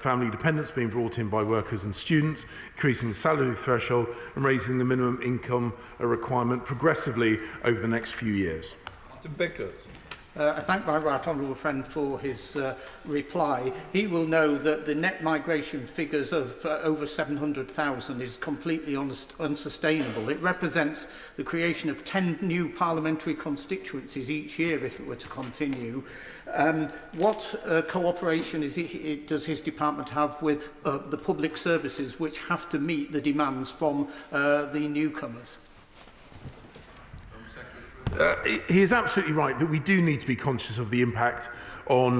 family dependents being brought in by workers and students, increasing the salary threshold and raising the minimum income requirement progressively over the next few years. Martin Vickers. I thank my right honourable friend for his reply. He will know that the net migration figures of over 700,000 is completely unsustainable. It represents the creation of 10 new parliamentary constituencies each year if it were to continue. What cooperation does his department have with the public services which have to meet the demands from the newcomers? He is absolutely right that we do need to be conscious of the impact on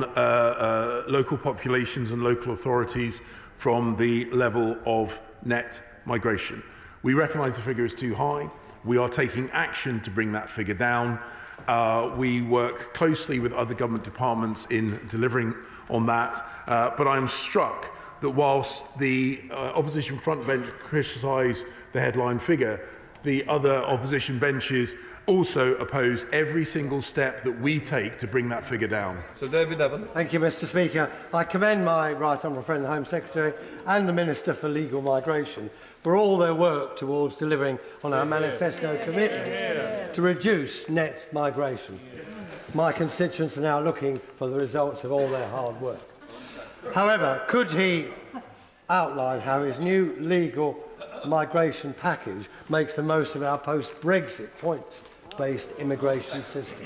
local populations and local authorities from the level of net migration. We recognise the figure is too high. We are taking action to bring that figure down. We work closely with other government departments in delivering on that. But I'm struck that whilst the opposition front bench criticise the headline figure, the other opposition benches also oppose every single step that we take to bring that figure down. So David Evan. Thank you, Mr. Speaker. I commend my right honourable friend, the Home Secretary, and the Minister for Legal Migration for all their work towards delivering on our manifesto commitment to reduce net migration. My constituents are now looking for the results of all their hard work. However, could he outline how his new legal migration package makes the most of our post-Brexit points-based immigration system?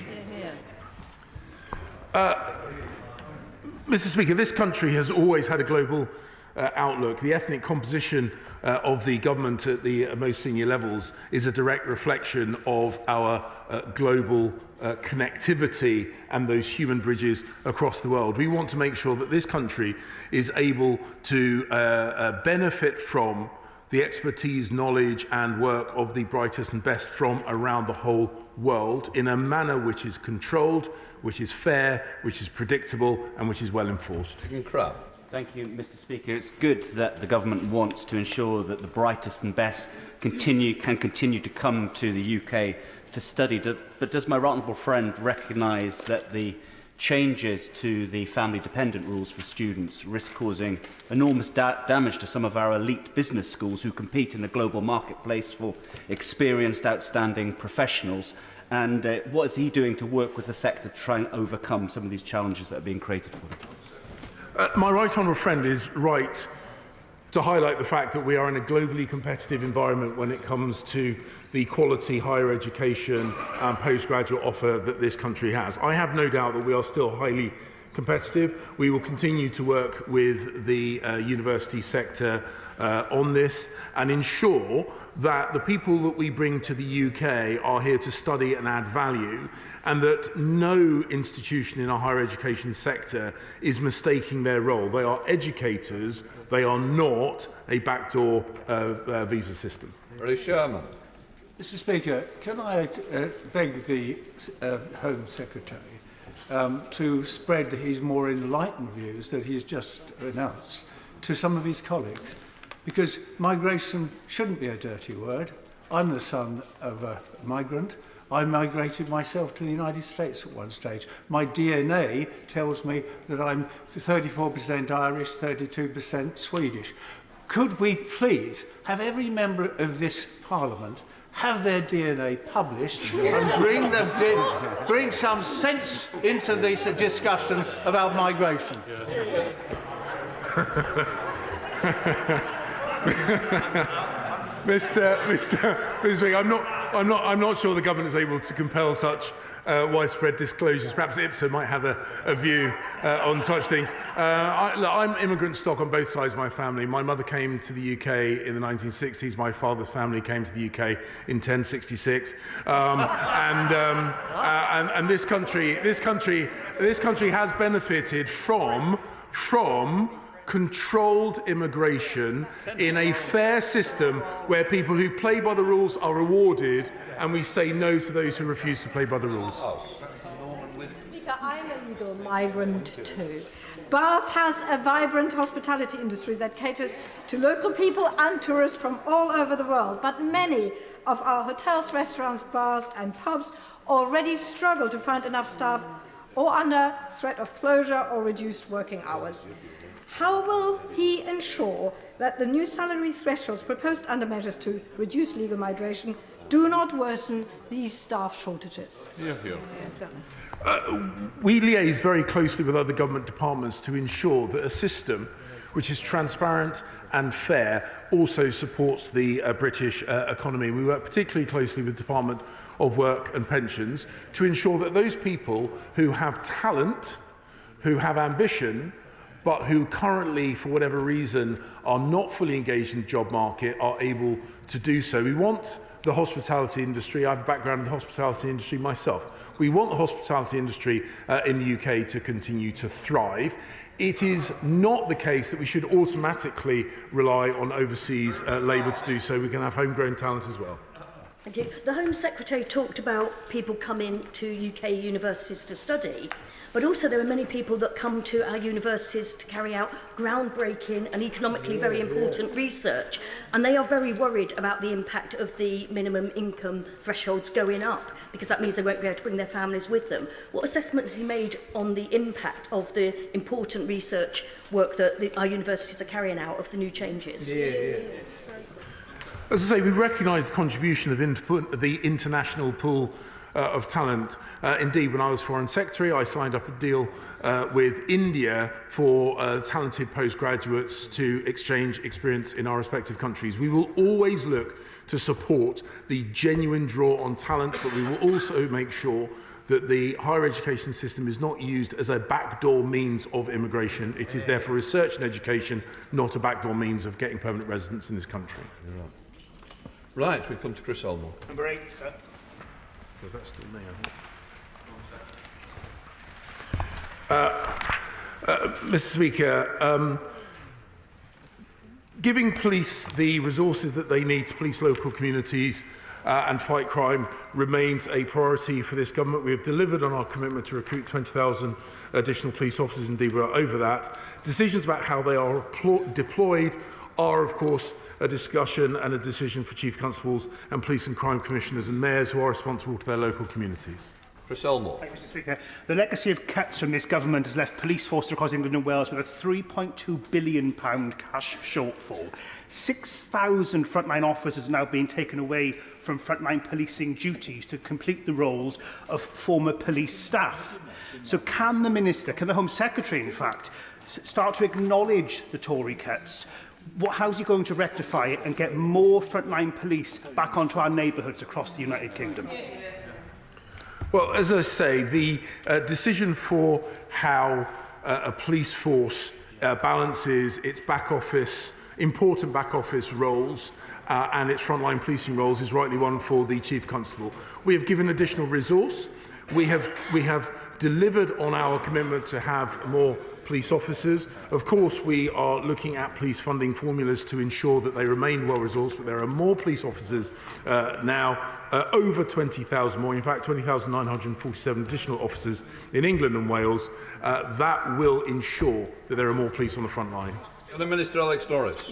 Mr. Speaker, this country has always had a global outlook. The ethnic composition of the government at the most senior levels is a direct reflection of our global connectivity and those human bridges across the world. We want to make sure that this country is able to benefit from the expertise, knowledge and work of the brightest and best from around the whole world in a manner which is controlled, which is fair, which is predictable and which is well enforced. Thank you, Mr. Speaker. It's good that the government wants to ensure that the brightest and best can continue to come to the UK to study. But does my right honourable friend recognise that the changes to the family dependent rules for students risk causing enormous damage to some of our elite business schools who compete in the global marketplace for experienced, outstanding professionals? And what is he doing to work with the sector to try and overcome some of these challenges that are being created for them? My right honourable friend is right to highlight the fact that we are in a globally competitive environment when it comes to the quality higher education and postgraduate offer that this country has. I have no doubt that we are still highly competitive. We will continue to work with the university sector on this and ensure that the people that we bring to the UK are here to study and add value, and that no institution in our higher education sector is mistaking their role. They are educators, they are not a backdoor visa system. Rishi Sunak. Mr. Speaker, can I beg the Home Secretary to spread his more enlightened views that he's just announced to some of his colleagues? Because migration shouldn't be a dirty word. I'm the son of a migrant. I migrated myself to the United States at one stage. My DNA tells me that I'm 34% Irish, 32% Swedish. Could we please have every member of this Parliament have their DNA published and bring some sense into this discussion about migration? Mr. Speaker, I'm not sure the government is able to compel such widespread disclosures. Perhaps IPSA might have a view on such things. I'm immigrant stock on both sides of my family. My mother came to the UK in the 1960s. My father's family came to the UK in 1066. And this country has benefited from controlled immigration in a fair system where people who play by the rules are rewarded and we say no to those who refuse to play by the rules. Speaker, I'm a legal migrant too. Bath has a vibrant hospitality industry that caters to local people and tourists from all over the world, but many of our hotels, restaurants, bars and pubs already struggle to find enough staff or under threat of closure or reduced working hours. How will he ensure that the new salary thresholds proposed under measures to reduce legal migration do not worsen these staff shortages? Here, here. We liaise very closely with other government departments to ensure that a system which is transparent and fair also supports the British economy. We work particularly closely with the Department of Work and Pensions to ensure that those people who have talent, who have ambition, but who currently, for whatever reason, are not fully engaged in the job market, are able to do so. We want the hospitality industry, I have a background in the hospitality industry myself, we want the hospitality industry in the UK to continue to thrive. It is not the case that we should automatically rely on overseas labour to do so. We can have homegrown talent as well. Thank you. The Home Secretary talked about people coming to UK universities to study, but also there are many people that come to our universities to carry out groundbreaking and economically very important research, and they are very worried about the impact of the minimum income thresholds going up, because that means they won't be able to bring their families with them. What assessments has he made on the impact of the important research work that our universities are carrying out of the new changes? As I say, we recognise the contribution of the international pool of talent. Indeed, when I was Foreign Secretary, I signed up a deal with India for talented postgraduates to exchange experience in our respective countries. We will always look to support the genuine draw on talent, but we will also make sure that the higher education system is not used as a backdoor means of immigration. It is there for research and education, not a backdoor means of getting permanent residence in this country. Right, we come to Chris Elmore. Number 8, sir. Because that's still me, I think. Mr. Speaker, giving police the resources that they need to police local communities and fight crime remains a priority for this government. We have delivered on our commitment to recruit 20,000 additional police officers. Indeed, we are over that. Decisions about how they are deployed are, of course, a discussion and a decision for Chief Constables and Police and Crime Commissioners and Mayors who are responsible to their local communities. Chris Elmore. Thank you, Mr. Speaker. The legacy of cuts from this government has left police forces across England and Wales with a £3.2 billion cash shortfall. 6,000 frontline officers are now being taken away from frontline policing duties to complete the roles of former police staff. So can the Minister, can the Home Secretary in fact, start to acknowledge the Tory cuts? How is he going to rectify it and get more frontline police back onto our neighbourhoods across the United Kingdom? Well, as I say, the decision for how a police force balances its back office, important back office roles and its frontline policing roles is rightly one for the Chief Constable. We have given additional resource. We have delivered on our commitment to have more police officers. Of course, we are looking at police funding formulas to ensure that they remain well-resourced, but there are more police officers now, over 20,000 more, in fact 20,947 additional officers in England and Wales. That will ensure that there are more police on the front line. The Minister Alex Norris.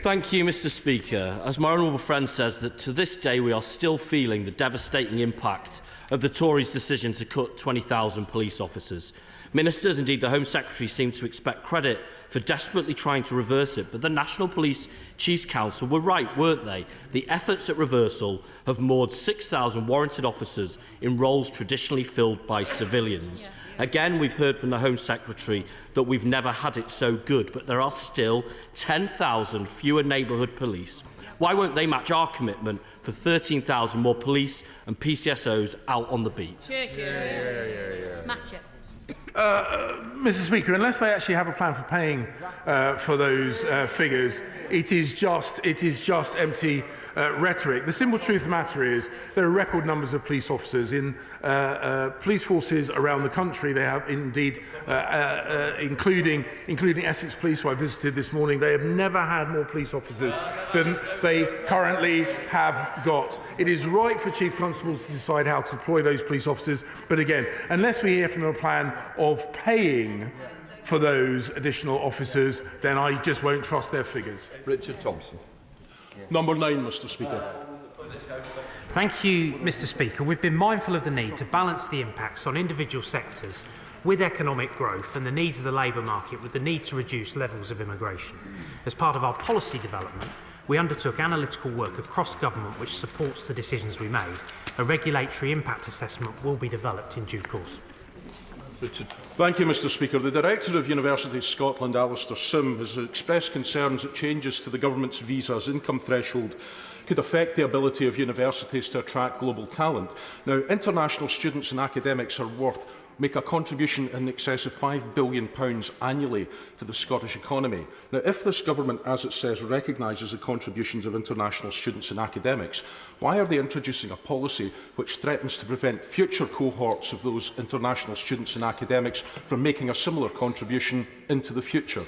Thank you, Mr. Speaker. As my honourable friend says, that to this day we are still feeling the devastating impact of the Tories' decision to cut 20,000 police officers. Ministers, indeed the Home Secretary, seem to expect credit for desperately trying to reverse it, but the National Police Chiefs Council were right, weren't they? The efforts at reversal have moored 6,000 warranted officers in roles traditionally filled by civilians. Again, we've heard from the Home Secretary that we've never had it so good, but there are still 10,000 fewer neighbourhood police. Why won't they match our commitment for 13,000 more police and PCSOs out on the beat? Match it. Mr. Speaker, unless they actually have a plan for paying for those figures, it is just empty rhetoric. The simple truth of the matter is there are record numbers of police officers in police forces around the country. They have indeed, including Essex Police, who I visited this morning. They have never had more police officers than they currently have got. It is right for Chief Constables to decide how to deploy those police officers, but again, unless we hear from them a plan of paying for those additional officers, then I just won't trust their figures. Richard Thompson. Number 9, Mr. Speaker. Thank you, Mr. Speaker. We've been mindful of the need to balance the impacts on individual sectors with economic growth and the needs of the labour market, with the need to reduce levels of immigration. As part of our policy development, we undertook analytical work across government which supports the decisions we made. A regulatory impact assessment will be developed in due course. Richard. Thank you, Mr Speaker. The Director of Universities Scotland, Alistair Sim, has expressed concerns that changes to the Government's visa's income threshold could affect the ability of universities to attract global talent. Now, international students and academics make a contribution in excess of £5 billion annually to the Scottish economy. Now, if this government, as it says, recognises the contributions of international students and academics, why are they introducing a policy which threatens to prevent future cohorts of those international students and academics from making a similar contribution into the future?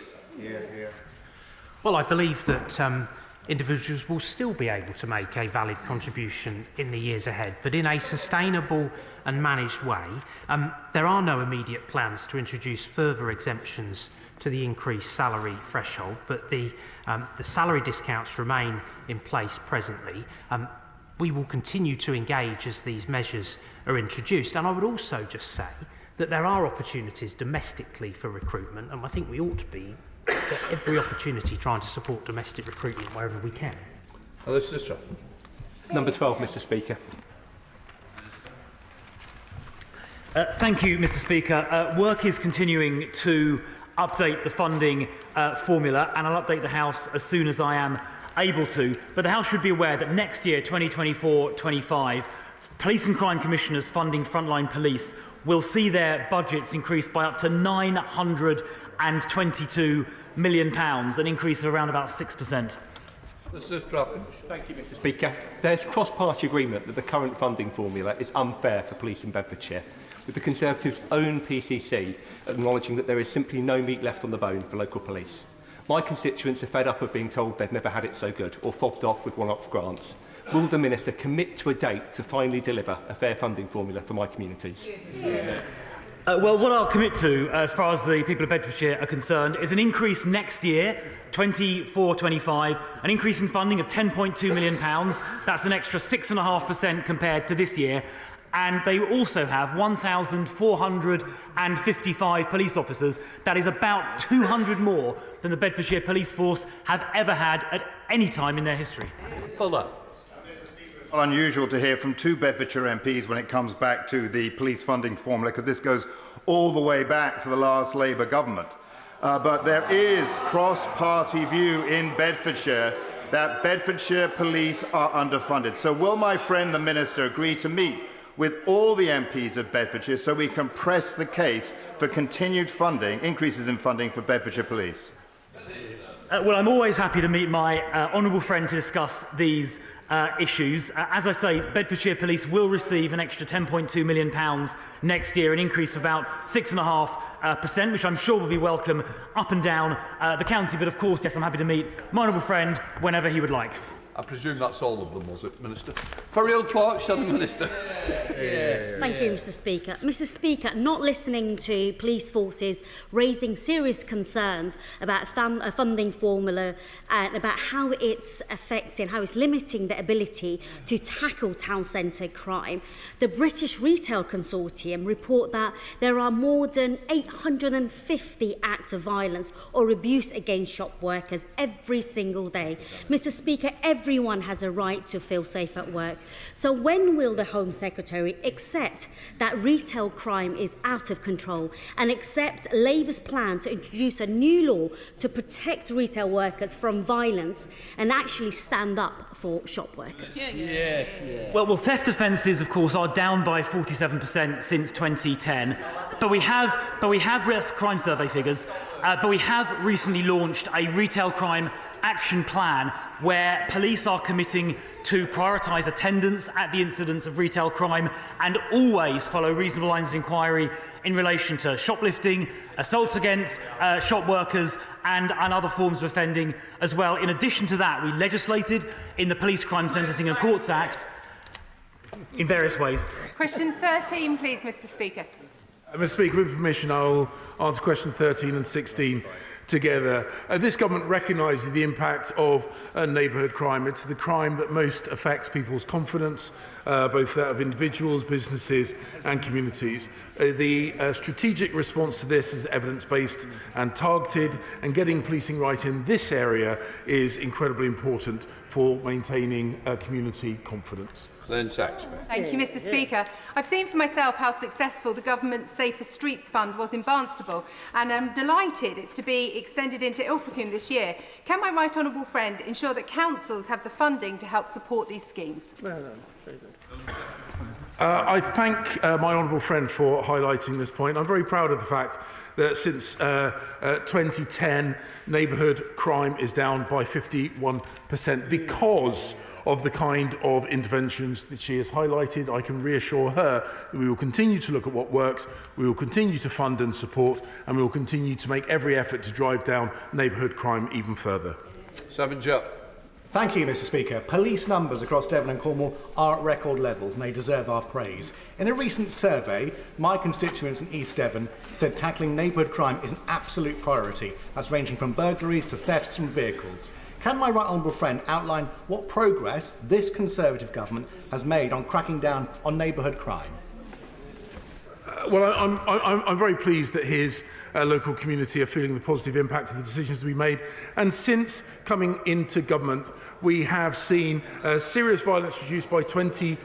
Well, I believe that individuals will still be able to make a valid contribution in the years ahead, but in a sustainable and managed way. There are no immediate plans to introduce further exemptions to the increased salary threshold, but the salary discounts remain in place presently. We will continue to engage as these measures are introduced, and I would also just say that there are opportunities domestically for recruitment, and I think we ought to be at every opportunity trying to support domestic recruitment wherever we can. Number 12, Mr Speaker. Thank you, Mr Speaker. Work is continuing to update the funding formula, and I'll update the House as soon as I am able to. But the House should be aware that next year, 2024-25, Police and Crime Commissioners funding frontline police will see their budgets increased by up to £922 million, an increase of around about 6%. Thank you, Mr Speaker. There's cross-party agreement that the current funding formula is unfair for police in Bedfordshire, with the Conservatives' own PCC acknowledging that there is simply no meat left on the bone for local police. My constituents are fed up of being told they've never had it so good or fobbed off with one-off grants. Will the Minister commit to a date to finally deliver a fair funding formula for my communities? Well, what I'll commit to, as far as the people of Bedfordshire are concerned, is an increase next year, 24-25, an increase in funding of £10.2 million. That's an extra 6.5% compared to this year. And they also have 1,455 police officers. That is about 200 more than the Bedfordshire Police Force have ever had at any time in their history. Fuller. Well, unusual to hear from two Bedfordshire MPs when it comes back to the police funding formula, because this goes all the way back to the last Labour government. But there is cross-party view in Bedfordshire that Bedfordshire police are underfunded. So will my friend the Minister agree to meet with all the MPs of Bedfordshire so we can press the case for continued funding, increases in funding for Bedfordshire police? Well, I'm always happy to meet my honourable friend to discuss these issues. As I say, Bedfordshire Police will receive an extra £10.2 million next year, an increase of about 6.5%, which I'm sure will be welcome up and down the county. But of course, yes, I'm happy to meet my honourable friend whenever he would like. I presume that's all of them, was it, Minister? Ferriel Clark, Shadow Minister. Thank you, Mr Speaker. Mr Speaker, not listening to police forces raising serious concerns about a funding formula and about how it's affecting, how it's limiting the ability to tackle town centre crime. The British Retail Consortium report that there are more than 850 acts of violence or abuse against shop workers every single day. Mr Speaker, everyone has a right to feel safe at work. So when will the Home Secretary accept that retail crime is out of control and accept Labour's plan to introduce a new law to protect retail workers from violence and actually stand up for shop workers? Well, theft offences, of course, are down by 47% since 2010. But we have crime survey figures. But we have recently launched a retail crime action plan where police are committing to prioritise attendance at the incidents of retail crime and always follow reasonable lines of inquiry in relation to shoplifting, assaults against shop workers and other forms of offending as well. In addition to that, we legislated in the Police Crime Sentencing and Courts Act in various ways. Question 13, please, Mr Speaker. Mr Speaker, with permission, I will answer question 13 and 16 together. This government recognises the impact of neighbourhood crime. It's the crime that most affects people's confidence, both that of individuals, businesses and communities. The strategic response to this is evidence-based and targeted, and getting policing right in this area is incredibly important for maintaining community confidence. Thank you, Mr. Speaker. I've seen for myself how successful the government's Safer Streets Fund was in Barnstaple, and I'm delighted it's to be extended into Ilfracombe this year. Can my right honourable friend ensure that councils have the funding to help support these schemes? Well done. Very good. I thank my honourable friend for highlighting this point. I'm very proud of the fact that since 2010, neighbourhood crime is down by 51% because of the kind of interventions that she has highlighted. I can reassure her that we will continue to look at what works, we will continue to fund and support, and we will continue to make every effort to drive down neighbourhood crime even further. Thank you, Mr. Speaker. Police numbers across Devon and Cornwall are at record levels and they deserve our praise. In a recent survey, my constituents in East Devon said tackling neighbourhood crime is an absolute priority. That's ranging from burglaries to thefts from vehicles. Can my right honourable friend outline what progress this Conservative government has made on cracking down on neighbourhood crime? Well, I'm very pleased that his local community are feeling the positive impact of the decisions we made. And since coming into government, we have seen serious violence reduced by 26%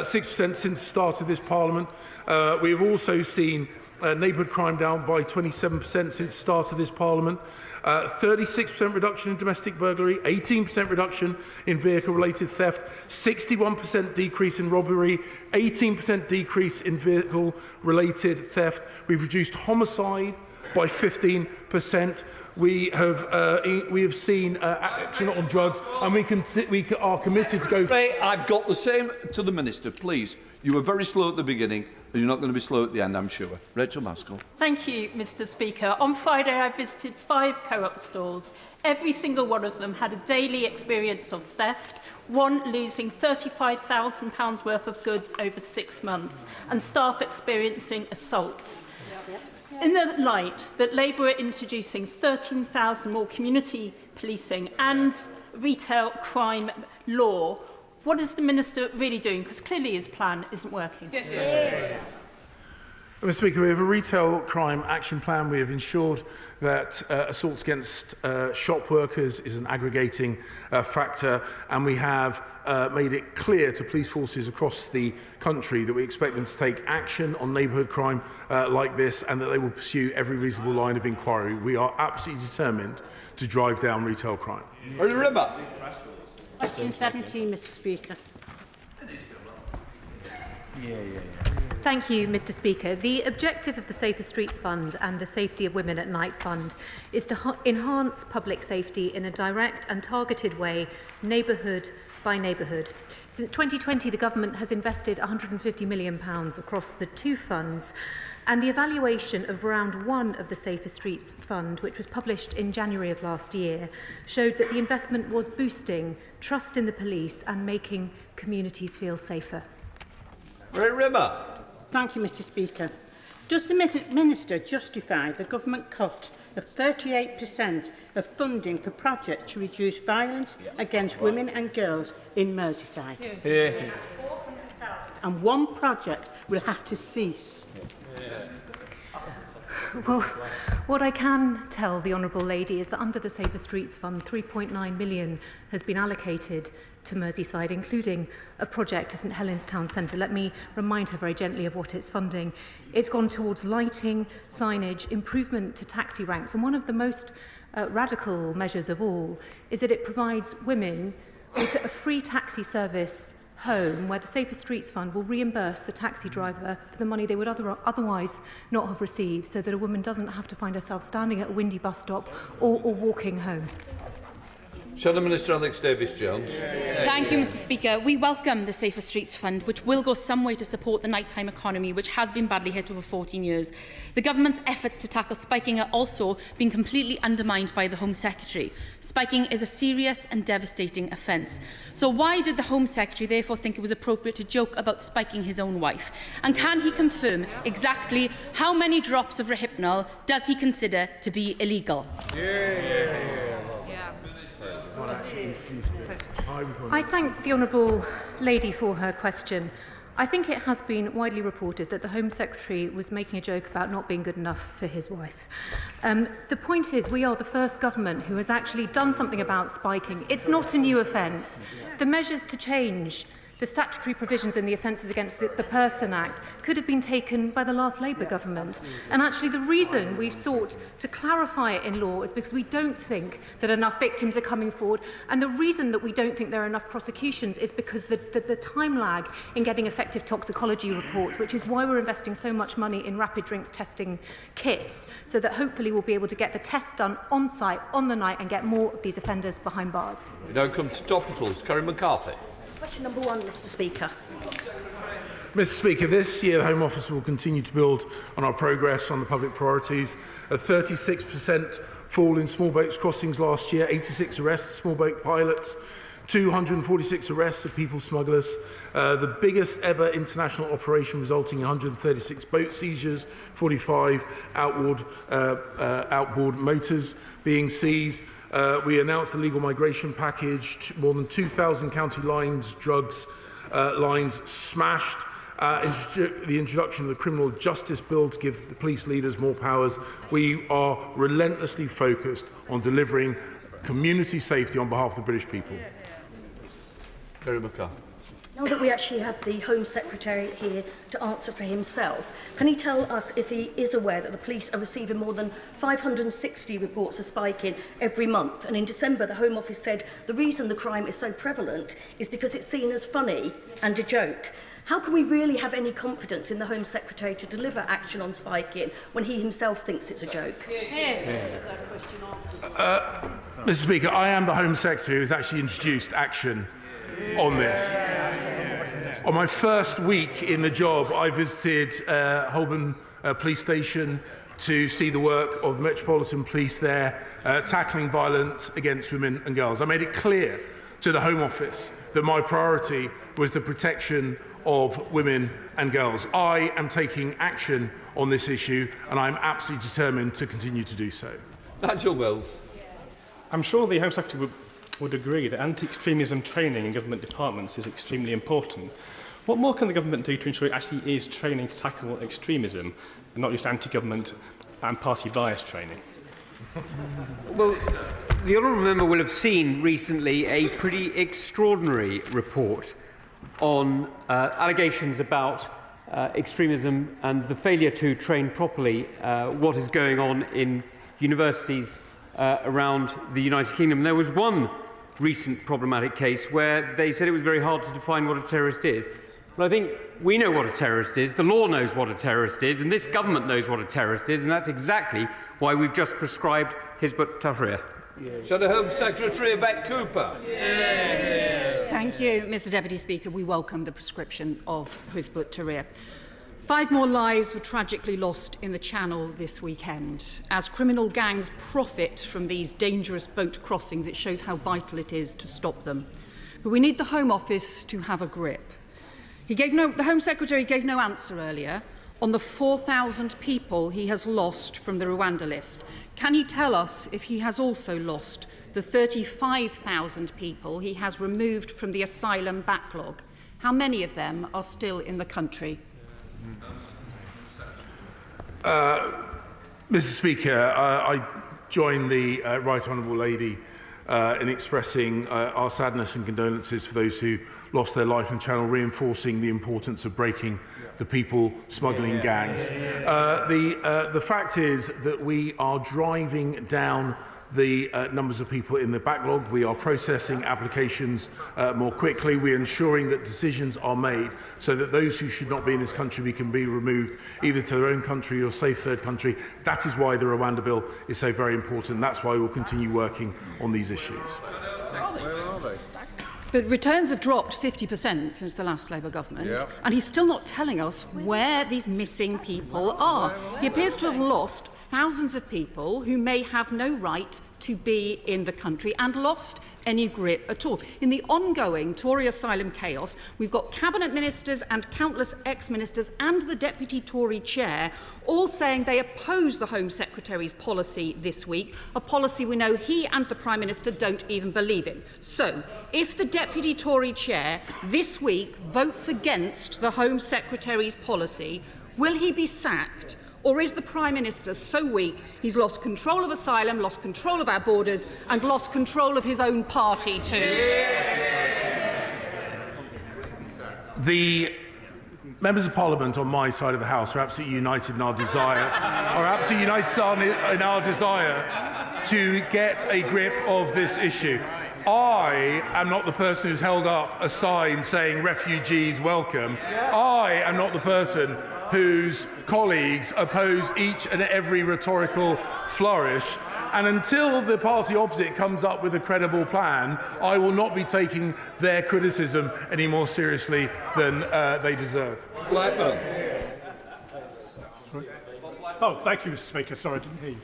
since the start of this Parliament. We have also seen neighbourhood crime down by 27% since the start of this Parliament. 36% reduction in domestic burglary, 18% reduction in vehicle-related theft, 61% decrease in robbery, 18% decrease in vehicle-related theft. We've reduced homicide by 15%. We have seen action on drugs, and we are committed to go. I've got the same to the Minister, please. You were very slow at the beginning, and you're not going to be slow at the end, I'm sure. Rachel Maskell. Thank you, Mr. Speaker. On Friday, I visited 5 co-op stores. Every single one of them had a daily experience of theft, one losing £35,000 worth of goods over 6 months, and staff experiencing assaults. In the light that Labour are introducing 13,000 more community policing and retail crime law, what is the Minister really doing? Because clearly his plan isn't working. Mr. Speaker, we have a retail crime action plan. We have ensured that assaults against shop workers is an aggregating factor, and we have made it clear to police forces across the country that we expect them to take action on neighbourhood crime like this, and that they will pursue every reasonable line of inquiry. We are absolutely determined to drive down retail crime. Question 17, Mr. Speaker. Thank you, Mr. Speaker. The objective of the Safer Streets Fund and the Safety of Women at Night Fund is to enhance public safety in a direct and targeted way, neighbourhood by neighbourhood. Since 2020, the government has invested £150 million across the 2 funds, and the evaluation of round 1 of the Safer Streets Fund, which was published in January of last year, showed that the investment was boosting trust in the police and making communities feel safer. Thank you, Mr. Speaker. Does the Minister justify the government cut of 38% of funding for projects to reduce violence against women and girls in Merseyside? And one project will have to cease. Well, what I can tell the Honourable Lady is that under the Safer Streets Fund, £3.9 million has been allocated to Merseyside, including a project at St Helens Town Centre. Let me remind her very gently of what it's funding. It's gone towards lighting, signage, improvement to taxi ranks, and one of the most radical measures of all is that it provides women with a free taxi service home, where the Safer Streets Fund will reimburse the taxi driver for the money they would otherwise not have received, so that a woman doesn't have to find herself standing at a windy bus stop or walking home. Shadow Minister Alex Davis-Jones. Thank you, Mr Speaker. We welcome the Safer Streets Fund, which will go some way to support the nighttime economy, which has been badly hit over 14 years. The government's efforts to tackle spiking are also being completely undermined by the Home Secretary. Spiking is a serious and devastating offence. So why did the Home Secretary therefore think it was appropriate to joke about spiking his own wife? And can he confirm exactly how many drops of Rohypnol does he consider to be illegal? I thank the Honourable Lady for her question. I think it has been widely reported that the Home Secretary was making a joke about not being good enough for his wife. The point is, we are the first government who has actually done something about spiking. It's not a new offence. The measures to change the statutory provisions in the Offences Against the Person Act could have been taken by the last Labour government. And actually the reason we've sought to clarify it in law is because we don't think that enough victims are coming forward. And the reason that we don't think there are enough prosecutions is because the time lag in getting effective toxicology reports, which is why we're investing so much money in rapid drinks testing kits, so that hopefully we'll be able to get the tests done on site, on the night, and get more of these offenders behind bars. We now come to topicals. Kerry McCarthy. Question number 1, Mr Speaker. Mr Speaker, this year the Home Office will continue to build on our progress on the public priorities. A 36% fall in small boats crossings last year, 86 arrests of small boat pilots, 246 arrests of people smugglers, the biggest ever international operation resulting in 136 boat seizures, 45 outboard motors being seized. We announced the legal migration package, more than 2,000 county lines, drugs lines smashed, the introduction of the Criminal Justice Bill to give the police leaders more powers. We are relentlessly focused on delivering community safety on behalf of the British people. Kerry McCarthy. Now that we actually have the Home Secretary here to answer for himself, can he tell us if he is aware that the police are receiving more than 560 reports of spiking every month? And in December, the Home Office said the reason the crime is so prevalent is because it's seen as funny and a joke. How can we really have any confidence in the Home Secretary to deliver action on spiking when he himself thinks it's a joke? Mr Speaker, I am the Home Secretary who has actually introduced action on this. On my first week in the job, I visited Holborn Police Station to see the work of the Metropolitan Police there, tackling violence against women and girls. I made it clear to the Home Office that my priority was the protection of women and girls. I am taking action on this issue, and I'm absolutely determined to continue to do so. Nigel Wills. I'm sure the Home Secretary would agree that anti-extremism training in government departments is extremely important. What more can the government do to ensure it actually is training to tackle extremism and not just anti-government and party bias training? Well, the honourable member will have seen recently a pretty extraordinary report on allegations about extremism and the failure to train properly what is going on in universities around the United Kingdom. There was one recent problematic case where they said it was very hard to define what a terrorist is. But I think we know what a terrorist is, the law knows what a terrorist is, and this government knows what a terrorist is, and that's exactly why we've just prescribed Hizb ut-Tahrir. Shadow Home Secretary Yvette Cooper. Thank you, Mr Deputy Speaker. We welcome the prescription of Hizb ut-Tahrir. 5 more lives were tragically lost in the Channel this weekend. As criminal gangs profit from these dangerous boat crossings, it shows how vital it is to stop them. But we need the Home Office to have a grip. The Home Secretary gave no answer earlier on the 4,000 people he has lost from the Rwanda list. Can he tell us if he has also lost the 35,000 people he has removed from the asylum backlog? How many of them are still in the country? Mr Speaker, I join the Right Honourable Lady in expressing our sadness and condolences for those who lost their life in Channel, reinforcing the importance of breaking the people smuggling gangs. The fact is that we are driving down the numbers of people in the backlog. We are processing applications more quickly. We are ensuring that decisions are made so that those who should not be in this country can be removed either to their own country or safe third country. That is why the Rwanda bill is so very important. That's why we'll continue working on these issues. Where are they? But returns have dropped 50% since the last Labour government, and he's still not telling us where these missing people are. He appears to have lost thousands of people who may have no right to be in the country and lost any grip at all. In the ongoing Tory asylum chaos, we've got cabinet ministers and countless ex-ministers and the deputy Tory chair all saying they oppose the Home Secretary's policy this week, a policy we know he and the Prime Minister don't even believe in. So, if the deputy Tory chair this week votes against the Home Secretary's policy, will he be sacked? Or is the Prime Minister so weak he's lost control of asylum, lost control of our borders and lost control of his own party too? The members of Parliament on my side of the House are absolutely united in our desire, to get a grip of this issue. I am not the person who's held up a sign saying refugees welcome. I am not the person whose colleagues oppose each and every rhetorical flourish. And until the party opposite comes up with a credible plan, I will not be taking their criticism any more seriously than they deserve. Blackburn. Oh, thank you, Mr. Speaker. Sorry, I didn't hear you.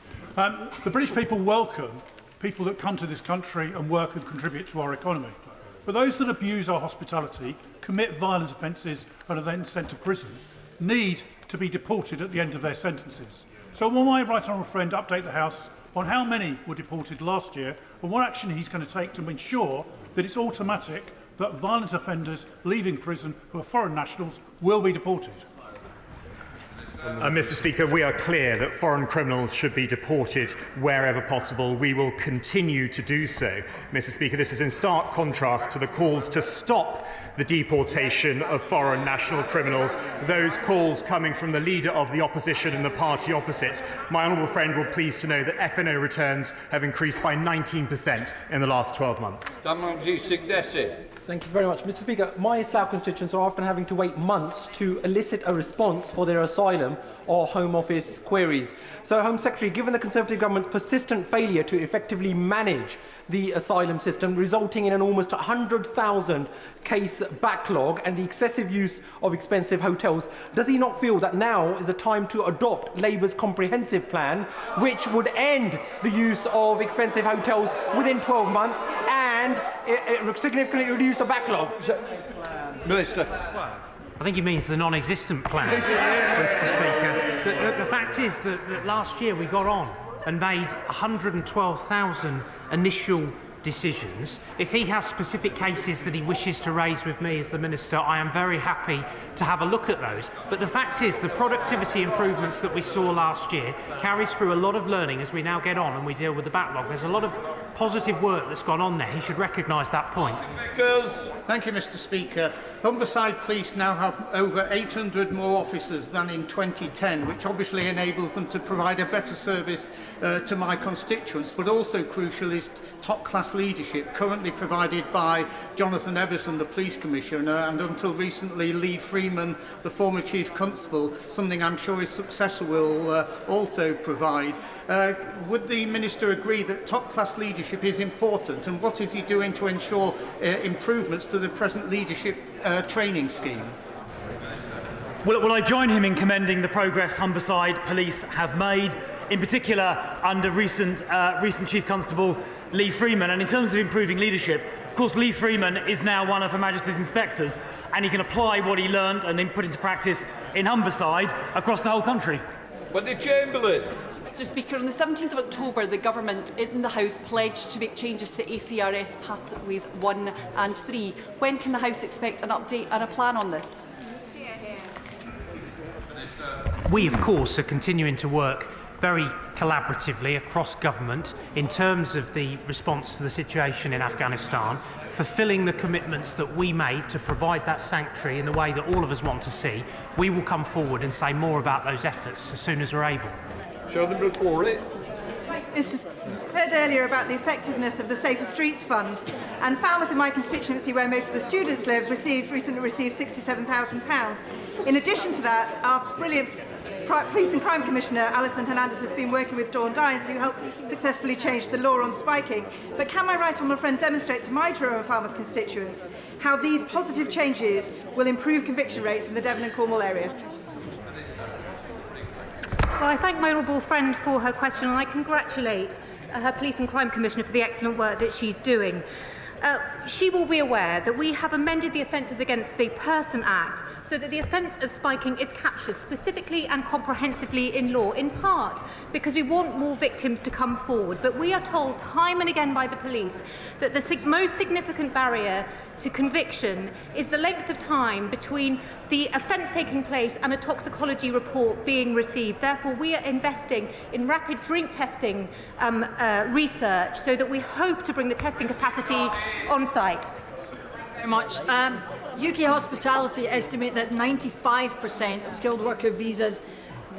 The British people welcome people that come to this country and work and contribute to our economy. But those that abuse our hospitality, commit violent offences and are then sent to prison, need to be deported at the end of their sentences. So will my right honourable friend update the House on how many were deported last year and what action he's going to take to ensure that it's automatic that violent offenders leaving prison who are foreign nationals will be deported? Mr. Speaker, we are clear that foreign criminals should be deported wherever possible. We will continue to do so. Mr. Speaker, this is in stark contrast to the calls to stop the deportation of foreign national criminals, those calls coming from the leader of the opposition and the party opposite. My honourable friend will please to know that FNO returns have increased by 19% in the last 12 months. Thank you very much. Mr. Speaker, my Slough constituents are often having to wait months to elicit a response for their asylum or Home Office queries. So, Home Secretary, given the Conservative government's persistent failure to effectively manage the asylum system, resulting in an almost 100,000 case backlog and the excessive use of expensive hotels, does he not feel that now is the time to adopt Labour's comprehensive plan, which would end the use of expensive hotels within 12 months and significantly reduce the backlog? Minister. I think he means the non-existent plan, Mr. Speaker. The fact is that last year we got on and made 112,000 initial decisions. If he has specific cases that he wishes to raise with me as the Minister, I am very happy to have a look at those. But the fact is the productivity improvements that we saw last year carries through a lot of learning as we now get on and we deal with the backlog. There's a lot of positive work that's gone on there. He should recognise that point. Thank you, Mr. Speaker. Humberside Police now have over 800 more officers than in 2010, which obviously enables them to provide a better service to my constituents, but also crucial is top-class leadership currently provided by Jonathan Everson, the Police Commissioner, and until recently Lee Freeman, the former Chief Constable, something I'm sure his successor will also provide. Would the Minister agree that top-class leadership is important, and what is he doing to ensure improvements to the present leadership training scheme? Well, I join him in commending the progress Humberside Police have made, in particular under recent Chief Constable Lee Freeman. And in terms of improving leadership, of course, Lee Freeman is now one of Her Majesty's inspectors, and he can apply what he learned and then put into practice in Humberside across the whole country. Wendy Chamberlain. Mr. Speaker, on the 17th of October, the Government in the House pledged to make changes to ACRS Pathways 1 and 3. When can the House expect an update and a plan on this? We, of course, are continuing to work very collaboratively across government in terms of the response to the situation in Afghanistan, fulfilling the commitments that we made to provide that sanctuary in the way that all of us want to see. We will come forward and say more about those efforts as soon as we're able. Heard earlier about the effectiveness of the Safer Streets Fund, and Falmouth, in my constituency where most of the students live, recently received £67,000. In addition to that, our brilliant Police and Crime Commissioner Alison Hernandez has been working with Dawn Dines, who helped successfully change the law on spiking. But can my right honourable friend demonstrate to my Truro and Falmouth constituents how these positive changes will improve conviction rates in the Devon and Cornwall area? Well, I thank my honourable friend for her question, and I congratulate her Police and Crime Commissioner for the excellent work that she's doing. She will be aware that we have amended the Offences Against the Person Act so that the offence of spiking is captured specifically and comprehensively in law, in part because we want more victims to come forward. But we are told time and again by the police that the most significant barrier to conviction is the length of time between the offence taking place and a toxicology report being received. Therefore, we are investing in rapid drink testing research so that we hope to bring the testing capacity on site. Very much. UK Hospitality estimate that 95% of skilled worker visas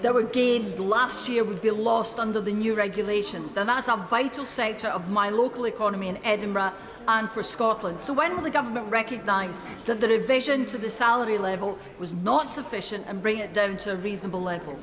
that were gained last year would be lost under the new regulations. Now, that's a vital sector of my local economy in Edinburgh and for Scotland. So when will the government recognise that the revision to the salary level was not sufficient and bring it down to a reasonable level?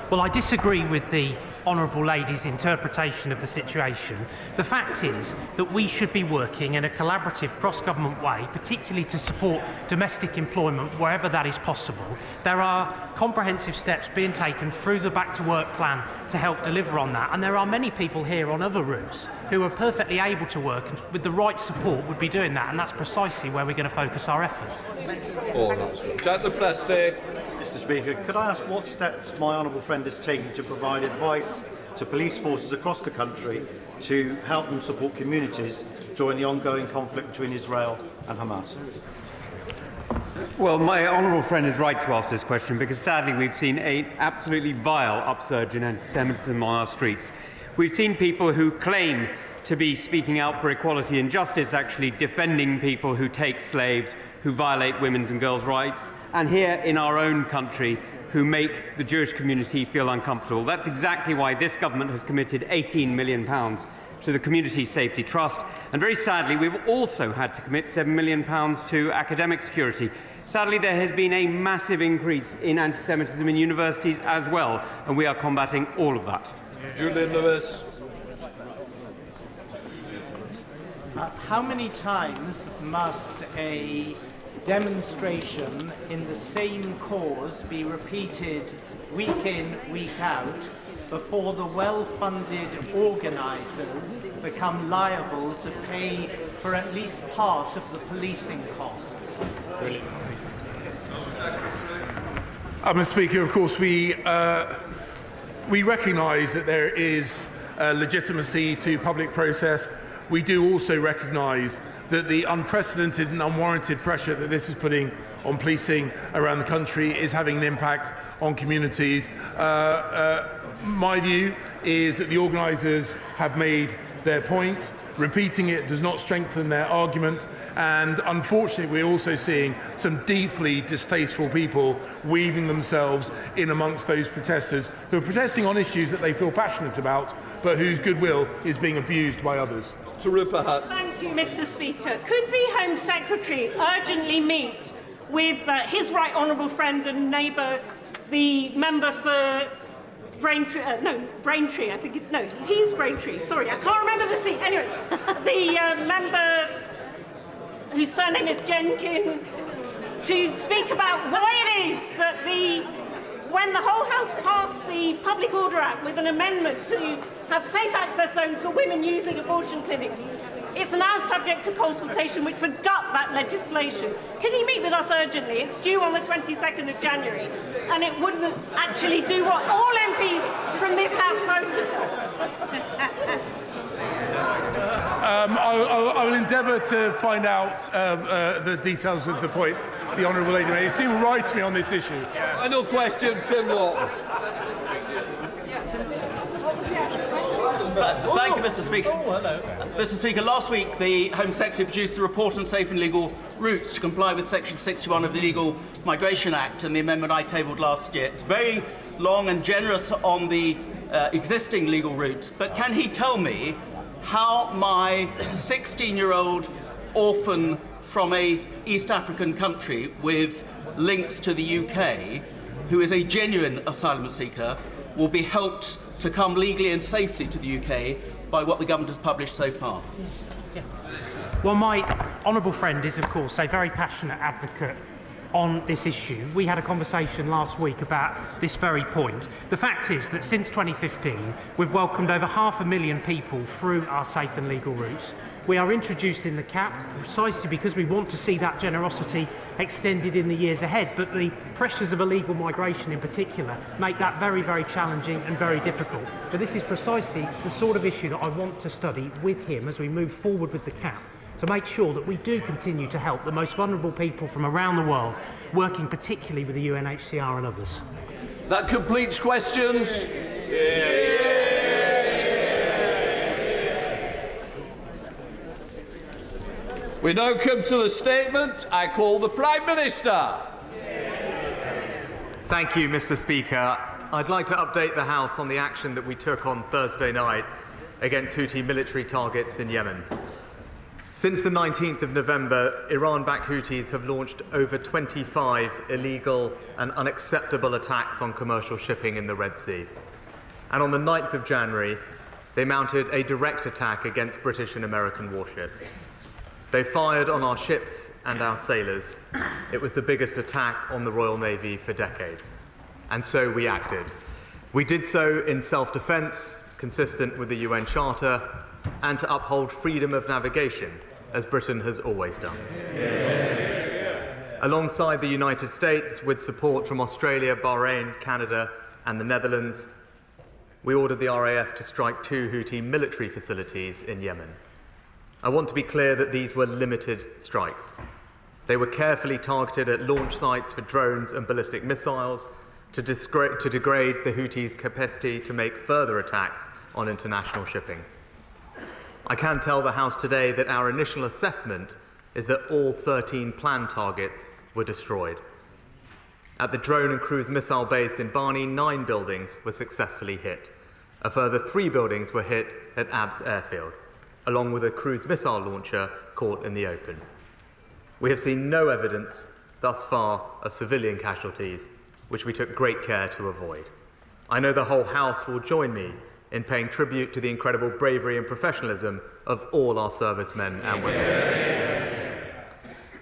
Well, I disagree with the honourable lady's interpretation of the situation. The fact is that we should be working in a collaborative cross-government way, particularly to support domestic employment wherever that is possible. There are comprehensive steps being taken through the Back to Work plan to help deliver on that, and there are many people here on other routes who are perfectly able to work and with the right support would be doing that, and that's precisely where we're going to focus our efforts. Mr. Speaker, could I ask what steps my honourable friend is taking to provide advice to police forces across the country to help them support communities during the ongoing conflict between Israel and Hamas? Well, my honourable friend is right to ask this question because sadly we've seen an absolutely vile upsurge in anti-Semitism on our streets. We've seen people who claim to be speaking out for equality and justice actually defending people who take slaves, who violate women's and girls' rights, and here in our own country who make the Jewish community feel uncomfortable. That's exactly why this government has committed £18 million to the Community Safety Trust, and very sadly we've also had to commit £7 million to academic security. Sadly, there has been a massive increase in anti-Semitism in universities as well, and we are combating all of that. Julian Lewis. How many times must a demonstration in the same cause be repeated week in, week out, before the well-funded organisers become liable to pay for at least part of the policing costs? Mr. Speaker, of course, we recognise that there is legitimacy to public protest. We do also recognise that the unprecedented and unwarranted pressure that this is putting on policing around the country is having an impact on communities. My view is that the organisers have made their point. Repeating it does not strengthen their argument, and unfortunately we're also seeing some deeply distasteful people weaving themselves in amongst those protesters who are protesting on issues that they feel passionate about but whose goodwill is being abused by others. Thank you, Mr. Speaker. Could the Home Secretary urgently meet with his right honourable friend and neighbour, the member for Braintree, I think he's Braintree, sorry, I can't remember the seat. Anyway, the member whose surname is Jenkin, to speak about why it is that when the whole House passed the Public Order Act with an amendment to have safe access zones for women using abortion clinics, it's now subject to consultation which would gut that legislation. Can he meet with us urgently? It's due on the 22nd of January, and it wouldn't actually do what all MPs from this House voted for. I will endeavour to find out the details of the point the honourable lady made. She will write to me on this issue. Final question, Tim Lawton. Thank you, Mr. Speaker. Mr. Speaker, last week the Home Secretary produced a report on safe and legal routes to comply with Section 61 of the Illegal Migration Act and the amendment I tabled last year. It's very long and generous on the existing legal routes, but can he tell me how my 16-year-old orphan from a East African country with links to the UK who is a genuine asylum seeker will be helped to come legally and safely to the UK by what the government has published so far? Well, my honourable friend is, of course, a very passionate advocate on this issue. We had a conversation last week about this very point. The fact is that since 2015, we've welcomed over 500,000 people through our safe and legal routes. We are introducing the cap precisely because we want to see that generosity extended in the years ahead, but the pressures of illegal migration in particular make that very, very challenging and very difficult. But this is precisely the sort of issue that I want to study with him as we move forward with the cap, to make sure that we do continue to help the most vulnerable people from around the world, working particularly with the UNHCR and others. That completes questions. We now come to the statement. I call the Prime Minister. Thank you, Mr. Speaker. I'd like to update the House on the action that we took on Thursday night against Houthi military targets in Yemen. Since the 19th of November, Iran-backed Houthis have launched over 25 illegal and unacceptable attacks on commercial shipping in the Red Sea. And on the 9th of January, they mounted a direct attack against British and American warships. They fired on our ships and our sailors. It was the biggest attack on the Royal Navy for decades. And so we acted. We did so in self-defence, consistent with the UN Charter, and to uphold freedom of navigation, as Britain has always done. Alongside the United States, with support from Australia, Bahrain, Canada, and the Netherlands, we ordered the RAF to strike 2 Houthi military facilities in Yemen. I want to be clear that these were limited strikes. They were carefully targeted at launch sites for drones and ballistic missiles to degrade the Houthis' capacity to make further attacks on international shipping. I can tell the House today that our initial assessment is that all 13 planned targets were destroyed. At the drone and cruise missile base in Barney, 9 buildings were successfully hit. A further 3 buildings were hit at Abs Airfield, along with a cruise missile launcher caught in the open. We have seen no evidence thus far of civilian casualties, which we took great care to avoid. I know the whole House will join me in paying tribute to the incredible bravery and professionalism of all our servicemen and women.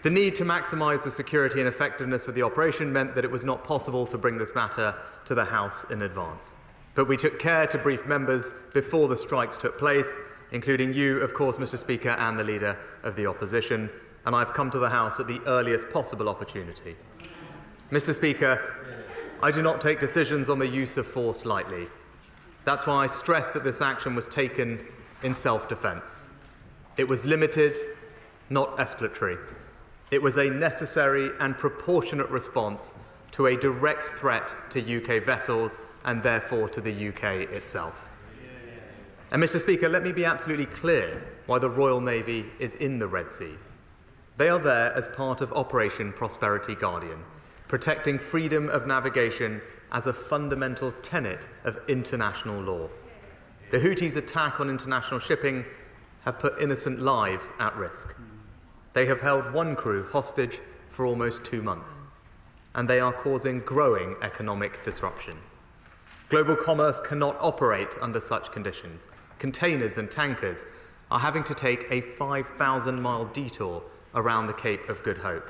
The need to maximise the security and effectiveness of the operation meant that it was not possible to bring this matter to the House in advance. But we took care to brief members before the strikes took place, including you, of course, Mr. Speaker, and the Leader of the Opposition, and I've come to the House at the earliest possible opportunity. Mr. Speaker, I do not take decisions on the use of force lightly. That's why I stress that this action was taken in self-defence. It was limited, not escalatory. It was a necessary and proportionate response to a direct threat to UK vessels and therefore to the UK itself. And Mr. Speaker, let me be absolutely clear why the Royal Navy is in the Red Sea. They are there as part of Operation Prosperity Guardian, protecting freedom of navigation as a fundamental tenet of international law. The Houthis' attack on international shipping have put innocent lives at risk. They have held 1 crew hostage for almost 2 months, and they are causing growing economic disruption. Global commerce cannot operate under such conditions. Containers and tankers are having to take a 5,000-mile detour around the Cape of Good Hope.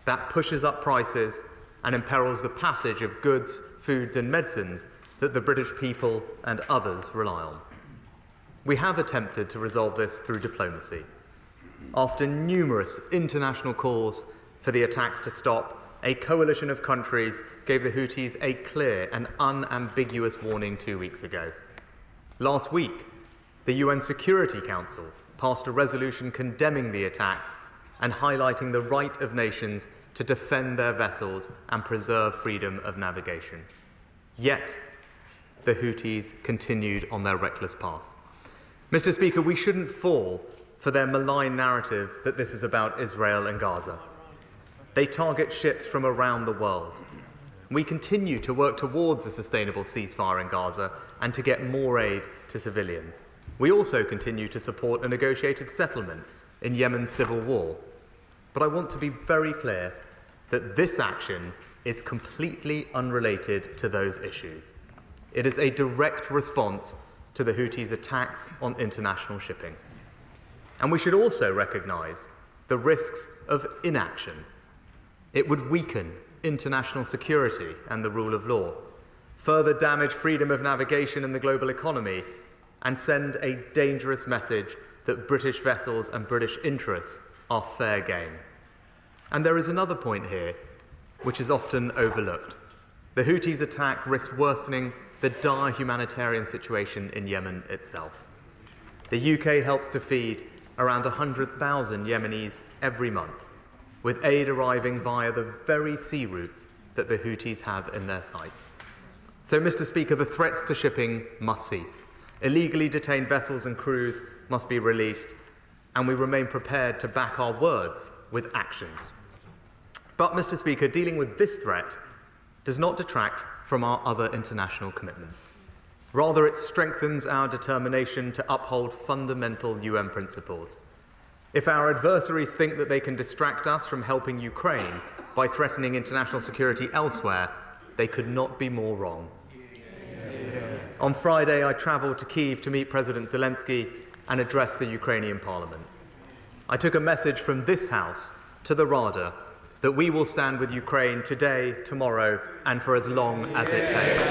That pushes up prices and imperils the passage of goods, foods and medicines that the British people and others rely on. We have attempted to resolve this through diplomacy. After numerous international calls for the attacks to stop, a coalition of countries gave the Houthis a clear and unambiguous warning 2 weeks ago. Last week, the UN Security Council passed a resolution condemning the attacks and highlighting the right of nations to defend their vessels and preserve freedom of navigation. Yet, the Houthis continued on their reckless path. Mr. Speaker, we shouldn't fall for their malign narrative that this is about Israel and Gaza. They target ships from around the world. We continue to work towards a sustainable ceasefire in Gaza and to get more aid to civilians. We also continue to support a negotiated settlement in Yemen's civil war. But I want to be very clear that this action is completely unrelated to those issues. It is a direct response to the Houthis' attacks on international shipping. And we should also recognise the risks of inaction. It would weaken international security and the rule of law, further damage freedom of navigation in the global economy, and send a dangerous message that British vessels and British interests are fair game. And there is another point here, which is often overlooked. The Houthis' attack risks worsening the dire humanitarian situation in Yemen itself. The UK helps to feed around 100,000 Yemenis every month, with aid arriving via the very sea routes that the Houthis have in their sights. So, Mr. Speaker, the threats to shipping must cease. Illegally detained vessels and crews must be released, and we remain prepared to back our words with actions. But, Mr. Speaker, dealing with this threat does not detract from our other international commitments. Rather, it strengthens our determination to uphold fundamental UN principles. If our adversaries think that they can distract us from helping Ukraine by threatening international security elsewhere, they could not be more wrong. On Friday, I travelled to Kyiv to meet President Zelensky and address the Ukrainian Parliament. I took a message from this House to the Rada that we will stand with Ukraine today, tomorrow, and for as long as it takes.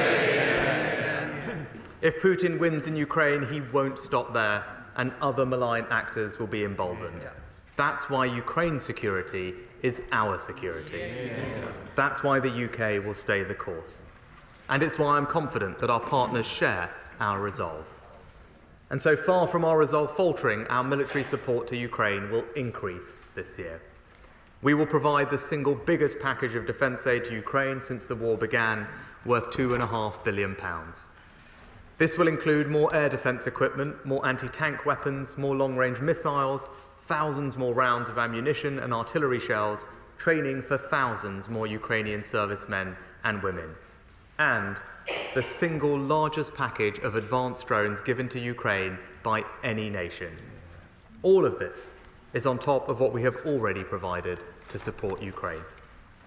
If Putin wins in Ukraine, he won't stop there, and other malign actors will be emboldened. That's why Ukraine's security is our security. That's why the UK will stay the course. And it's why I'm confident that our partners share our resolve. And so, far from our resolve faltering, our military support to Ukraine will increase this year. We will provide the single biggest package of defence aid to Ukraine since the war began, worth £2.5 billion. This will include more air defence equipment, more anti-tank weapons, more long-range missiles, thousands more rounds of ammunition and artillery shells, training for thousands more Ukrainian servicemen and women, and the single largest package of advanced drones given to Ukraine by any nation. All of this is on top of what we have already provided to support Ukraine.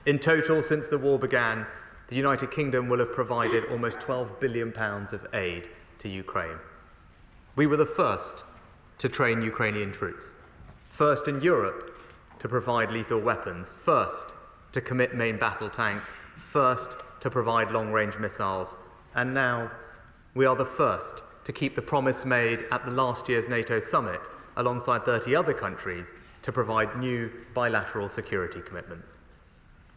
In total, since the war began, the United Kingdom will have provided almost £12 billion of aid to Ukraine. We were the first to train Ukrainian troops, first in Europe to provide lethal weapons, first to commit main battle tanks, first to provide long-range missiles, and now we are the first to keep the promise made at the last year's NATO summit, alongside 30 other countries, to provide new bilateral security commitments.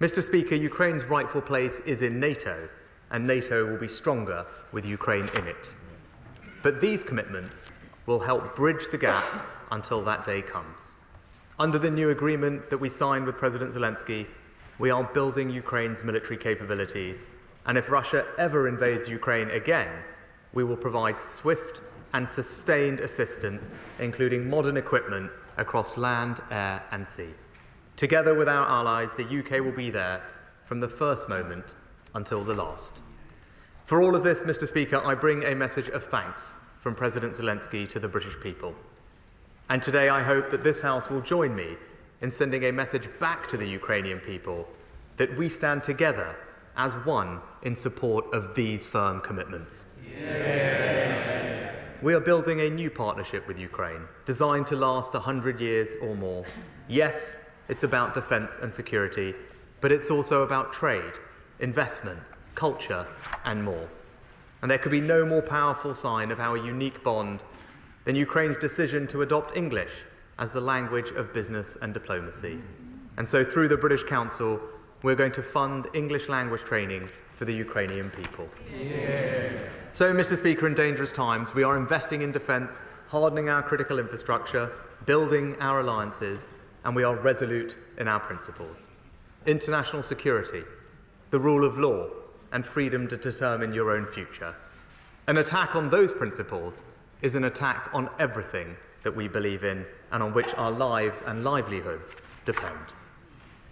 Mr. Speaker, Ukraine's rightful place is in NATO, and NATO will be stronger with Ukraine in it. But these commitments will help bridge the gap until that day comes. Under the new agreement that we signed with President Zelensky, we are building Ukraine's military capabilities, and if Russia ever invades Ukraine again, we will provide swift and sustained assistance, including modern equipment across land, air and sea. Together with our allies, the UK will be there from the first moment until the last. For all of this, Mr. Speaker, I bring a message of thanks from President Zelensky to the British people. And today I hope that this House will join me in sending a message back to the Ukrainian people that we stand together as one in support of these firm commitments. We are building a new partnership with Ukraine, designed to last 100 years or more. Yes, it's about defence and security, but it's also about trade, investment, culture, and more. And there could be no more powerful sign of our unique bond than Ukraine's decision to adopt English as the language of business and diplomacy. And so through the British Council, we're going to fund English language training for the Ukrainian people. So, Mr. Speaker, in dangerous times, we are investing in defence, hardening our critical infrastructure, building our alliances, and we are resolute in our principles. International security, the rule of law, and freedom to determine your own future. An attack on those principles is an attack on everything that we believe in and on which our lives and livelihoods depend.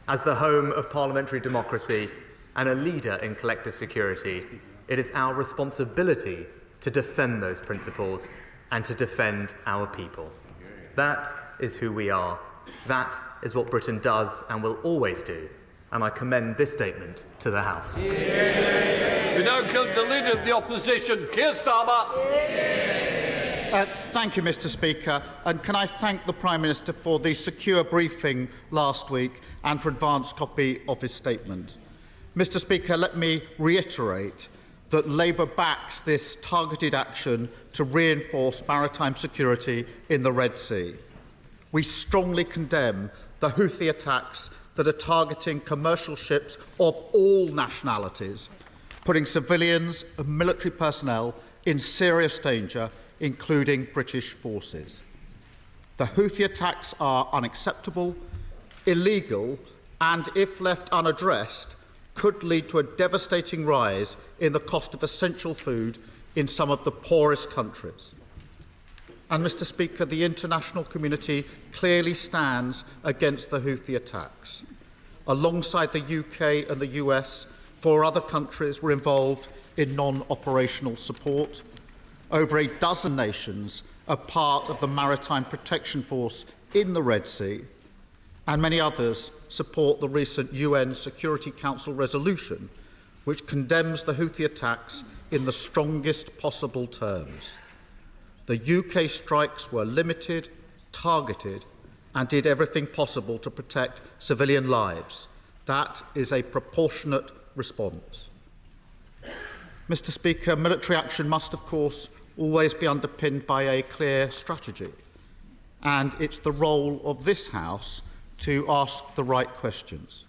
As the home of parliamentary democracy and a leader in collective security, it is our responsibility to defend those principles and to defend our people. That is who we are. That is what Britain does and will always do. and I commend this statement to the House. We now come to the Leader of the Opposition, Keir Starmer. Thank you, Mr. Speaker, and can I thank the Prime Minister for the secure briefing last week and for advance copy of his statement. Mr. Speaker, let me reiterate that Labour backs this targeted action to reinforce maritime security in the Red Sea. We strongly condemn the Houthi attacks that are targeting commercial ships of all nationalities, putting civilians and military personnel in serious danger, including British forces. The Houthi attacks are unacceptable, illegal, and if left unaddressed, could lead to a devastating rise in the cost of essential food in some of the poorest countries. And, Mr. Speaker, the international community clearly stands against the Houthi attacks. Alongside the UK and the US, 4 other countries were involved in non-operational support. Over a dozen nations are part of the Maritime Protection Force in the Red Sea, and many others support the recent UN Security Council resolution, which condemns the Houthi attacks in the strongest possible terms. The UK strikes were limited, targeted, and did everything possible to protect civilian lives. That is a proportionate response. Mr. Speaker, military action must, of course, always be underpinned by a clear strategy, and it's the role of this House to ask the right questions.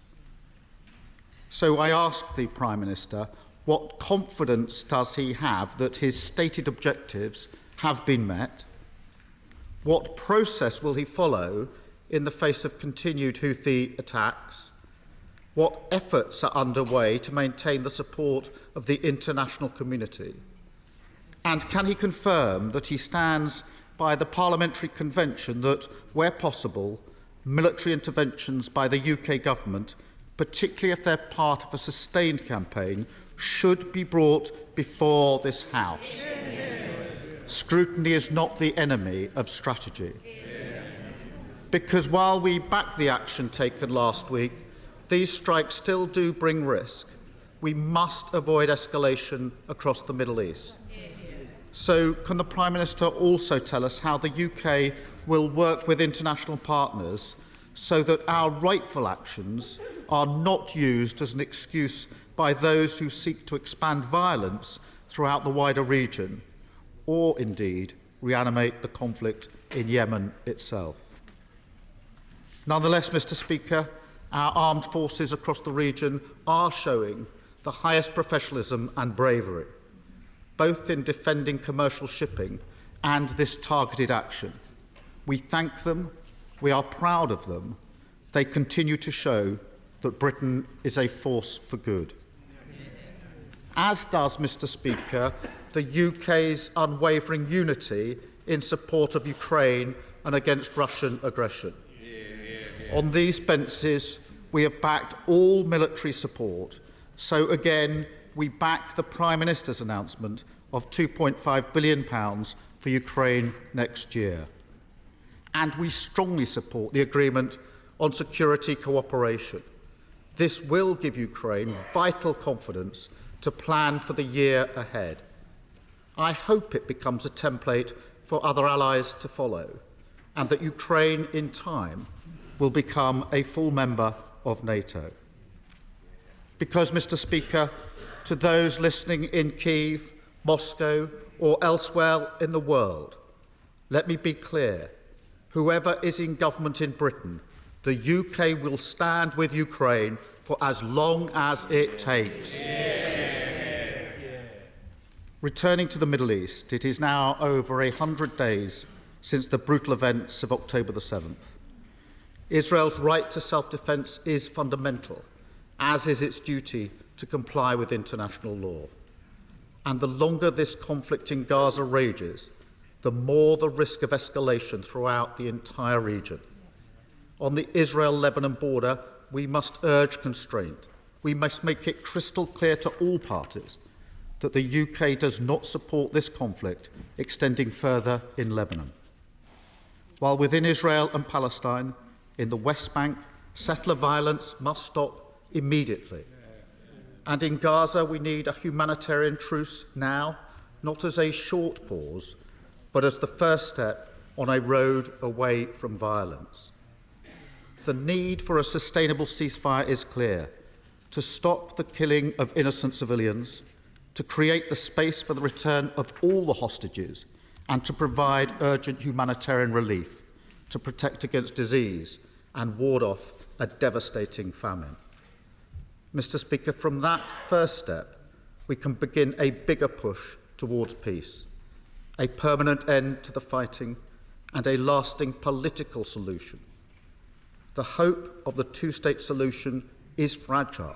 So I ask the Prime Minister, what confidence does he have that his stated objectives have been met? What process will he follow in the face of continued Houthi attacks? What efforts are underway to maintain the support of the international community? And can he confirm that he stands by the Parliamentary Convention that, where possible, military interventions by the UK government, particularly if they're part of a sustained campaign, should be brought before this House? Scrutiny is not the enemy of strategy. Because while we back the action taken last week, these strikes still do bring risk. We must avoid escalation across the Middle East. So can the Prime Minister also tell us how the UK will work with international partners so that our rightful actions are not used as an excuse by those who seek to expand violence throughout the wider region, or indeed reanimate the conflict in Yemen itself? Nonetheless, Mr. Speaker, our armed forces across the region are showing the highest professionalism and bravery, both in defending commercial shipping and this targeted action. We thank them, we are proud of them. They continue to show that Britain is a force for good. As does, Mr. Speaker, the UK's unwavering unity in support of Ukraine and against Russian aggression. On these benches, we have backed all military support. So again, we back the Prime Minister's announcement of £2.5 billion for Ukraine next year. And we strongly support the agreement on security cooperation. This will give Ukraine vital confidence to plan for the year ahead. I hope it becomes a template for other allies to follow, and that Ukraine, in time, will become a full member of NATO. Because, Mr. Speaker, to those listening in Kyiv, Moscow, or elsewhere in the world, let me be clear. Whoever is in government in Britain, the UK will stand with Ukraine for as long as it takes. Returning to the Middle East, it is now over 100 days since the brutal events of October the 7th. Israel's right to self-defence is fundamental, as is its duty to comply with international law. And the longer this conflict in Gaza rages, the more the risk of escalation throughout the entire region. On the Israel-Lebanon border, we must urge constraint. We must make it crystal clear to all parties that the UK does not support this conflict extending further in Lebanon. While within Israel and Palestine, in the West Bank, settler violence must stop immediately. And in Gaza, we need a humanitarian truce now, not as a short pause, but as the first step on a road away from violence. The need for a sustainable ceasefire is clear: to stop the killing of innocent civilians, to create the space for the return of all the hostages, and to provide urgent humanitarian relief, to protect against disease and ward off a devastating famine. Mr. Speaker, from that first step, we can begin a bigger push towards peace, a permanent end to the fighting, and a lasting political solution. The hope of the two-state solution is fragile,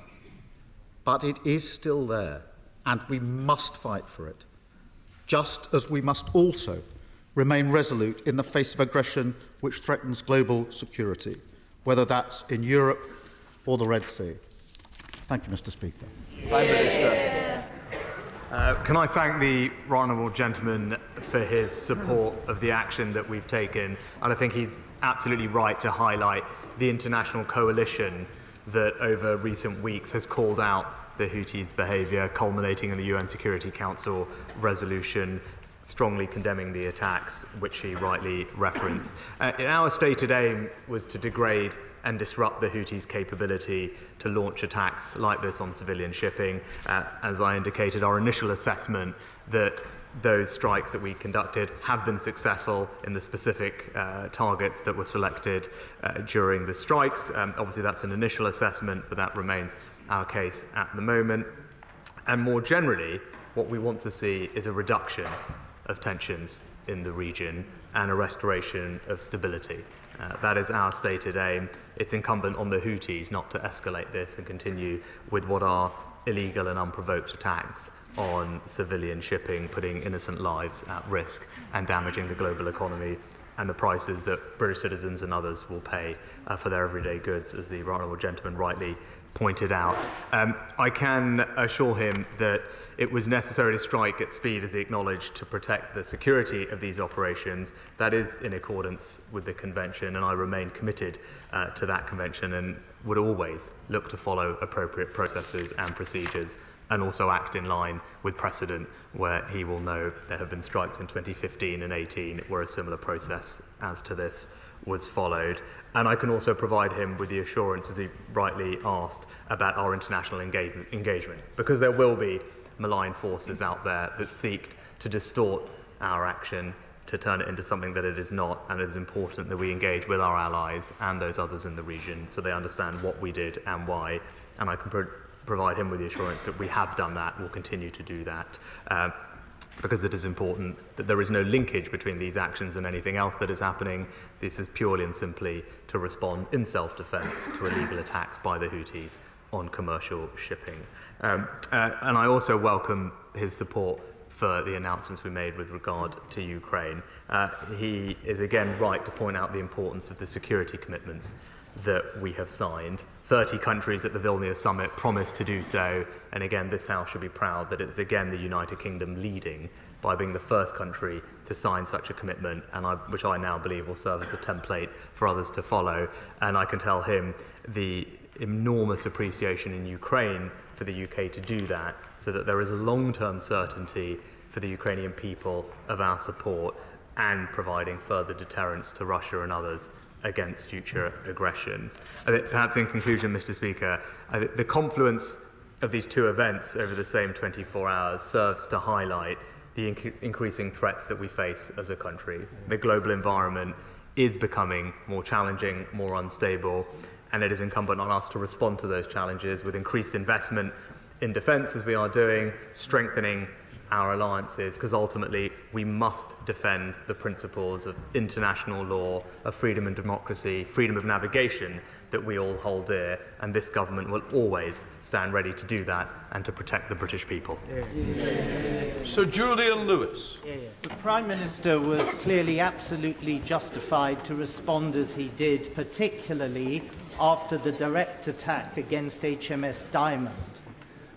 but it is still there, and we must fight for it, just as we must also remain resolute in the face of aggression which threatens global security, whether that's in Europe or the Red Sea. Thank you, Mr. Speaker. Prime Minister. Can I thank the right honourable gentleman for his support of the action that we've taken? And I think he's absolutely right to highlight the international coalition that over recent weeks has called out the Houthis' behaviour, culminating in the UN Security Council resolution strongly condemning the attacks, which he rightly referenced. Our stated aim was to degrade and disrupt the Houthis' capability to launch attacks like this on civilian shipping. As I indicated, our initial assessment that those strikes that we conducted have been successful in the specific targets that were selected during the strikes. Obviously, that's an initial assessment, but that remains our case at the moment. And more generally, what we want to see is a reduction of tensions in the region and a restoration of stability. That is our stated aim. It's incumbent on the Houthis not to escalate this and continue with what are illegal and unprovoked attacks on civilian shipping, putting innocent lives at risk and damaging the global economy and the prices that British citizens and others will pay for their everyday goods, as the right honourable gentleman rightly pointed out. I can assure him that it was necessary to strike at speed, as he acknowledged, to protect the security of these operations. That is in accordance with the Convention, and I remain committed to that Convention and would always look to follow appropriate processes and procedures, and also act in line with precedent, where he will know there have been strikes in 2015 and 18 where a similar process as to this was followed. And I can also provide him with the assurance, as he rightly asked, about our international engagement, because there will be malign forces out there that seek to distort our action, to turn it into something that it is not, and it is important that we engage with our allies and those others in the region so they understand what we did and why. And I can provide him with the assurance that we have done that, we'll continue to do that, because it is important that there is no linkage between these actions and anything else that is happening. This is purely and simply to respond in self-defence to illegal attacks by the Houthis on commercial shipping. And I also welcome his support for the announcements we made with regard to Ukraine. He is again right to point out the importance of the security commitments that we have signed. 30 countries at the Vilnius summit promised to do so, and again this House should be proud that it's again the United Kingdom leading by being the first country to sign such a commitment, and which I now believe will serve as a template for others to follow. And I can tell him the enormous appreciation in Ukraine for the UK to do that, so that there is a long-term certainty for the Ukrainian people of our support and providing further deterrence to Russia and others against future aggression. Perhaps in conclusion, Mr. Speaker, the confluence of these two events over the same 24 hours serves to highlight the increasing threats that we face as a country. The global environment is becoming more challenging, more unstable, and it is incumbent on us to respond to those challenges with increased investment in defence, as we are doing, strengthening our alliances, because ultimately we must defend the principles of international law, of freedom and democracy, freedom of navigation that we all hold dear, and this government will always stand ready to do that and to protect the British people. Sir Julian Lewis. The Prime Minister was clearly absolutely justified to respond as he did, particularly after the direct attack against HMS Diamond.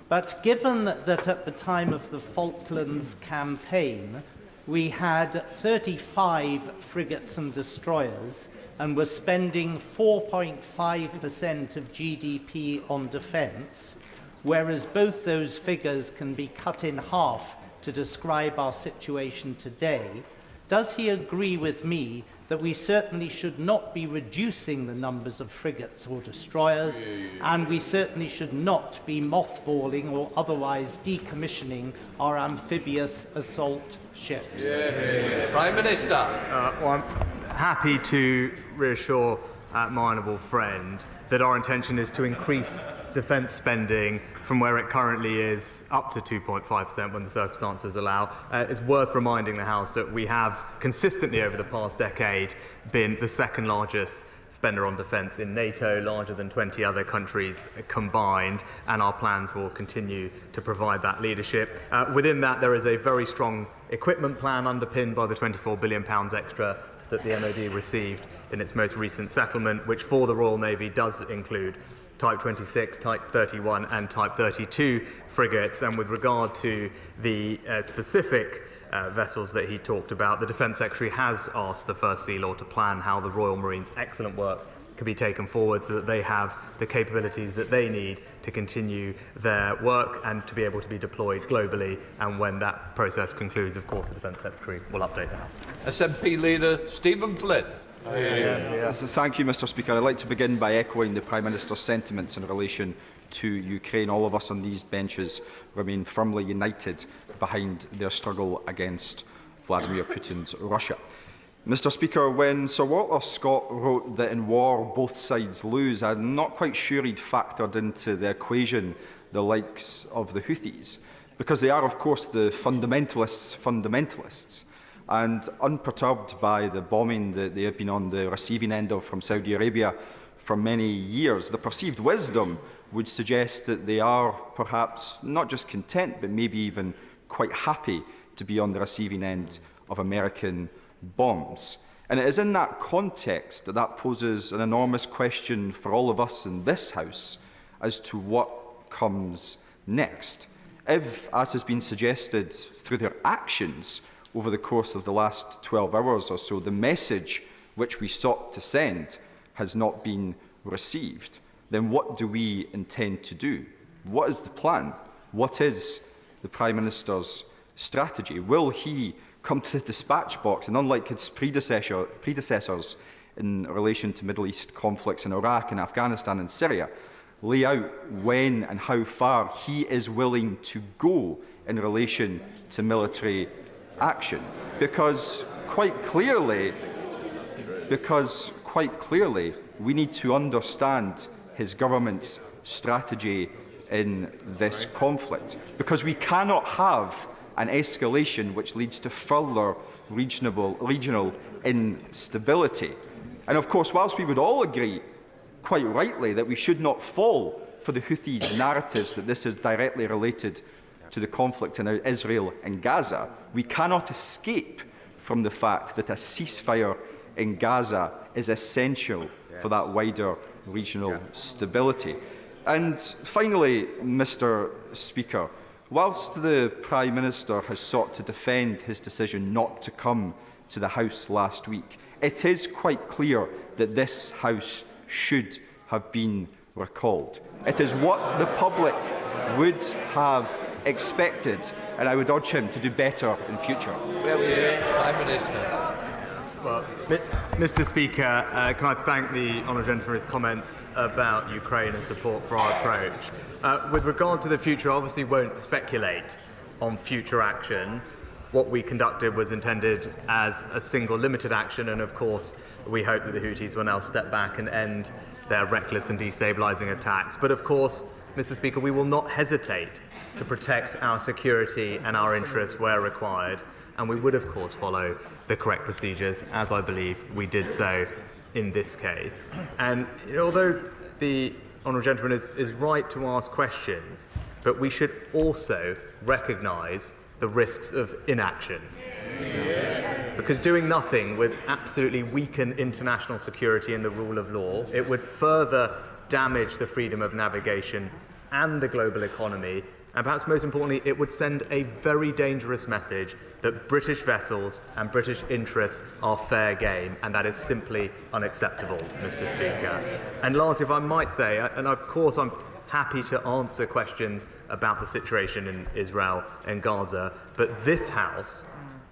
But given that at the time of the Falklands campaign, we had 35 frigates and destroyers and were spending 4.5% of GDP on defence, whereas both those figures can be cut in half to describe our situation today, does he agree with me that we certainly should not be reducing the numbers of frigates or destroyers, and we certainly should not be mothballing or otherwise decommissioning our amphibious assault ships? Prime Minister. Well, I'm happy to reassure my honourable friend that our intention is to increase defence spending from where it currently is up to 2.5% when the circumstances allow. It's worth reminding the House that we have consistently over the past decade been the second largest spender on defence in NATO, larger than 20 other countries combined, and our plans will continue to provide that leadership. Within that, there is a very strong equipment plan underpinned by the £24 billion extra that the MOD received in its most recent settlement, which for the Royal Navy does include Type 26, Type 31 and Type 32 frigates. And with regard to the specific vessels that he talked about, the Defence Secretary has asked the First Sea Law to plan how the Royal Marine's excellent work can be taken forward so that they have the capabilities that they need to continue their work and to be able to be deployed globally. And when that process concludes, of course, the Defence Secretary will update the House. SNP Leader Stephen Flynn. Yes, thank you, Mr. Speaker. I'd like to begin by echoing the Prime Minister's sentiments in relation to Ukraine. All of us on these benches remain firmly united behind their struggle against Vladimir Putin's Russia. Mr. Speaker, when Sir Walter Scott wrote that in war both sides lose, I'm not quite sure he'd factored into the equation the likes of the Houthis, because they are, of course, the fundamentalists. And unperturbed by the bombing that they have been on the receiving end of from Saudi Arabia for many years, the perceived wisdom would suggest that they are perhaps not just content, but maybe even quite happy to be on the receiving end of American bombs. And it is in that context that that poses an enormous question for all of us in this House as to what comes next. If, as has been suggested through their actions over the course of the last 12 hours or so, the message which we sought to send has not been received, then what do we intend to do? What is the plan? What is the Prime Minister's strategy? Will he come to the dispatch box and, unlike his predecessors in relation to Middle East conflicts in Iraq and Afghanistan and Syria, lay out when and how far he is willing to go in relation to military action? Because quite clearly, we need to understand his government's strategy in this conflict, because we cannot have an escalation which leads to further regional instability. And of course, whilst we would all agree, quite rightly, that we should not fall for the Houthis' narratives that this is directly related to the conflict in Israel and Gaza, we cannot escape from the fact that a ceasefire in Gaza is essential for that wider regional stability. And finally, Mr. Speaker, whilst the Prime Minister has sought to defend his decision not to come to the House last week, it is quite clear that this House should have been recalled. It is what the public would have expected, and I would urge him to do better in future. Prime Minister. Well, Mr. Speaker, can I thank the honourable gentleman for his comments about Ukraine and support for our approach. With regard to the future, I obviously won't speculate on future action. What we conducted was intended as a single limited action, and of course we hope that the Houthis will now step back and end their reckless and destabilising attacks. But of course, Mr. Speaker, we will not hesitate to protect our security and our interests where required, and we would of course follow the correct procedures, as I believe we did so in this case. And although the honourable gentleman is right to ask questions, but we should also recognise the risks of inaction. Because doing nothing would absolutely weaken international security and the rule of law. It would further damage the freedom of navigation and the global economy, And perhaps most importantly, it would send a very dangerous message that British vessels and British interests are fair game, and that is simply unacceptable, Mr. Speaker. And lastly, if I might say, and of course I'm happy to answer questions about the situation in Israel and Gaza, but this House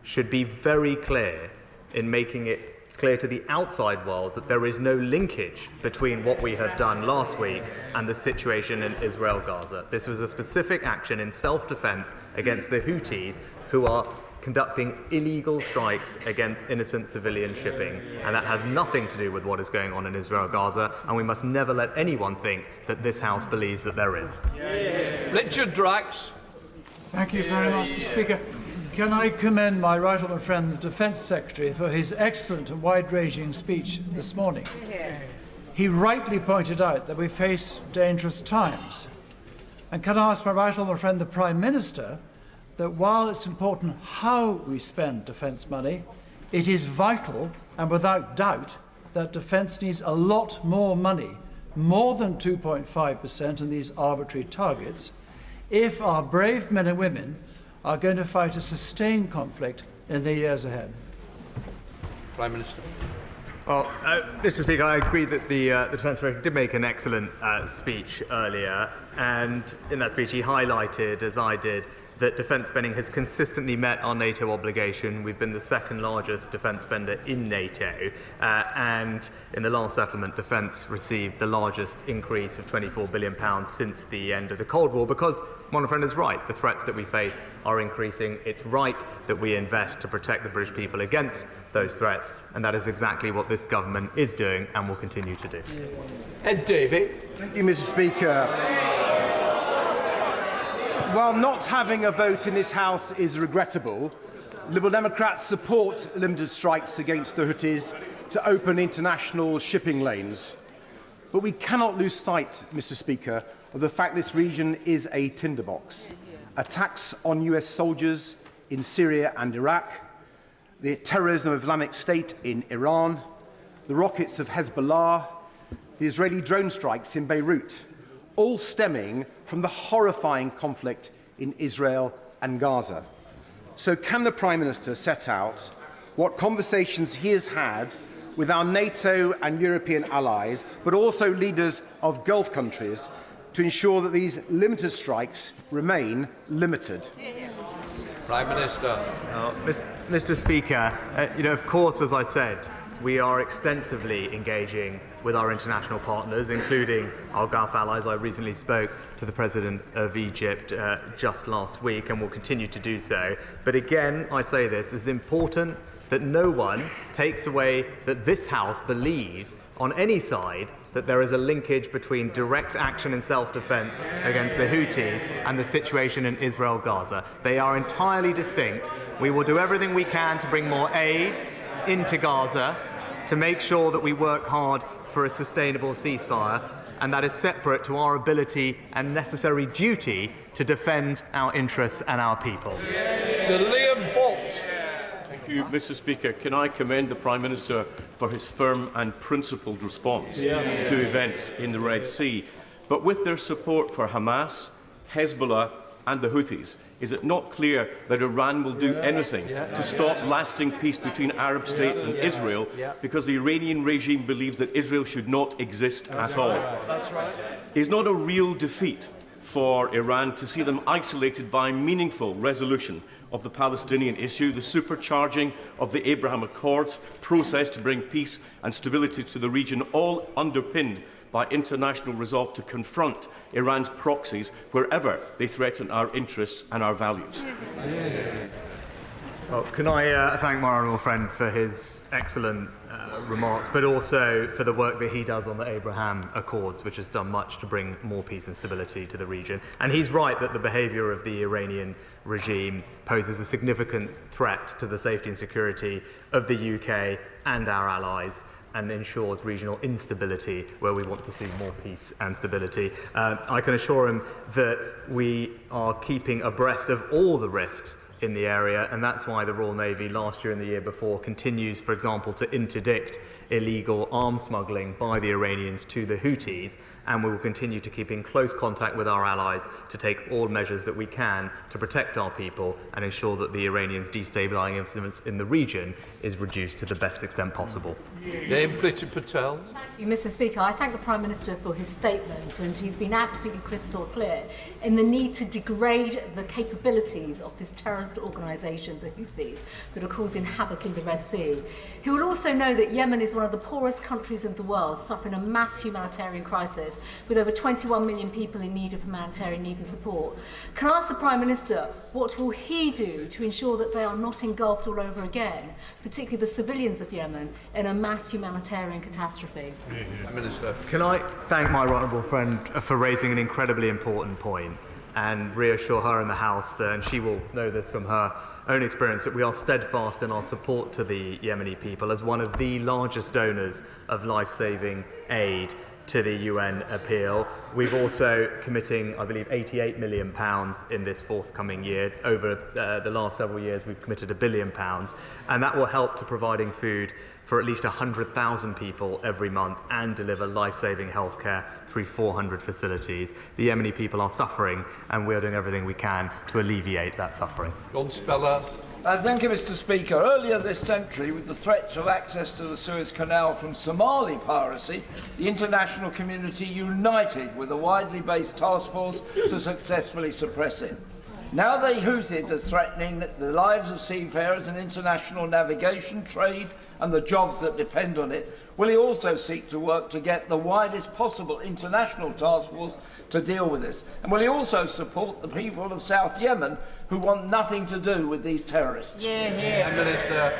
should be very clear in making it clear to the outside world that there is no linkage between what we have done last week and the situation in Israel-Gaza. This was a specific action in self-defense against the Houthis, who are conducting illegal strikes against innocent civilian shipping, and that has nothing to do with what is going on in Israel-Gaza, and we must never let anyone think that this House believes that there is. Richard Drax. Thank you very much, Mr. Speaker. Can I commend my right honourable friend, the Defence Secretary, for his excellent and wide-ranging speech this morning. He rightly pointed out that we face dangerous times. And can I ask my right honourable friend, the Prime Minister, that while it's important how we spend defence money, it is vital and without doubt that defence needs a lot more money, more than 2.5% in these arbitrary targets, if our brave men and women are going to fight a sustained conflict in the years ahead. Prime Minister. Well, Mr. Speaker, I agree that the Defence Secretary did make an excellent speech earlier, and in that speech he highlighted, as I did, that defence spending has consistently met our NATO obligation. We've been the second largest defence spender in NATO, and in the last settlement, defence received the largest increase of £24 billion since the end of the Cold War, because my friend is right, the threats that we face are increasing. It's right that we invest to protect the British people against those threats, and that is exactly what this government is doing and will continue to do. Ed Davey. Thank you, Mr. Speaker. While not having a vote in this House is regrettable, Liberal Democrats support limited strikes against the Houthis to open international shipping lanes. But we cannot lose sight, Mr. Speaker, of the fact this region is a tinderbox. Attacks on US soldiers in Syria and Iraq, the terrorism of Islamic State in Iran, the rockets of Hezbollah, the Israeli drone strikes in Beirut, all stemming from the horrifying conflict in Israel and Gaza. So can the Prime Minister set out what conversations he has had with our NATO and European allies, but also leaders of Gulf countries, to ensure that these limited strikes remain limited? Prime Minister. Mr. Speaker, of course, as I said, we are extensively engaging with our international partners, including our Gulf allies. I recently spoke to the President of Egypt just last week and will continue to do so. But again, I say this, it's important that no one takes away that this House believes on any side that there is a linkage between direct action in self-defense against the Houthis and the situation in Israel-Gaza. They are entirely distinct. We will do everything we can to bring more aid into Gaza, to make sure that we work hard for a sustainable ceasefire, and that is separate to our ability and necessary duty to defend our interests and our people. Sir Liam Fox. Thank you, Mr. Speaker. Can I commend the Prime Minister for his firm and principled response to events in the Red Sea? But with their support for Hamas, Hezbollah and the Houthis, is it not clear that Iran will do anything to stop lasting peace between Arab states and Israel, because the Iranian regime believes that Israel should not exist at all? Is not a real defeat for Iran to see them isolated by meaningful resolution of the Palestinian issue, the supercharging of the Abraham Accords process to bring peace and stability to the region, all underpinned by international resolve to confront Iran's proxies wherever they threaten our interests and our values? Well, can I thank my honourable friend for his excellent remarks, but also for the work that he does on the Abraham Accords, which has done much to bring more peace and stability to the region. And he's right that the behaviour of the Iranian regime poses a significant threat to the safety and security of the UK and our allies, and ensures regional instability where we want to see more peace and stability. I can assure him that we are keeping abreast of all the risks in the area, and that's why the Royal Navy last year and the year before continues, for example, to interdict illegal arms smuggling by the Iranians to the Houthis, and we will continue to keep in close contact with our allies to take all measures that we can to protect our people and ensure that the Iranians' destabilising influence in the region is reduced to the best extent possible. Priti Patel. Thank you, Mr. Speaker. I thank the Prime Minister for his statement, and he's been absolutely crystal clear in the need to degrade the capabilities of this terrorist organisation, the Houthis, that are causing havoc in the Red Sea. He will also know that Yemen is one of the poorest countries in the world, suffering a mass humanitarian crisis with over 21 million people in need of humanitarian need and support. Can I ask the Prime Minister, what will he do to ensure that they are not engulfed all over again, particularly the civilians of Yemen, in a mass humanitarian catastrophe? Minister. Can I thank my right honourable friend for raising an incredibly important point and reassure her in the House that, and she will know this from her own experience, that we are steadfast in our support to the Yemeni people as one of the largest donors of life-saving aid to the UN appeal. We've also committing, I believe, £88 million in this forthcoming year. Over the last several years, we've committed £1 billion, and that will help to providing food for at least 100,000 people every month and deliver life-saving healthcare through 400 facilities. The Yemeni people are suffering, and we are doing everything we can to alleviate that suffering. Ron Speller. Thank you, Mr. Speaker. Earlier this century, with the threats of access to the Suez Canal from Somali piracy, the international community united with a widely based task force to successfully suppress it. Now the Houthis are threatening the lives of seafarers and international navigation, trade and the jobs that depend on it. Will he also seek to work to get the widest possible international task force to deal with this? And will he also support the people of South Yemen who want nothing to do with these terrorists? Minister.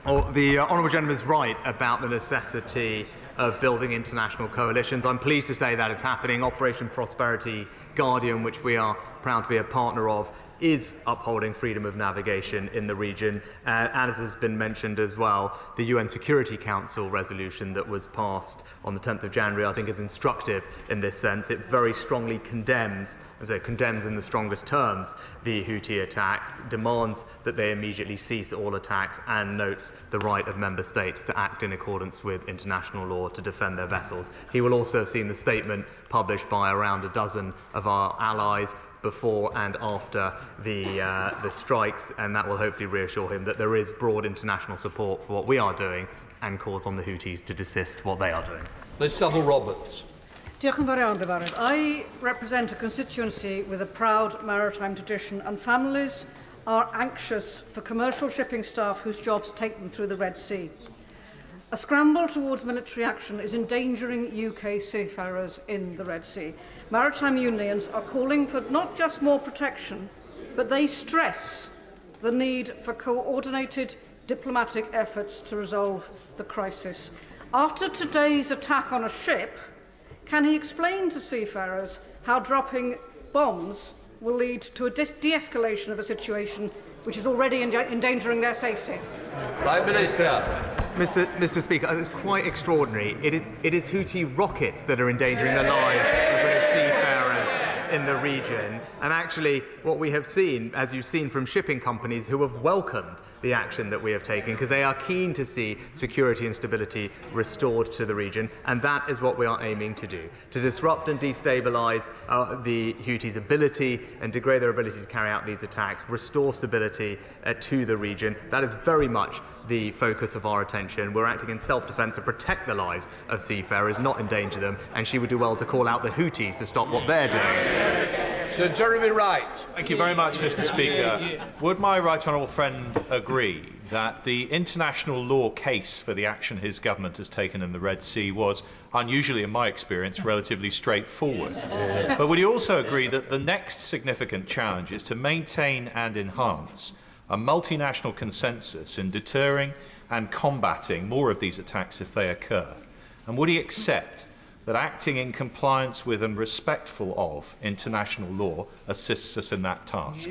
Well, the honourable gentleman is right about the necessity of building international coalitions. I'm pleased to say that is happening. Operation Prosperity Guardian, which we are proud to be a partner of, is upholding freedom of navigation in the region. And as has been mentioned as well, the UN Security Council resolution that was passed on the 10th of January, I think, is instructive in this sense. It very strongly condemns, as it condemns in the strongest terms, the Houthi attacks, demands that they immediately cease all attacks, and notes the right of member states to act in accordance with international law to defend their vessels. He will also have seen the statement published by around a dozen of our allies before and after the strikes, and that will hopefully reassure him that there is broad international support for what we are doing and calls on the Houthis to desist what they are doing. Liz Saville-Roberts. I represent a constituency with a proud maritime tradition, and families are anxious for commercial shipping staff whose jobs take them through the Red Sea. A scramble towards military action is endangering UK seafarers in the Red Sea. Maritime unions are calling for not just more protection, but they stress the need for coordinated diplomatic efforts to resolve the crisis. After today's attack on a ship, can he explain to seafarers how dropping bombs will lead to a de-escalation of a situation which is already endangering their safety? Prime Minister. Mr. Speaker, it's quite extraordinary. It is Houthi rockets that are endangering the lives of British seafarers in the region. And actually, what we have seen, as you've seen from shipping companies who have welcomed the action that we have taken, because they are keen to see security and stability restored to the region, and that is what we are aiming to do, to disrupt and destabilise the Houthis' ability and degrade their ability to carry out these attacks, restore stability to the region. That is very much the focus of our attention. We're acting in self-defence to protect the lives of seafarers, not endanger them, and she would do well to call out the Houthis to stop what they're doing. Sir Jeremy Wright. Thank you very much, Mr. Speaker. Would my right honourable friend agree that the international law case for the action his government has taken in the Red Sea was, unusually in my experience, relatively straightforward? But would you also agree that the next significant challenge is to maintain and enhance a multinational consensus in deterring and combating more of these attacks if they occur? And would he accept that acting in compliance with and respectful of international law assists us in that task?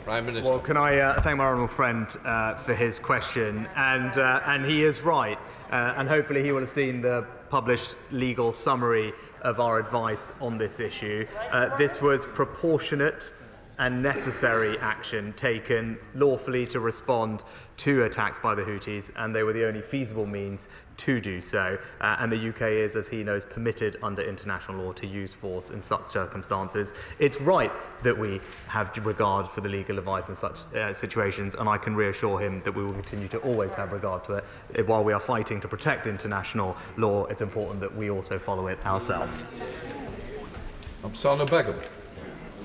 Prime Minister. Well, can I thank my honourable friend for his question, and he is right, and hopefully he will have seen the published legal summary of our advice on this issue. This was proportionate and necessary action taken lawfully to respond to attacks by the Houthis, and they were the only feasible means to do so. And the UK is, as he knows, permitted under international law to use force in such circumstances. It's right that we have regard for the legal advice in such situations, and I can reassure him that we will continue to always have regard to it. While we are fighting to protect international law, it's important that we also follow it ourselves. Amsana Begum.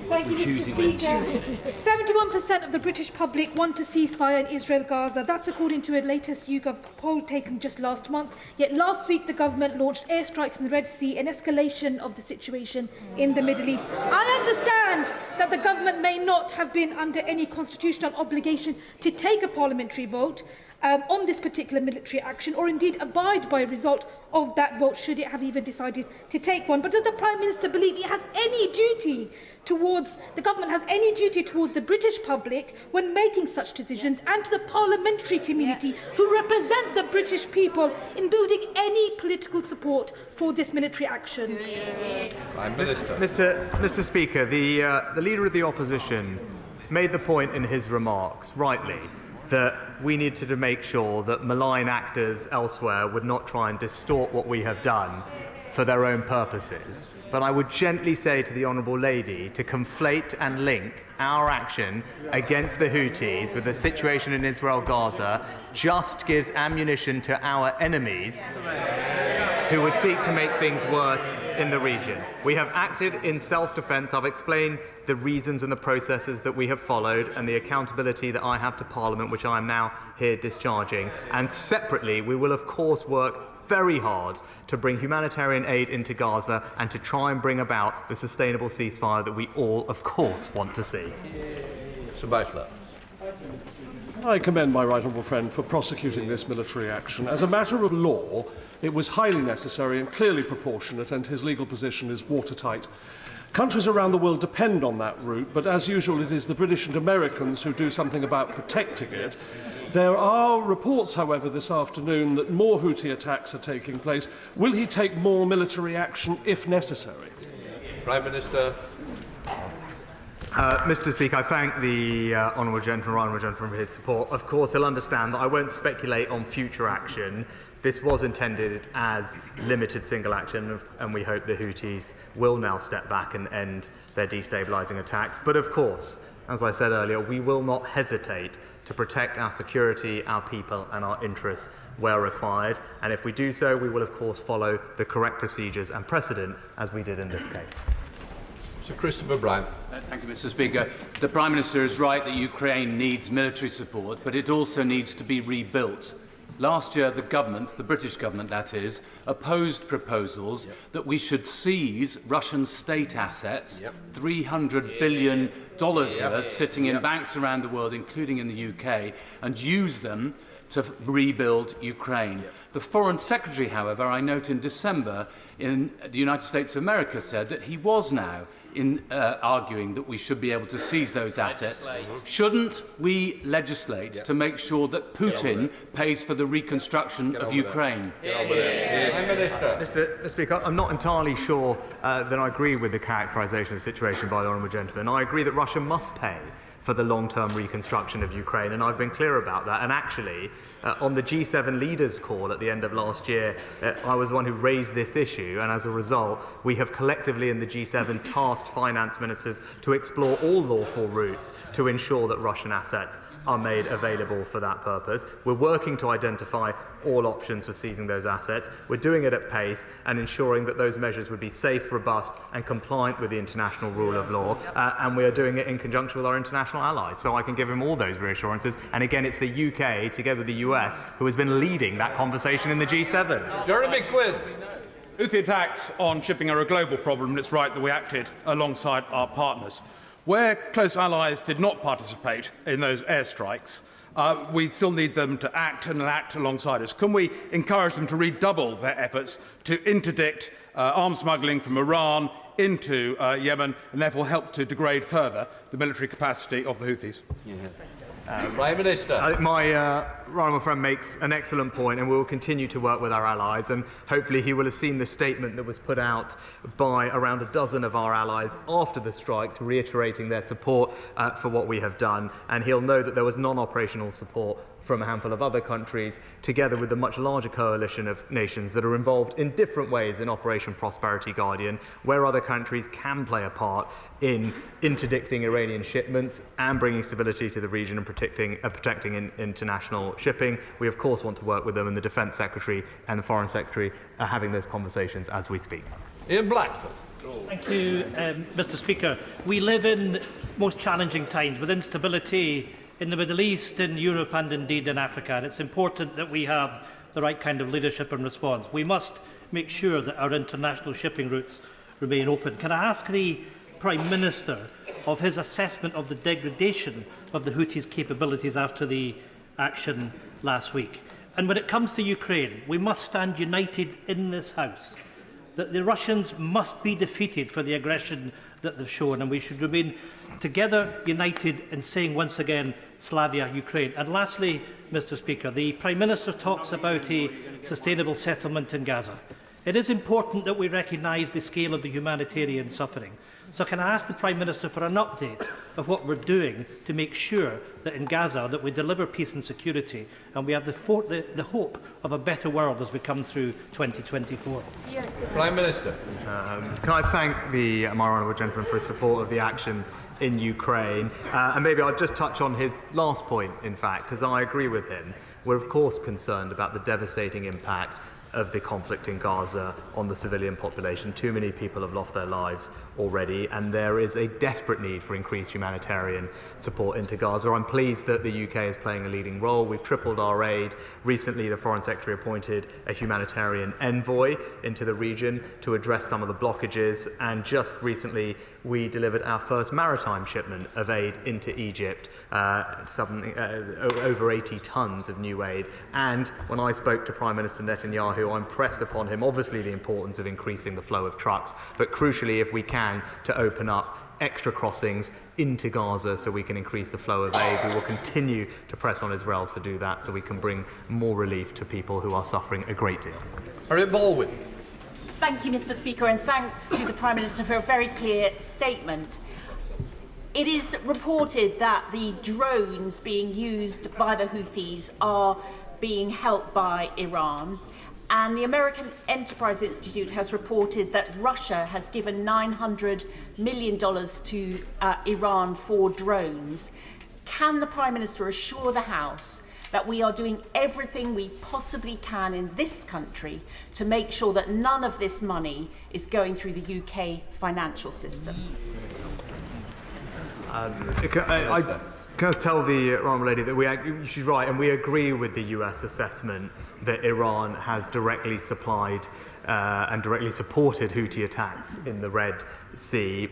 Thank you, Mr. Speaker. 71% of the British public want a ceasefire in Israel-Gaza. That's according to a latest YouGov poll taken just last month. Yet last week, the government launched airstrikes in the Red Sea, an escalation of the situation in the Middle East. I understand that the government may not have been under any constitutional obligation to take a parliamentary vote on this particular military action, or indeed abide by a result of that vote, should it have even decided to take one. But does the Prime Minister believe it has any duty towards, the government has any duty towards the British public when making such decisions, and to the parliamentary community who represent the British people in building any political support for this military action? Prime Minister. Mr. Speaker, the Leader of the Opposition made the point in his remarks, rightly, that we need to make sure that malign actors elsewhere would not try and distort what we have done for their own purposes. But I would gently say to the Honourable Lady to conflate and link our action against the Houthis with the situation in Israel-Gaza just gives ammunition to our enemies who would seek to make things worse in the region. We have acted in self-defence. I've explained the reasons and the processes that we have followed and the accountability that I have to Parliament, which I am now here discharging. And separately, we will of course work very hard to bring humanitarian aid into Gaza and to try and bring about the sustainable ceasefire that we all, of course, want to see. Sir Butler. I commend my right honourable friend for prosecuting this military action. As a matter of law, it was highly necessary and clearly proportionate, and his legal position is watertight. Countries around the world depend on that route, but as usual, it is the British and Americans who do something about protecting it. There are reports, however, this afternoon that more Houthi attacks are taking place. Will he take more military action if necessary? Prime Minister. Mr. Speaker, I thank the honourable gentleman for his support. Of course, he'll understand that I won't speculate on future action. This was intended as limited single action, and we hope the Houthis will now step back and end their destabilising attacks. But of course, as I said earlier, we will not hesitate to protect our security, our people and our interests where required. And if we do so, we will of course follow the correct procedures and precedent as we did in this case. Sir Christopher Brown. Thank you, Mr. Speaker. The Prime Minister is right that Ukraine needs military support, but it also needs to be rebuilt. Last year, the government, the British government that is, opposed proposals that we should seize Russian state assets, $300 billion worth, sitting in banks around the world, including in the UK, and use them to rebuild Ukraine. The Foreign Secretary, however, I note in December in the United States of America said that he was now arguing that we should be able to seize those assets. Shouldn't we legislate to make sure that Putin pays for the reconstruction of Ukraine? Mr. Speaker, I'm not entirely sure that I agree with the characterisation of the situation by the honourable gentleman. I agree that Russia must pay for the long-term reconstruction of Ukraine, and I've been clear about that. And actually, on the G7 leaders' call at the end of last year, I was the one who raised this issue, and as a result, we have collectively in the G7 tasked finance ministers to explore all lawful routes to ensure that Russian assets are made available for that purpose. We're working to identify all options for seizing those assets. We're doing it at pace and ensuring that those measures would be safe, robust and compliant with the international rule of law. And we are doing it in conjunction with our international allies. So I can give him all those reassurances. And again, it's the UK, together with the US, who has been leading that conversation in the G7. Jeremy Quinn. Houthi attacks on shipping are a global problem, and it's right that we acted alongside our partners. Where close allies did not participate in those airstrikes, we still need them to act and act alongside us. Can we encourage them to redouble their efforts to interdict arms smuggling from Iran into Yemen, and therefore help to degrade further the military capacity of the Houthis? Prime Minister. My right honourable friend makes an excellent point, and we will continue to work with our allies, and hopefully he will have seen the statement that was put out by around a dozen of our allies after the strikes, reiterating their support for what we have done, and he'll know that there was non-operational support from a handful of other countries, together with the much larger coalition of nations that are involved in different ways in Operation Prosperity Guardian, where other countries can play a part in interdicting Iranian shipments and bringing stability to the region and protecting international shipping. We, of course, want to work with them, and the Defence Secretary and the Foreign Secretary are having those conversations as we speak. Ian Blackford. Thank you, Mr. Speaker. We live in most challenging times with instability in the Middle East, in Europe and indeed in Africa. And it's important that we have the right kind of leadership and response. We must make sure that our international shipping routes remain open. Can I ask the Prime Minister of his assessment of the degradation of the Houthis' capabilities after the action last week? And when it comes to Ukraine, we must stand united in this House that the Russians must be defeated for the aggression that they've shown, and we should remain together, united in saying once again, Slavia, Ukraine. And lastly, Mr. Speaker, the Prime Minister talks about a sustainable settlement in Gaza. It is important that we recognise the scale of the humanitarian suffering. So can I ask the Prime Minister for an update of what we're doing to make sure that in Gaza that we deliver peace and security, and we have the hope of a better world as we come through 2024? Prime Minister. Can I thank the honourable gentleman for his support of the action in Ukraine? And maybe I'll just touch on his last point, in fact, because I agree with him. We're, of course, concerned about the devastating impact of the conflict in Gaza on the civilian population. Too many people have lost their lives already, and there is a desperate need for increased humanitarian support into Gaza. I'm pleased that the UK is playing a leading role. We've tripled our aid. Recently, the Foreign Secretary appointed a humanitarian envoy into the region to address some of the blockages, and just recently we delivered our first maritime shipment of aid into Egypt, over 80 tonnes of new aid. And when I spoke to Prime Minister Netanyahu, I impressed upon him, obviously, the importance of increasing the flow of trucks, but crucially, if we can, to open up extra crossings into Gaza so we can increase the flow of aid. We will continue to press on Israel to do that so we can bring more relief to people who are suffering a great deal. Harriet Baldwin. Thank you, Mr. Speaker, and thanks to the Prime Minister for a very clear statement. It is reported that the drones being used by the Houthis are being helped by Iran. And the American Enterprise Institute has reported that Russia has given $900 million to Iran for drones. Can the Prime Minister assure the House that we are doing everything we possibly can in this country to make sure that none of this money is going through the UK financial system? I can tell the honourable lady that she's right, and we agree with the US assessment that Iran has directly supplied and directly supported Houthi attacks in the Red Sea,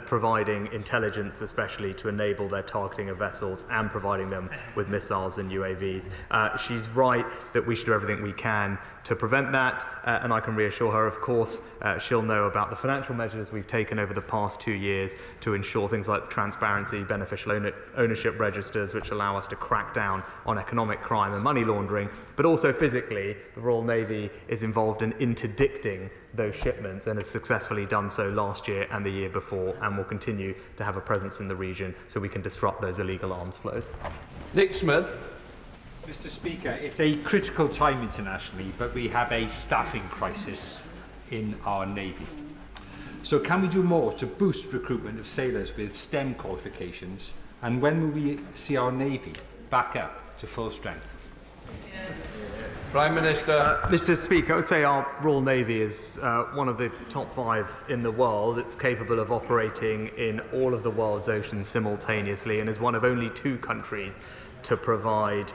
providing intelligence especially to enable their targeting of vessels and providing them with missiles and UAVs. She's right that we should do everything we can to prevent that, and I can reassure her, of course, she'll know about the financial measures we've taken over the past 2 years to ensure things like transparency, beneficial ownership registers, which allow us to crack down on economic crime and money laundering, but also physically, the Royal Navy is involved in interdicting those shipments and has successfully done so last year and the year before, and will continue to have a presence in the region so we can disrupt those illegal arms flows. Nick Smith. Mr. Speaker, it's a critical time internationally, but we have a staffing crisis in our Navy. So can we do more to boost recruitment of sailors with STEM qualifications, and when will we see our Navy back up to full strength? Prime Minister. Mr. Speaker, I would say our Royal Navy is one of the top 5 in the world. It's capable of operating in all of the world's oceans simultaneously, and is one of only 2 countries to provide,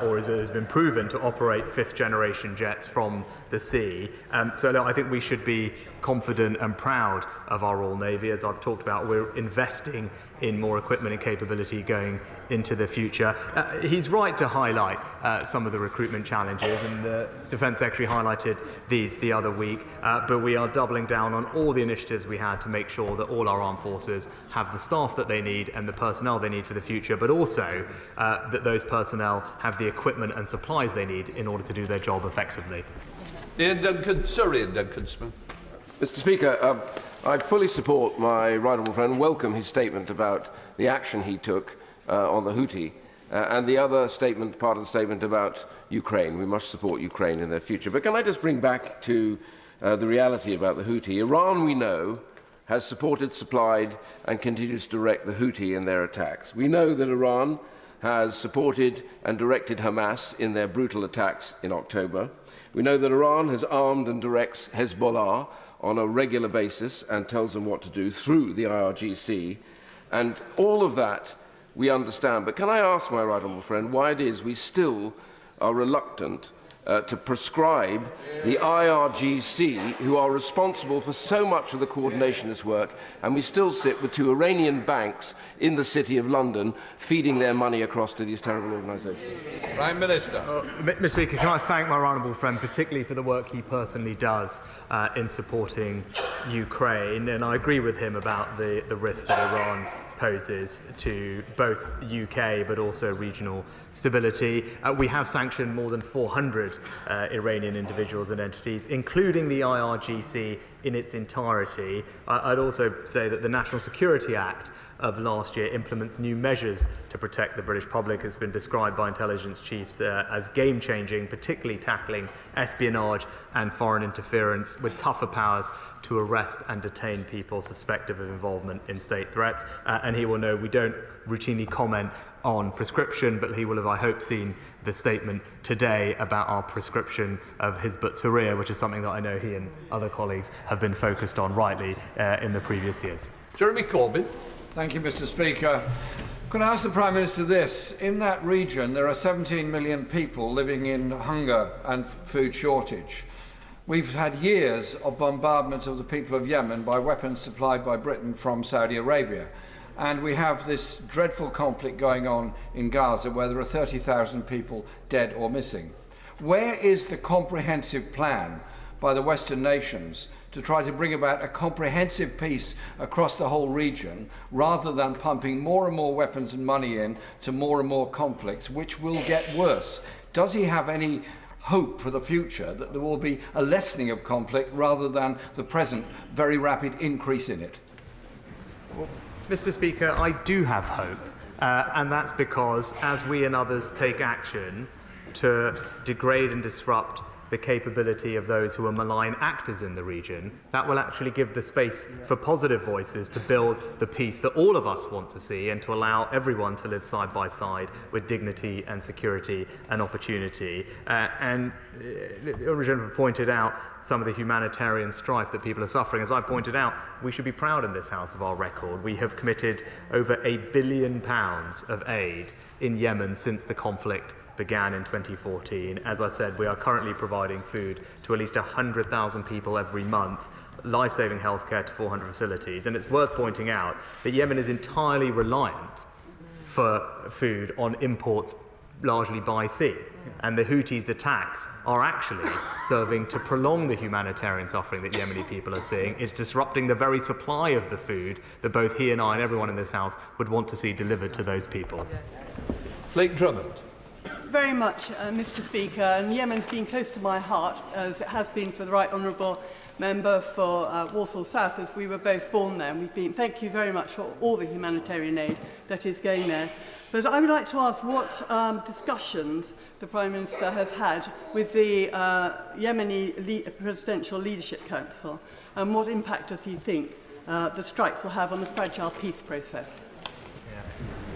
or it has been proven to operate 5th-generation jets from the sea. So no, I think we should be confident and proud of our Royal Navy. As I've talked about, we're investing in more equipment and capability going into the future. He's right to highlight some of the recruitment challenges, and the Defence Secretary highlighted these the other week, but we are doubling down on all the initiatives we had to make sure that all our armed forces have the staff that they need and the personnel they need for the future, but also that those personnel have the equipment and supplies they need in order to do their job effectively. Ian Duncan, Sir Ian Duncan Smith. Mr. Speaker, I fully support my right honourable friend, welcome his statement about the action he took on the Houthi and the other statement, part of the statement about Ukraine. We must support Ukraine in their future. But can I just bring back to the reality about the Houthi? Iran, we know, has supported, supplied and continues to direct the Houthi in their attacks. We know that Iran has supported and directed Hamas in their brutal attacks in October. We know that Iran has armed and directs Hezbollah on a regular basis and tells them what to do through the IRGC. And all of that we understand. But can I ask my right honourable friend why it is we still are reluctant to prescribe the IRGC, who are responsible for so much of the coordination of this work, and we still sit with 2 Iranian banks in the City of London feeding their money across to these terrible organisations? Prime Minister. Mr. Speaker, can I thank my honourable friend particularly for the work he personally does in supporting Ukraine, and I agree with him about the risk that Iran poses to both UK but also regional stability. We have sanctioned more than 400 Iranian individuals and entities, including the IRGC in its entirety. I'd also say that the National Security Act of last year implements new measures to protect the British public. It's been described by intelligence chiefs as game-changing, particularly tackling espionage and foreign interference, with tougher powers to arrest and detain people suspected of involvement in state threats. And he will know we don't routinely comment on prescription, but he will have, I hope, seen the statement today about our prescription of Hizb ut-Tahrir, which is something that I know he and other colleagues have been focused on rightly in the previous years. Jeremy Corbyn. Thank you, Mr. Speaker. Can I ask the Prime Minister this? In that region, there are 17 million people living in hunger and food shortage. We've had years of bombardment of the people of Yemen by weapons supplied by Britain from Saudi Arabia. And we have this dreadful conflict going on in Gaza where there are 30,000 people dead or missing. Where is the comprehensive plan by the Western nations to try to bring about a comprehensive peace across the whole region, rather than pumping more and more weapons and money in to more and more conflicts, which will get worse? Does he have any hope for the future that there will be a lessening of conflict rather than the present very rapid increase in it? Mr. Speaker, I do have hope, and that's because as we and others take action to degrade and disrupt the capability of those who are malign actors in the region, that will actually give the space for positive voices to build the peace that all of us want to see, and to allow everyone to live side by side with dignity and security and opportunity. And the original pointed out some of the humanitarian strife that people are suffering. As I pointed out, we should be proud in this House of our record. We have committed over £1 billion of aid in Yemen since the conflict began in 2014. As I said, we are currently providing food to at least 100,000 people every month, life-saving healthcare to 400 facilities. And it's worth pointing out that Yemen is entirely reliant for food on imports largely by sea. And the Houthis' attacks are actually serving to prolong the humanitarian suffering that Yemeni people are seeing. It's disrupting the very supply of the food that both he and I and everyone in this House would want to see delivered to those people. Blake Drummond. Very much, Mr. Speaker, and Yemen's been close to my heart, as it has been for the Right Honourable Member for Walsall South, as we were both born there. Thank you very much for all the humanitarian aid that is going there. But I would like to ask what discussions the Prime Minister has had with the Yemeni Presidential Leadership Council, and what impact does he think the strikes will have on the fragile peace process?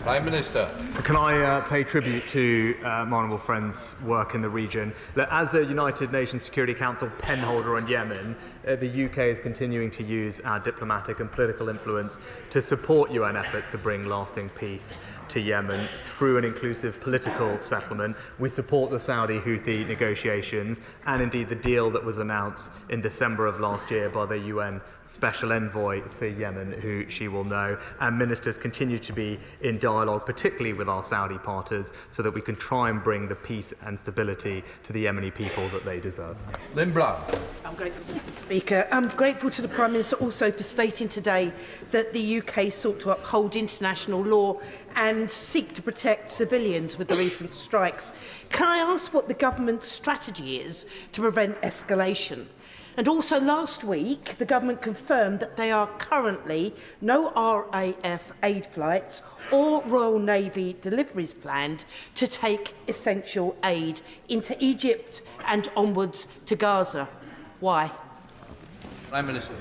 Prime Minister. Can I pay tribute to my honourable friend's work in the region? As a United Nations Security Council penholder on Yemen, the UK is continuing to use our diplomatic and political influence to support UN efforts to bring lasting peace to Yemen through an inclusive political settlement. We support the Saudi-Houthi negotiations and indeed the deal that was announced in December of last year by the UN Special Envoy for Yemen, who she will know, and ministers continue to be in dialogue, particularly with our Saudi partners, so that we can try and bring the peace and stability to the Yemeni people that they deserve. Lynn Brown. I'm grateful, Mr. Speaker. I'm grateful to the Prime Minister also for stating today that the UK sought to uphold international law and seek to protect civilians with the recent strikes. Can I ask what the government's strategy is to prevent escalation? And also last week, the government confirmed that there are currently no RAF aid flights or Royal Navy deliveries planned to take essential aid into Egypt and onwards to Gaza. Why? Prime Minister.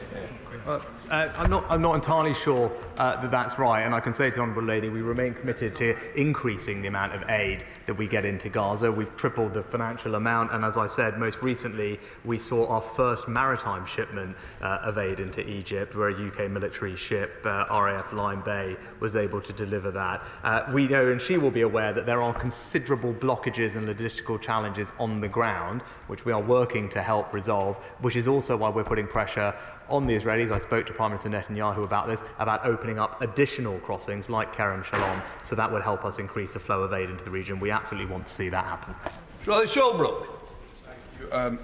I'm not entirely sure that that's right, and I can say to the Honourable Lady we remain committed to increasing the amount of aid that we get into Gaza. We've tripled the financial amount, and as I said, most recently we saw our first maritime shipment of aid into Egypt, where a UK military ship, RAF Line Bay, was able to deliver that. We know, and she will be aware, that there are considerable blockages and logistical challenges on the ground, which we are working to help resolve, which is also why we're putting pressure on the Israelis. I spoke to Prime Minister Netanyahu about this, about opening up additional crossings like Kerem Shalom, so that would help us increase the flow of aid into the region. We absolutely want to see that happen. Charlie Sholbrook.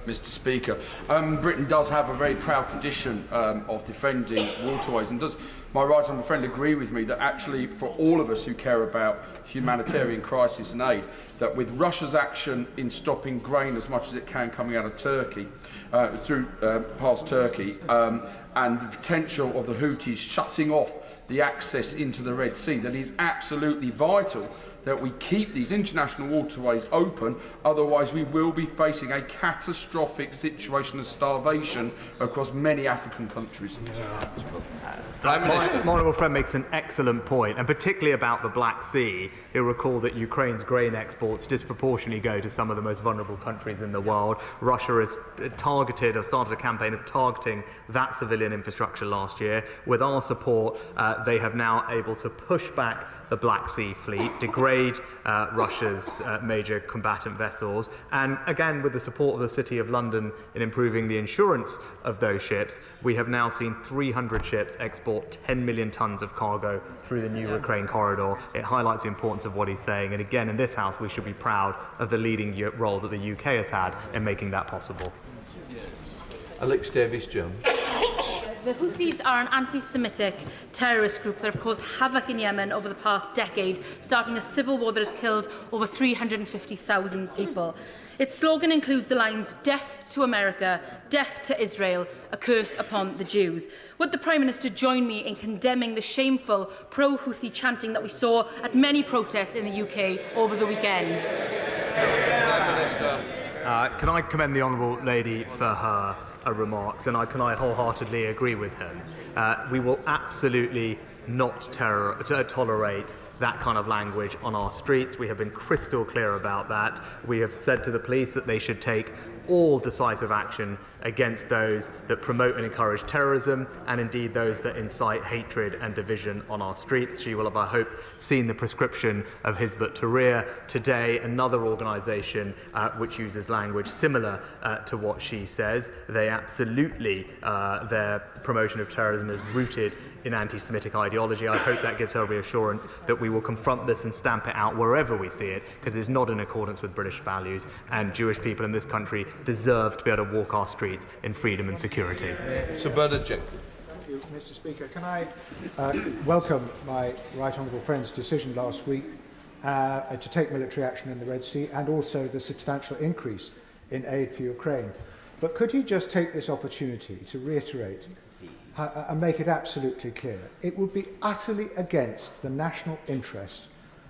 Mr. Speaker. Britain does have a very proud tradition of defending waterways, and does my right honourable friend agree with me that actually for all of us who care about humanitarian crisis and aid, that with Russia's action in stopping grain as much as it can coming out of Turkey, past Turkey, and the potential of the Houthis shutting off the access into the Red Sea, that is absolutely vital that we keep these international waterways open, otherwise we will be facing a catastrophic situation of starvation across many African countries. My honourable friend makes an excellent point, and particularly about the Black Sea. You'll recall that Ukraine's grain exports disproportionately go to some of the most vulnerable countries in the world. Russia has started a campaign of targeting that civilian infrastructure last year. With our support, they have now able to push back the Black Sea fleet, degrade Russia's major combatant vessels, and again, with the support of the City of London in improving the insurance of those ships, we have now seen 300 ships export 10 million tonnes of cargo through the new Ukraine corridor. It highlights the importance of what he's saying, and again, in this House, we should be proud of the leading role that the UK has had in making that possible. Alex Davies-Jones. The Houthis are an anti-Semitic terrorist group that have caused havoc in Yemen over the past decade, starting a civil war that has killed over 350,000 people. Its slogan includes the lines, "Death to America, death to Israel, a curse upon the Jews." Would the Prime Minister join me in condemning the shameful pro-Houthi chanting that we saw at many protests in the UK over the weekend? Can I commend the Honourable Lady for her remarks, and can I wholeheartedly agree with him. We will absolutely not tolerate that kind of language on our streets. We have been crystal clear about that. We have said to the police that they should take all decisive action against those that promote and encourage terrorism, and indeed those that incite hatred and division on our streets. She will have, I hope, seen the prescription of Hizb ut-Tahrir today, another organisation which uses language similar to what she says. They absolutely, their promotion of terrorism is rooted in anti-Semitic ideology. I hope that gives her reassurance that we will confront this and stamp it out wherever we see it, because it's not in accordance with British values, and Jewish people in this country deserve to be able to walk our streets in freedom and security. Sir Bernard Jenkins. Thank you, Mr. Speaker. Can I welcome my right honourable friend's decision last week to take military action in the Red Sea, and also the substantial increase in aid for Ukraine. But could he just take this opportunity to reiterate and make it absolutely clear it would be utterly against the national interest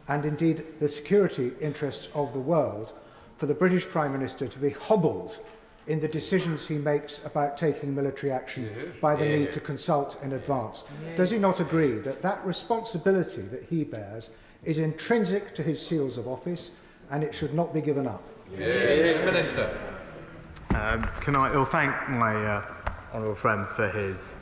and indeed the security interests of the world for the British Prime Minister to be hobbled in the decisions he makes about taking military action by the need to consult in advance? Does he not agree that that responsibility that he bears is intrinsic to his seals of office, and it should not be given up. Minister. I'll thank my honourable friend for his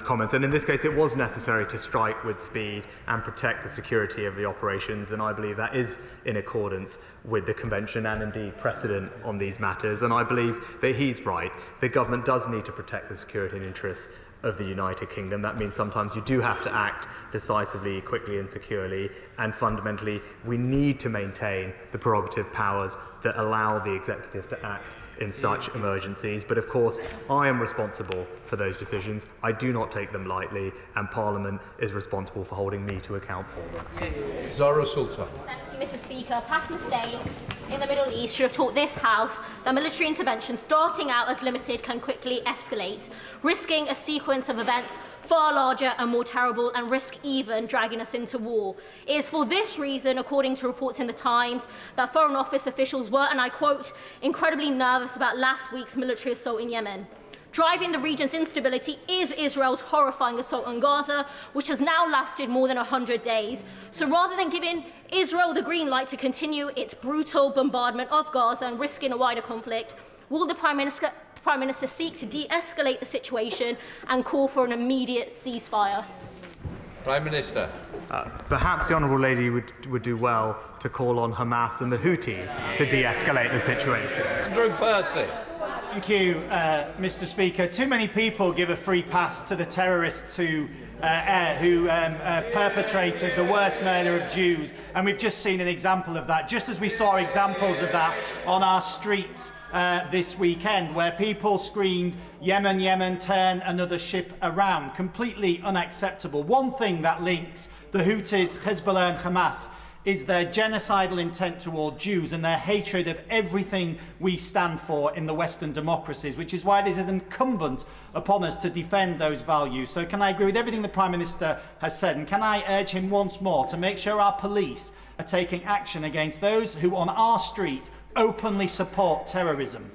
comments. And in this case, it was necessary to strike with speed and protect the security of the operations. And I believe that is in accordance with the Convention and indeed precedent on these matters. And I believe that he's right. The government does need to protect the security and interests of the United Kingdom. That means sometimes you do have to act decisively, quickly and securely. And fundamentally, we need to maintain the prerogative powers that allow the executive to act in such emergencies. But of course, I am responsible for those decisions. I do not take them lightly, and Parliament is responsible for holding me to account for them. Zara Sultan. Thank you, Mr. Speaker. Past mistakes in the Middle East should have taught this House that military intervention starting out as limited can quickly escalate, risking a sequence of events far larger and more terrible, and risk even dragging us into war. It is for this reason, according to reports in The Times, that Foreign Office officials were, and I quote, incredibly nervous about last week's military assault in Yemen. Driving the region's instability is Israel's horrifying assault on Gaza, which has now lasted more than 100 days. So rather than giving Israel the green light to continue its brutal bombardment of Gaza and risking a wider conflict, will the Prime Minister seek to de-escalate the situation and call for an immediate ceasefire? Prime Minister. Perhaps the Honourable Lady would do well to call on Hamas and the Houthis to de-escalate the situation. Andrew Percy. Thank you, Mr. Speaker. Too many people give a free pass to the terrorists who perpetrated the worst murder of Jews, and we've just seen an example of that, just as we saw examples of that on our streets this weekend, where people screamed, "Yemen, Yemen, turn another ship around." Completely unacceptable. One thing that links the Houthis, Hezbollah and Hamas is their genocidal intent toward Jews and their hatred of everything we stand for in the Western democracies, which is why it is incumbent upon us to defend those values. So can I agree with everything the Prime Minister has said, and can I urge him once more to make sure our police are taking action against those who on our street openly support terrorism?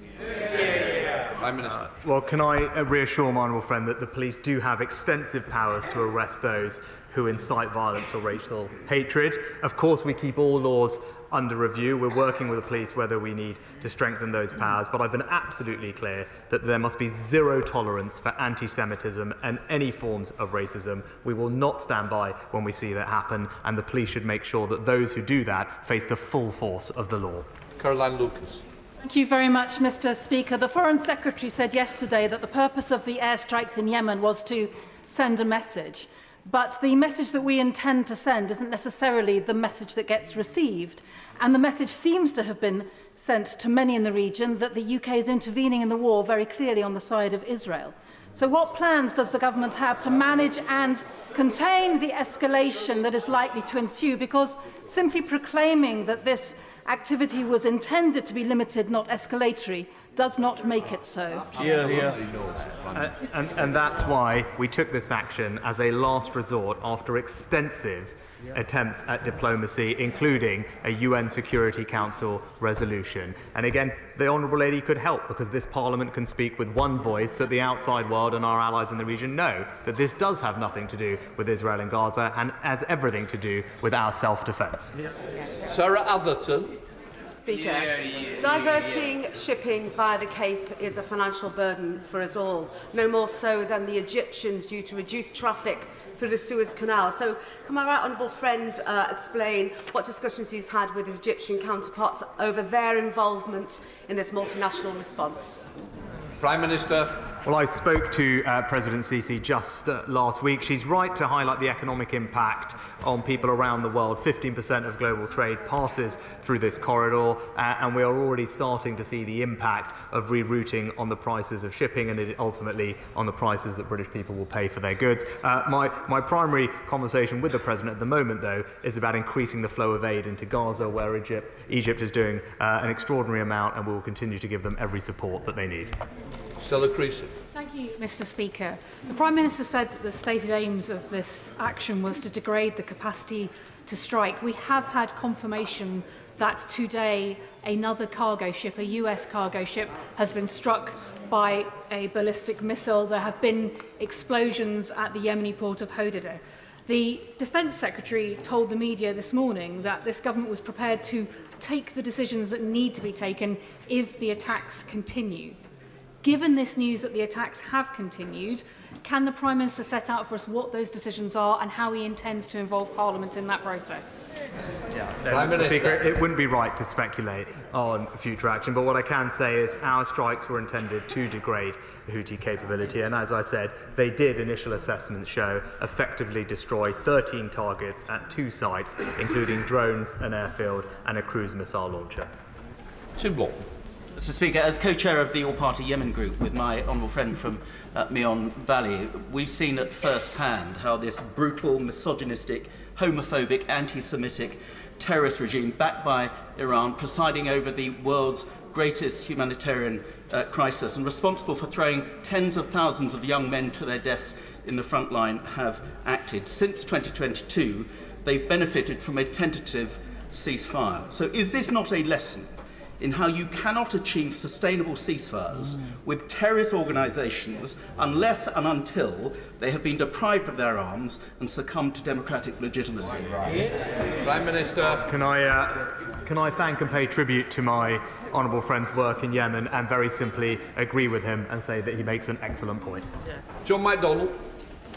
Prime Minister. Well, can I reassure my honourable friend that the police do have extensive powers to arrest those who incite violence or racial hatred. Of course, we keep all laws under review. We're working with the police whether we need to strengthen those powers, but I've been absolutely clear that there must be zero tolerance for anti-Semitism and any forms of racism. We will not stand by when we see that happen, and the police should make sure that those who do that face the full force of the law. Caroline Lucas. Thank you very much, Mr. Speaker. The Foreign Secretary said yesterday that the purpose of the airstrikes in Yemen was to send a message. But the message that we intend to send isn't necessarily the message that gets received. And the message seems to have been sent to many in the region that the UK is intervening in the war very clearly on the side of Israel. So what plans does the government have to manage and contain the escalation that is likely to ensue? Because simply proclaiming that this activity was intended to be limited, not escalatory, does not make it so. And that's why we took this action as a last resort after extensive attempts at diplomacy, including a UN Security Council resolution. And again, the Honourable Lady could help, because this Parliament can speak with one voice that the outside world and our allies in the region know that this does have nothing to do with Israel and Gaza and has everything to do with our self-defence. Sarah Atherton. Speaker, diverting shipping via the Cape is a financial burden for us all, no more so than the Egyptians due to reduced traffic through the Suez Canal. So can my right honourable friend explain what discussions he's had with his Egyptian counterparts over their involvement in this multinational response? Prime Minister. Well, I spoke to President Sisi just last week. She's right to highlight the economic impact on people around the world. 15% of global trade passes through this corridor, and we are already starting to see the impact of rerouting on the prices of shipping and ultimately on the prices that British people will pay for their goods. My primary conversation with the President at the moment, though, is about increasing the flow of aid into Gaza, where Egypt is doing an extraordinary amount, and we will continue to give them every support that they need. Stella Creasy. Thank you, Mr. Speaker. The Prime Minister said that the stated aims of this action was to degrade the capacity to strike. We have had confirmation that today another cargo ship, a US cargo ship, has been struck by a ballistic missile. There have been explosions at the Yemeni port of Hodeidah. The Defence Secretary told the media this morning that this government was prepared to take the decisions that need to be taken if the attacks continue. Given this news that the attacks have continued, can the Prime Minister set out for us what those decisions are and how he intends to involve Parliament in that process? Mr. Speaker, it wouldn't be right to speculate on future action, but what I can say is our strikes were intended to degrade the Houthi capability, and as I said, they did, initial assessments show, effectively destroy 13 targets at 2 sites, including drones, an airfield and a cruise missile launcher. Tim Block. Mr. Speaker, as co-chair of the all-party Yemen group with my honourable friend from Meon Valley, we've seen at first hand how this brutal, misogynistic, homophobic, anti-Semitic terrorist regime backed by Iran, presiding over the world's greatest humanitarian crisis and responsible for throwing tens of thousands of young men to their deaths in the front line, have acted. Since 2022, they've benefited from a tentative ceasefire. So is this not a lesson in how you cannot achieve sustainable ceasefires with terrorist organisations unless and until they have been deprived of their arms and succumbed to democratic legitimacy? Prime Minister. Can I thank and pay tribute to my honourable friend's work in Yemen and very simply agree with him and say that he makes an excellent point. John MacDonald.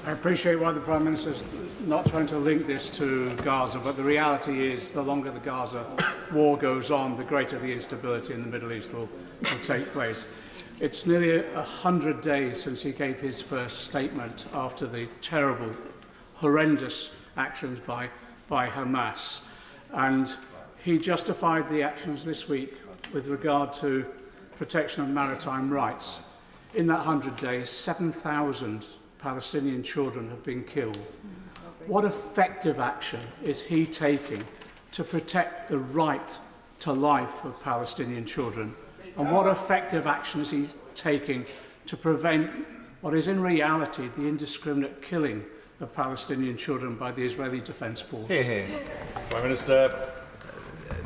I appreciate why the Prime Minister's not trying to link this to Gaza, but the reality is the longer the Gaza war goes on, the greater the instability in the Middle East will take place. It's nearly 100 days since he gave his first statement after the terrible, horrendous actions by Hamas. And he justified the actions this week with regard to protection of maritime rights. In that 100 days, 7,000 Palestinian children have been killed. What effective action is he taking to protect the right to life of Palestinian children? And what effective action is he taking to prevent what is in reality the indiscriminate killing of Palestinian children by the Israeli Defence Force? Prime Minister.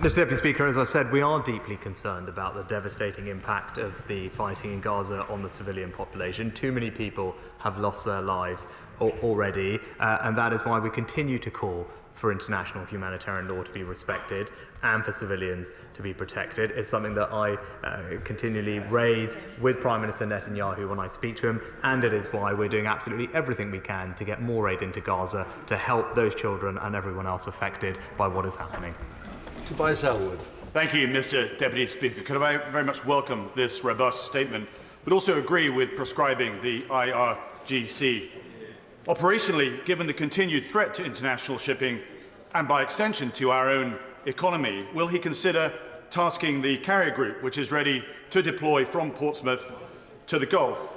Mr. Deputy Speaker, as I said, we are deeply concerned about the devastating impact of the fighting in Gaza on the civilian population. Too many people have lost their lives already, and that is why we continue to call for international humanitarian law to be respected and for civilians to be protected. It's something that I continually raise with Prime Minister Netanyahu when I speak to him, and it is why we're doing absolutely everything we can to get more aid into Gaza to help those children and everyone else affected by what is happening. Tobias Elwood. Thank you, Mr. Deputy Speaker. Could I very much welcome this robust statement, but also agree with proscribing the IRGC. Operationally, given the continued threat to international shipping and by extension to our own economy, will he consider tasking the carrier group, which is ready to deploy from Portsmouth to the Gulf?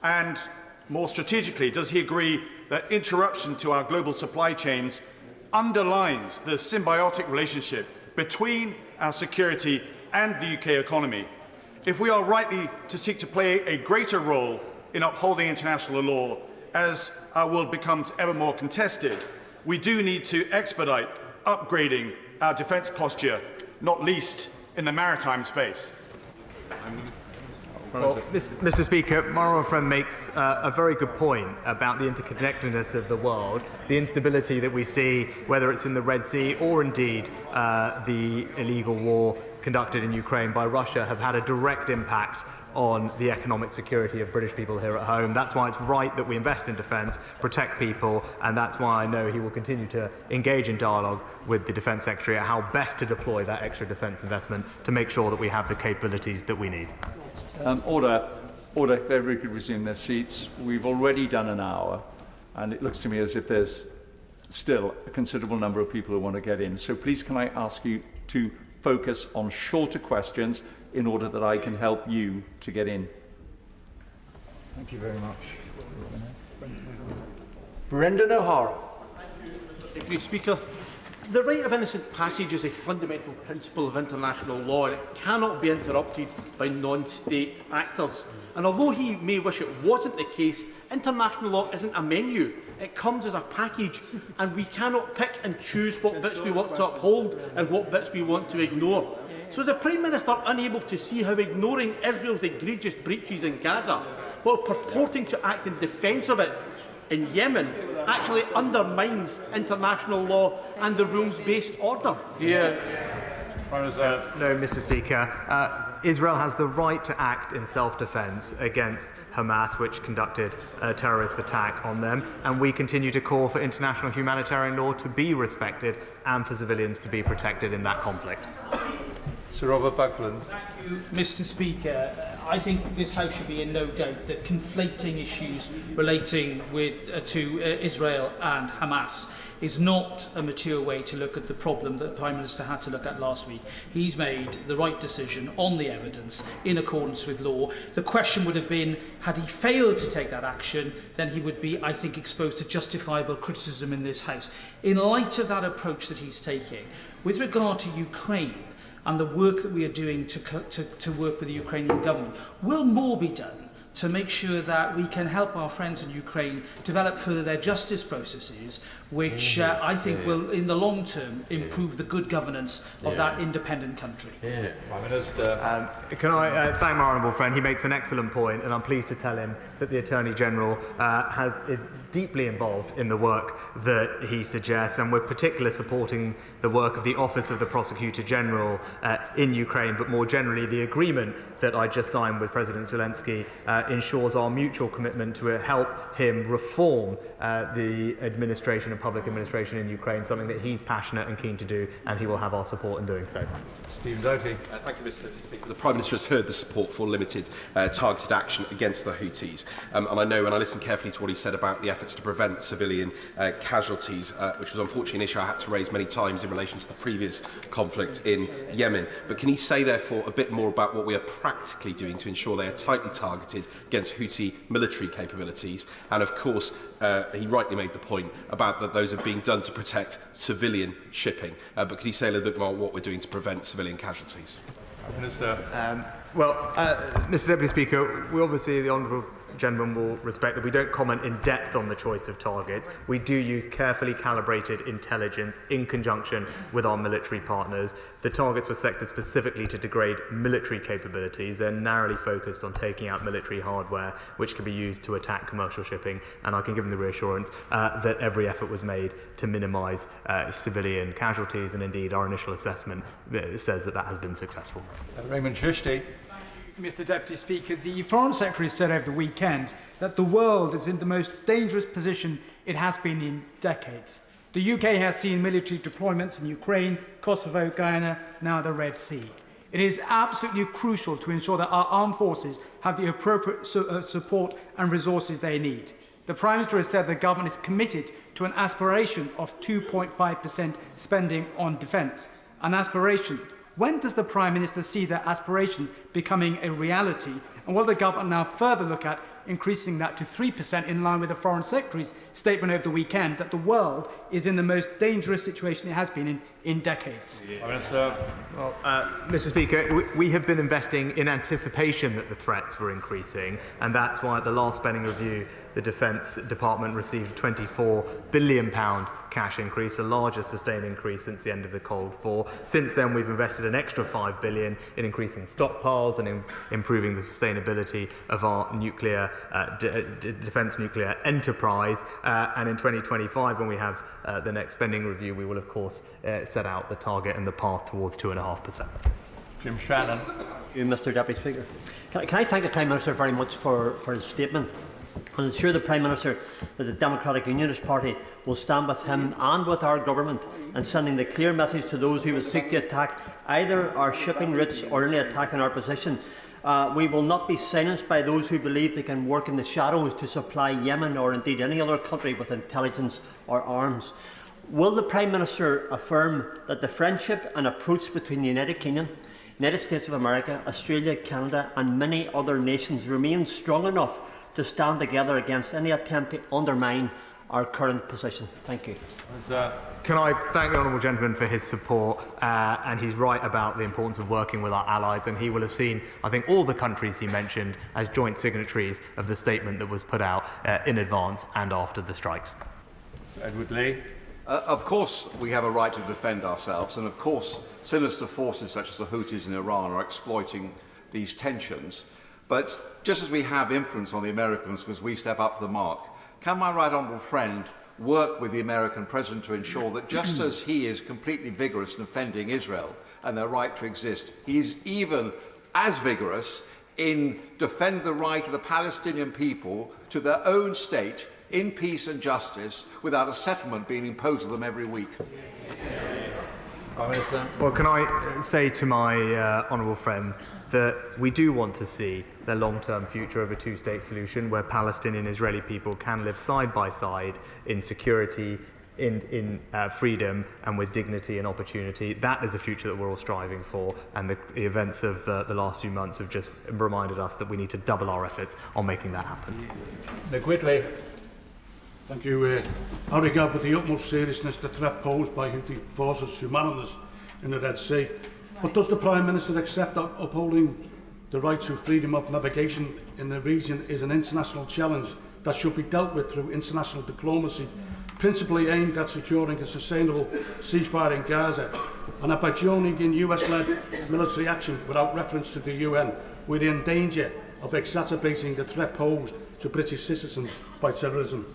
And more strategically, does he agree that interruption to our global supply chains underlines the symbiotic relationship between our security and the UK economy? If we are rightly to seek to play a greater role in upholding international law as our world becomes ever more contested, we do need to expedite upgrading our defence posture, not least in the maritime space. Well, Mr. Speaker, my honourable friend makes a very good point about the interconnectedness of the world, the instability that we see, whether it's in the Red Sea or indeed the illegal war conducted in Ukraine by Russia, have had a direct impact on the economic security of British people here at home. That's why it's right that we invest in defence, protect people, and that's why I know he will continue to engage in dialogue with the Defence Secretary at how best to deploy that extra defence investment to make sure that we have the capabilities that we need. Order. If everybody could resume their seats. We've already done an hour, and it looks to me as if there's still a considerable number of people who want to get in. So please can I ask you to focus on shorter questions in order that I can help you to get in. Thank you very much. Brendan O'Hara. Deputy Speaker, the right of innocent passage is a fundamental principle of international law, and it cannot be interrupted by non-state actors. And although he may wish it wasn't the case, international law isn't a menu. It comes as a package, and we cannot pick and choose what bits we want to uphold and what bits we want to ignore. So the Prime Minister unable to see how ignoring Israel's egregious breaches in Gaza, while purporting to act in defence of it, in Yemen actually undermines international law and the rules-based order. No, Mr. Speaker. Israel has the right to act in self-defence against Hamas, which conducted a terrorist attack on them, and we continue to call for international humanitarian law to be respected and for civilians to be protected in that conflict. Sir Robert Buckland. Thank you, Mr. Speaker. I think this House should be in no doubt that conflating issues relating to Israel and Hamas is not a mature way to look at the problem that the Prime Minister had to look at last week. He's made the right decision on the evidence in accordance with law. The question would have been, had he failed to take that action, then he would be, I think, exposed to justifiable criticism in this House. In light of that approach that he's taking, with regard to Ukraine, and the work that we are doing to work with the Ukrainian government, will more be done to make sure that we can help our friends in Ukraine develop further their justice processes, which I think will, in the long term, improve the good governance of that independent country. Prime Minister. Can I thank my honourable friend? He makes an excellent point, and I'm pleased to tell him that the Attorney General is deeply involved in the work that he suggests, and we're particularly supporting the work of the Office of the Prosecutor General in Ukraine, but more generally the agreement that I just signed with President Zelensky ensures our mutual commitment to help him reform the administration and public administration in Ukraine, something that he's passionate and keen to do, and he will have our support in doing so. Stephen Doty. Thank you, Mr. Speaker. The Prime Minister has heard the support for limited targeted action against the Houthis. And I know when I listened carefully to what he said about the efforts to prevent civilian casualties, which was unfortunately an issue I had to raise many times in relation to the previous conflict in Yemen. But can he say, therefore, a bit more about what we are practically doing to ensure they are tightly targeted against Houthi military capabilities? And of course, he rightly made the point about that those are being done to protect civilian shipping. But could he say a little bit more about what we're doing to prevent civilian casualties? Minister. Mr. Deputy Speaker, we obviously, the Honourable Gentleman will respect that we don't comment in depth on the choice of targets. We do use carefully calibrated intelligence in conjunction with our military partners. The targets were selected specifically to degrade military capabilities and narrowly focused on taking out military hardware which can be used to attack commercial shipping, and I can give them the reassurance that every effort was made to minimise civilian casualties, and indeed our initial assessment says that that has been successful. Raymond Shishti. Mr. Deputy Speaker, the Foreign Secretary said over the weekend that the world is in the most dangerous position it has been in decades. The UK has seen military deployments in Ukraine, Kosovo, Guyana, now the Red Sea. It is absolutely crucial to ensure that our armed forces have the appropriate support and resources they need. The Prime Minister has said the government is committed to an aspiration of 2.5% spending on defence. An aspiration. When does the Prime Minister see that aspiration becoming a reality? And will the government now further look at increasing that to 3% in line with the Foreign Secretary's statement over the weekend that the world is in the most dangerous situation it has been in decades? Mr. Speaker, we have been investing in anticipation that the threats were increasing, and that's why at the last spending review the Defence Department received a £24 billion cash increase, the largest sustained increase since the end of the Cold War. Since then, we've invested an extra £5 billion in increasing stockpiles and in improving the sustainability of our nuclear defence nuclear enterprise. And in 2025, when we have the next spending review, we will, of course, set out the target and the path towards 2.5%. Jim Shannon. Mr. Deputy Speaker. Can I thank the Prime Minister very much for his statement, and assure the Prime Minister that the Democratic Unionist Party will stand with him and with our government in sending the clear message to those who would seek to attack either our shipping routes or only attacking our position. We will not be silenced by those who believe they can work in the shadows to supply Yemen or indeed any other country with intelligence or arms. Will the Prime Minister affirm that the friendship and approach between the United Kingdom, United States of America, Australia, Canada and many other nations remains strong enough to stand together against any attempt to undermine our current position? Thank you. Can I thank the Honourable Gentleman for his support, and he's right about the importance of working with our allies, and he will have seen, I think, all the countries he mentioned as joint signatories of the statement that was put out in advance and after the strikes. Sir Edward Lee. Of course we have a right to defend ourselves, and of course sinister forces such as the Houthis in Iran are exploiting these tensions, but just as we have influence on the Americans because we step up to the mark, can my right honourable friend work with the American president to ensure that just as he is completely vigorous in defending Israel and their right to exist, he is even as vigorous in defending the right of the Palestinian people to their own state in peace and justice without a settlement being imposed on them every week? Prime Minister. Well, can I say to my honourable friend that we do want to see the long-term future of a two-state solution where Palestinian and Israeli people can live side by side in security, in freedom and with dignity and opportunity. That is a future that we're all striving for, and the events of the last few months have just reminded us that we need to double our efforts on making that happen. Nick Whitley. Thank you. I regard with the utmost seriousness the threat posed by Houthi forces to mariners in the Red Sea. But does the Prime Minister accept that upholding the right to freedom of navigation in the region is an international challenge that should be dealt with through international diplomacy, principally aimed at securing a sustainable ceasefire in Gaza, and that by joining in US-led military action without reference to the UN, we're in danger of exacerbating the threat posed to British citizens by terrorism?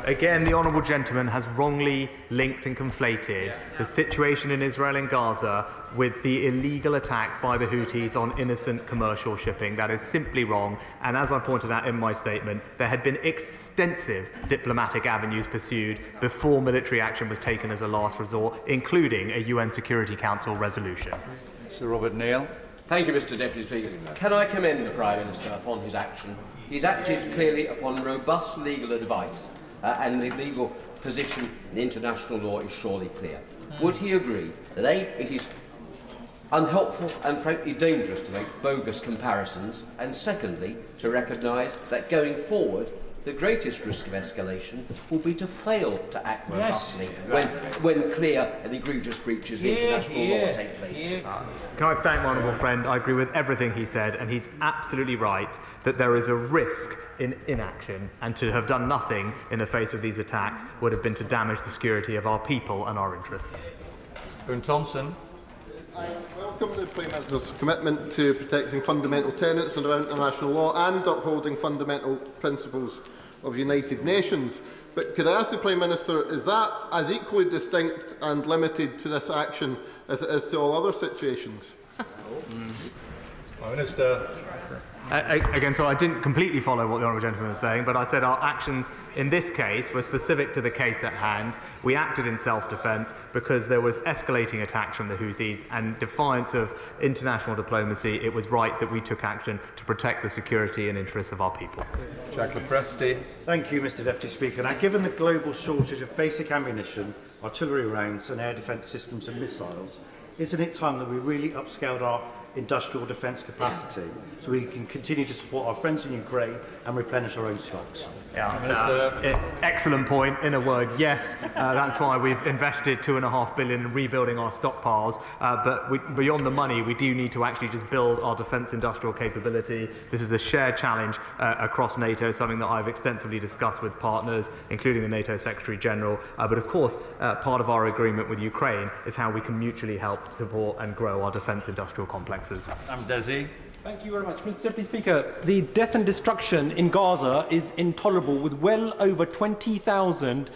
Again, the honourable gentleman has wrongly linked and conflated the situation in Israel and Gaza with the illegal attacks by the Houthis on innocent commercial shipping. That is simply wrong. And as I pointed out in my statement, there had been extensive diplomatic avenues pursued before military action was taken as a last resort, including a UN Security Council resolution. Sir Robert Neal. Thank you, Mr Deputy Speaker. Can I commend the Prime Minister upon his action? He's acted clearly upon robust legal advice, and the legal position in international law is surely clear. Would he agree that A, it is unhelpful and frankly dangerous to make bogus comparisons, and secondly, to recognise that going forward, the greatest risk of escalation will be to fail to act robustly when clear and egregious breaches of international law take place. Can I thank my honourable friend? I agree with everything he said, and he's absolutely right that there is a risk in inaction, and to have done nothing in the face of these attacks would have been to damage the security of our people and our interests. Owen Thompson. I welcome the Prime Minister's commitment to protecting fundamental tenets of international law and upholding fundamental principles of United Nations. But could I ask the Prime Minister, is that as equally distinct and limited to this action as it is to all other situations? Prime Minister. Again, so I didn't completely follow what the honourable gentleman was saying, but I said our actions in this case were specific to the case at hand. We acted in self-defence because there was escalating attacks from the Houthis, and in defiance of international diplomacy, it was right that we took action to protect the security and interests of our people. Jack Lepresti. Thank you, Mr Deputy Speaker. Now, given the global shortage of basic ammunition, artillery rounds and air defence systems and missiles, isn't it time that we really upscaled our industrial defence capacity so we can continue to support our friends in Ukraine and replenish our own stocks? Excellent point. In a word, yes. That's why we've invested $2.5 billion in rebuilding our stockpiles. But beyond the money, we do need to actually just build our defence industrial capability. This is a shared challenge across NATO, something that I've extensively discussed with partners, including the NATO Secretary General. But of course, part of our agreement with Ukraine is how we can mutually help support and grow our defence industrial complexes. I'm Desi. Thank you very much. Mr Deputy Speaker, the death and destruction in Gaza is intolerable, with well over 20,000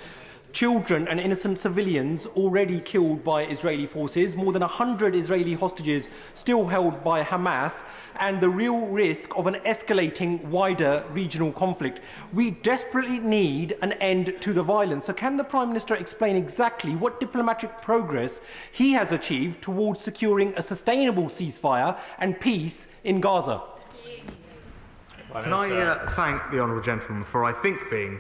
children and innocent civilians already killed by Israeli forces, more than 100 Israeli hostages still held by Hamas, and the real risk of an escalating wider regional conflict. We desperately need an end to the violence. So can the Prime Minister explain exactly what diplomatic progress he has achieved towards securing a sustainable ceasefire and peace in Gaza? Can I thank the honourable gentleman for, I think, being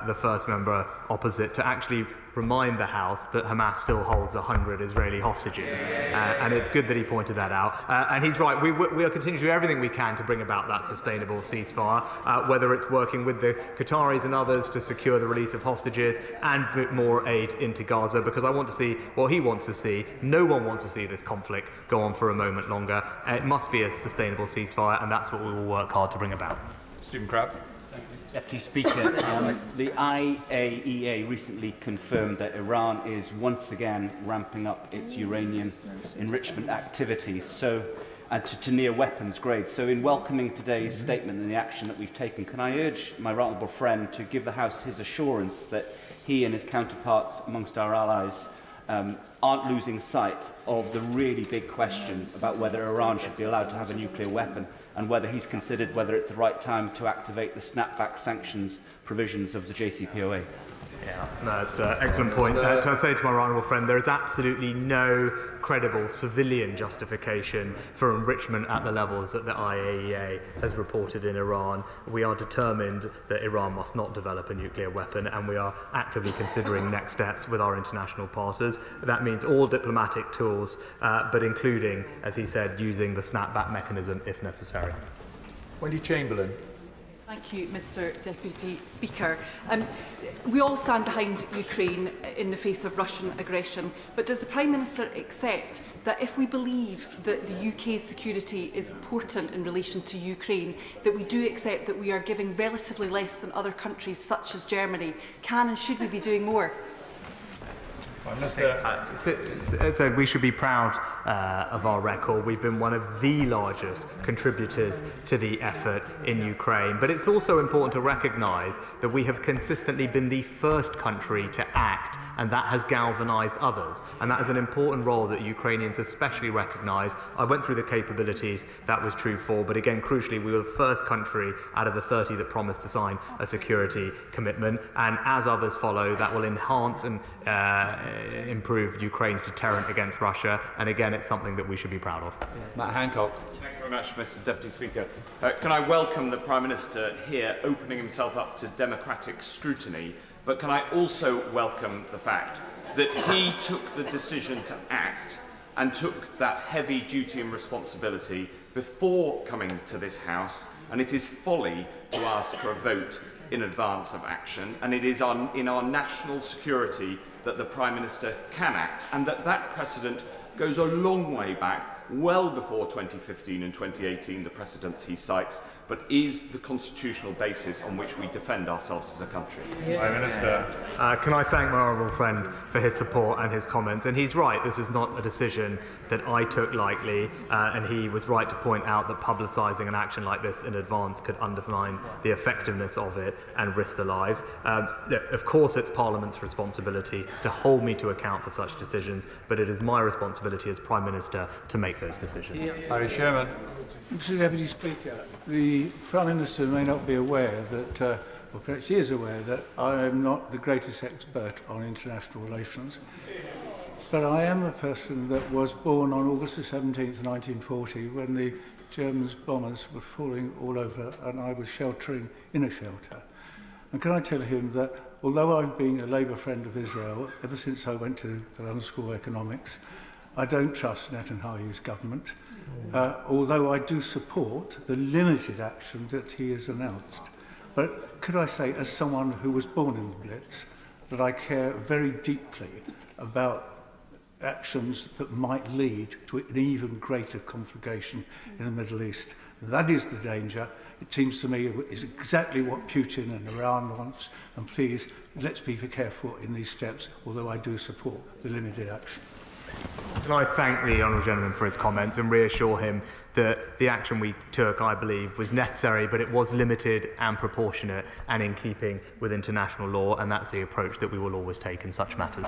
the first member opposite to actually remind the House that Hamas still holds 100 Israeli hostages. And it's good that he pointed that out. And he's right, we are continuing to do everything we can to bring about that sustainable ceasefire, whether it's working with the Qataris and others to secure the release of hostages and put more aid into Gaza, because I want to see what he wants to see. No one wants to see this conflict go on for a moment longer. It must be a sustainable ceasefire, and that's what we will work hard to bring about. Stephen Crabb. Deputy Speaker, the IAEA recently confirmed that Iran is once again ramping up its uranium enrichment activities. So and to near weapons grade. So in welcoming today's statement and the action that we've taken, can I urge my right honourable friend to give the House his assurance that he and his counterparts amongst our allies aren't losing sight of the really big question about whether Iran should be allowed to have a nuclear weapon, and whether he's considered whether it's the right time to activate the snapback sanctions provisions of the JCPOA. Yeah, that's an excellent point. To say to my right honourable friend, there is absolutely no credible civilian justification for enrichment at the levels that the IAEA has reported in Iran. We are determined that Iran must not develop a nuclear weapon, and we are actively considering next steps with our international partners. That means all diplomatic tools, but including, as he said, using the snapback mechanism if necessary. Wendy Chamberlain. Thank you, Mr Deputy Speaker. We all stand behind Ukraine in the face of Russian aggression, but does the Prime Minister accept that if we believe that the UK's security is important in relation to Ukraine, that we do accept that we are giving relatively less than other countries such as Germany? Can and should we be doing more? So we should be proud of our record. We've been one of the largest contributors to the effort in Ukraine. But it's also important to recognise that we have consistently been the first country to act, and that has galvanised others. And that is an important role that Ukrainians especially recognise. I went through the capabilities that was true for, but again, crucially, we were the first country out of the 30 that promised to sign a security commitment. And as others follow, that will enhance and improve Ukraine's deterrent against Russia, and again it's something that we should be proud of. Matt Hancock. Thank you very much, Mr Deputy Speaker. Can I welcome the Prime Minister here opening himself up to democratic scrutiny, but can I also welcome the fact that he took the decision to act and took that heavy duty and responsibility before coming to this House, and it is folly to ask for a vote in advance of action, and it is in our national security that the Prime Minister can act, and that precedent goes a long way back, well before 2015 and 2018, the precedents he cites, but is the constitutional basis on which we defend ourselves as a country. Prime Minister. Can I thank my honourable friend for his support and his comments? And he's right, this is not a decision that I took lightly, and he was right to point out that publicising an action like this in advance could undermine the effectiveness of it and risk the lives. Look, of course it's Parliament's responsibility to hold me to account for such decisions, but it is my responsibility as Prime Minister to make those decisions. Harry Sherman. Mr Deputy Speaker, the Prime Minister may not be aware that, or perhaps he is aware that I am not the greatest expert on international relations, but I am a person that was born on August the 17th, 1940, when the German bombers were falling all over and I was sheltering in a shelter. And can I tell him that although I've been a Labour friend of Israel ever since I went to the London School of Economics, I don't trust Netanyahu's government, although I do support the limited action that he has announced. But could I say, as someone who was born in the Blitz, that I care very deeply about actions that might lead to an even greater conflagration in the Middle East. That is the danger. It seems to me is exactly what Putin and Iran wants. And please, let's be careful in these steps, although I do support the limited action. Can I thank the honourable gentleman for his comments and reassure him that the action we took, I believe, was necessary, but it was limited and proportionate and in keeping with international law, and that's the approach that we will always take in such matters.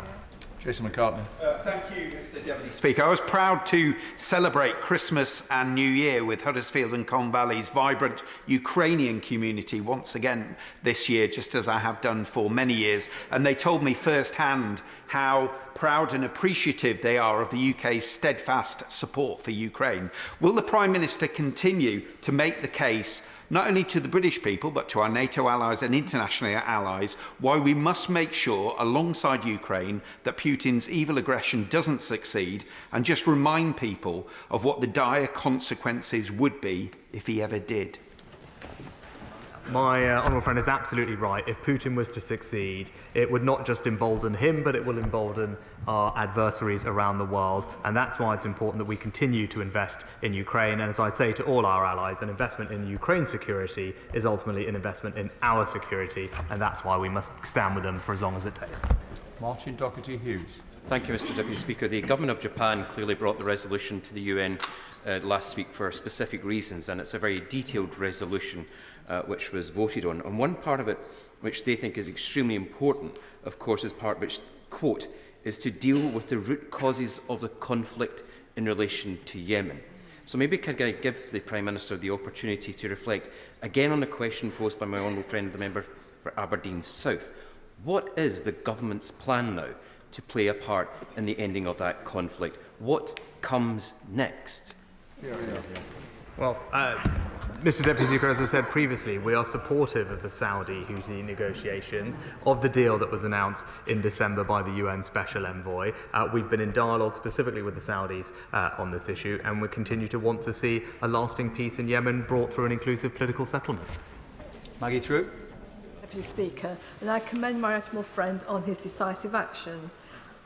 Jason McCartney. Thank you, Mr Deputy Speaker. I was proud to celebrate Christmas and New Year with Huddersfield and Colne Valley's vibrant Ukrainian community once again this year, just as I have done for many years. And they told me firsthand how proud and appreciative they are of the UK's steadfast support for Ukraine. Will the Prime Minister continue to make the case not only to the British people, but to our NATO allies and international allies, why we must make sure, alongside Ukraine, that Putin's evil aggression doesn't succeed, and just remind people of what the dire consequences would be if he ever did? My honourable friend is absolutely right. If Putin was to succeed, it would not just embolden him, but it will embolden our adversaries around the world. And that's why it's important that we continue to invest in Ukraine. And as I say to all our allies, an investment in Ukraine's security is ultimately an investment in our security. And that's why we must stand with them for as long as it takes. Martin Doherty-Hughes. Thank you, Mr Deputy Speaker. The Government of Japan clearly brought the resolution to the UN last week for specific reasons, and it's a very detailed resolution which was voted on. And one part of it which they think is extremely important, of course, is part which, quote, is to deal with the root causes of the conflict in relation to Yemen. So maybe could I give the Prime Minister the opportunity to reflect again on the question posed by my honourable friend, the member for Aberdeen South. What is the government's plan now to play a part in the ending of that conflict? What comes next? Well, Mr Deputy Speaker, as I said previously, we are supportive of the Saudi-Houthi negotiations, of the deal that was announced in December by the UN Special Envoy. We've been in dialogue specifically with the Saudis on this issue, and we continue to want to see a lasting peace in Yemen brought through an inclusive political settlement. Maggie True. Deputy Speaker, and I commend my honourable friend on his decisive action.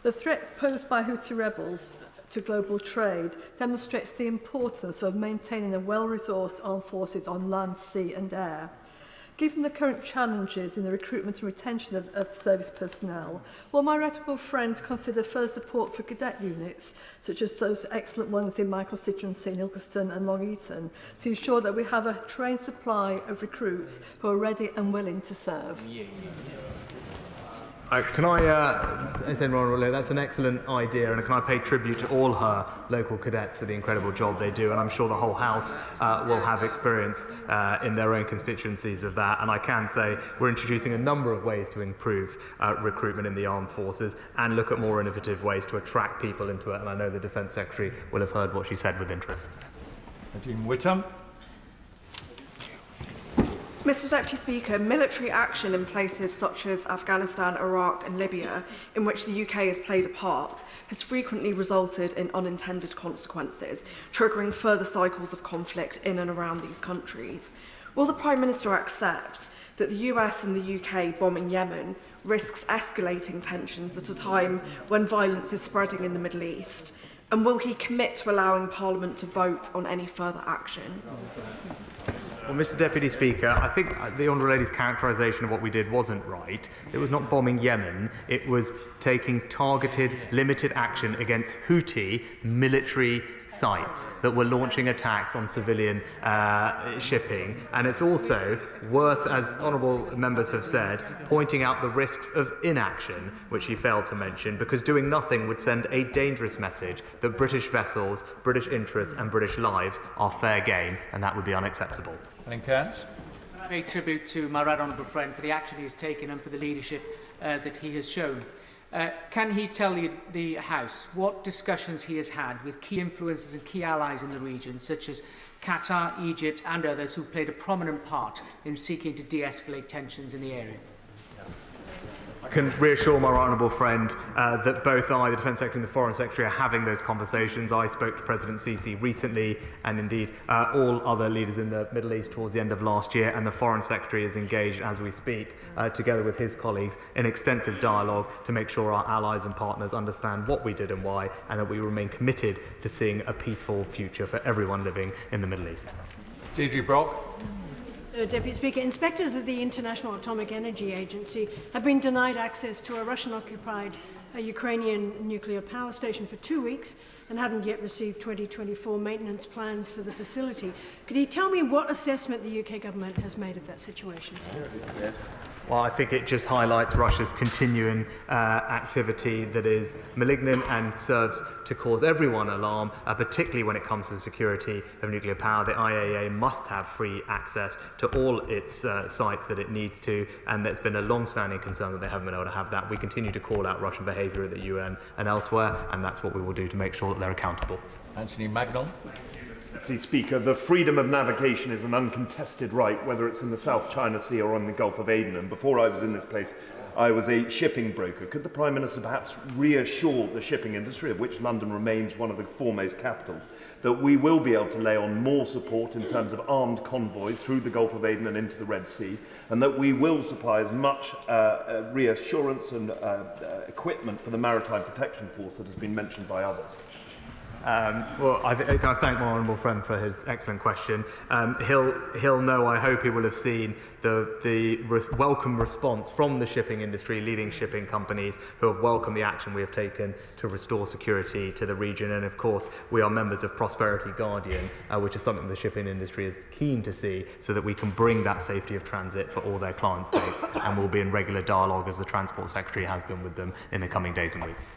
The threat posed by Houthi rebels to global trade demonstrates the importance of maintaining a well-resourced armed forces on land, sea and air. Given the current challenges in the recruitment and retention of service personnel, will my reputable friend consider further support for cadet units, such as those excellent ones in my constituency in Ilkeston and Long Eaton, to ensure that we have a trained supply of recruits who are ready and willing to serve? Can I say, that's an excellent idea, and can I pay tribute to all her local cadets for the incredible job they do, and I'm sure the whole House will have experience in their own constituencies of that. And I can say we're introducing a number of ways to improve recruitment in the armed forces and look at more innovative ways to attract people into it, and I know the Defence Secretary will have heard what she said with interest. Nadine Whittam. Mr Deputy Speaker, military action in places such as Afghanistan, Iraq and Libya, in which the UK has played a part, has frequently resulted in unintended consequences, triggering further cycles of conflict in and around these countries. Will the Prime Minister accept that the US and the UK bombing Yemen risks escalating tensions at a time when violence is spreading in the Middle East? And will he commit to allowing Parliament to vote on any further action? Well, Mr Deputy Speaker, I think the Honourable Lady's characterisation of what we did wasn't right. It was not bombing Yemen, it was taking targeted, limited action against Houthi military sites that were launching attacks on civilian shipping. And it's also worth, as honourable members have said, pointing out the risks of inaction, which he failed to mention, because doing nothing would send a dangerous message that British vessels, British interests and British lives are fair game, and that would be unacceptable. Helen Cairns. I pay tribute to my right honourable friend for the action he has taken and for the leadership that he has shown. Can he tell the House what discussions he has had with key influencers and key allies in the region, such as Qatar, Egypt and others who've played a prominent part in seeking to de-escalate tensions in the area? I can reassure my honourable friend that both I, the Defence Secretary and the Foreign Secretary, are having those conversations. I spoke to President Sisi recently, and indeed all other leaders in the Middle East towards the end of last year, and the Foreign Secretary is engaged as we speak, together with his colleagues, in extensive dialogue to make sure our allies and partners understand what we did and why, and that we remain committed to seeing a peaceful future for everyone living in the Middle East. Deirdre Brock. Deputy Speaker, inspectors of the International Atomic Energy Agency have been denied access to a Russian-occupied Ukrainian nuclear power station for 2 weeks and haven't yet received 2024 maintenance plans for the facility. Could he tell me what assessment the UK government has made of that situation? Well, I think it just highlights Russia's continuing activity that is malignant and serves to cause everyone alarm, particularly when it comes to the security of nuclear power. The IAEA must have free access to all its sites that it needs to, and there's been a long-standing concern that they haven't been able to have that. We continue to call out Russian behaviour at the UN and elsewhere, and that's what we will do to make sure that they're accountable. Anthony Magnon. Deputy Speaker, the freedom of navigation is an uncontested right, whether it's in the South China Sea or on the Gulf of Aden. And before I was in this place, I was a shipping broker. Could the Prime Minister perhaps reassure the shipping industry, of which London remains one of the foremost capitals, that we will be able to lay on more support in terms of armed convoys through the Gulf of Aden and into the Red Sea, and that we will supply as much reassurance and equipment for the Maritime Protection Force that has been mentioned by others? Well, can I thank my honourable friend for his excellent question. He'll know, I hope he will have seen the welcome response from the shipping industry, leading shipping companies who have welcomed the action we have taken to restore security to the region. And of course, we are members of Prosperity Guardian, which is something the shipping industry is keen to see, so that we can bring that safety of transit for all their client states. And we'll be in regular dialogue, as the Transport Secretary has been, with them in the coming days and weeks.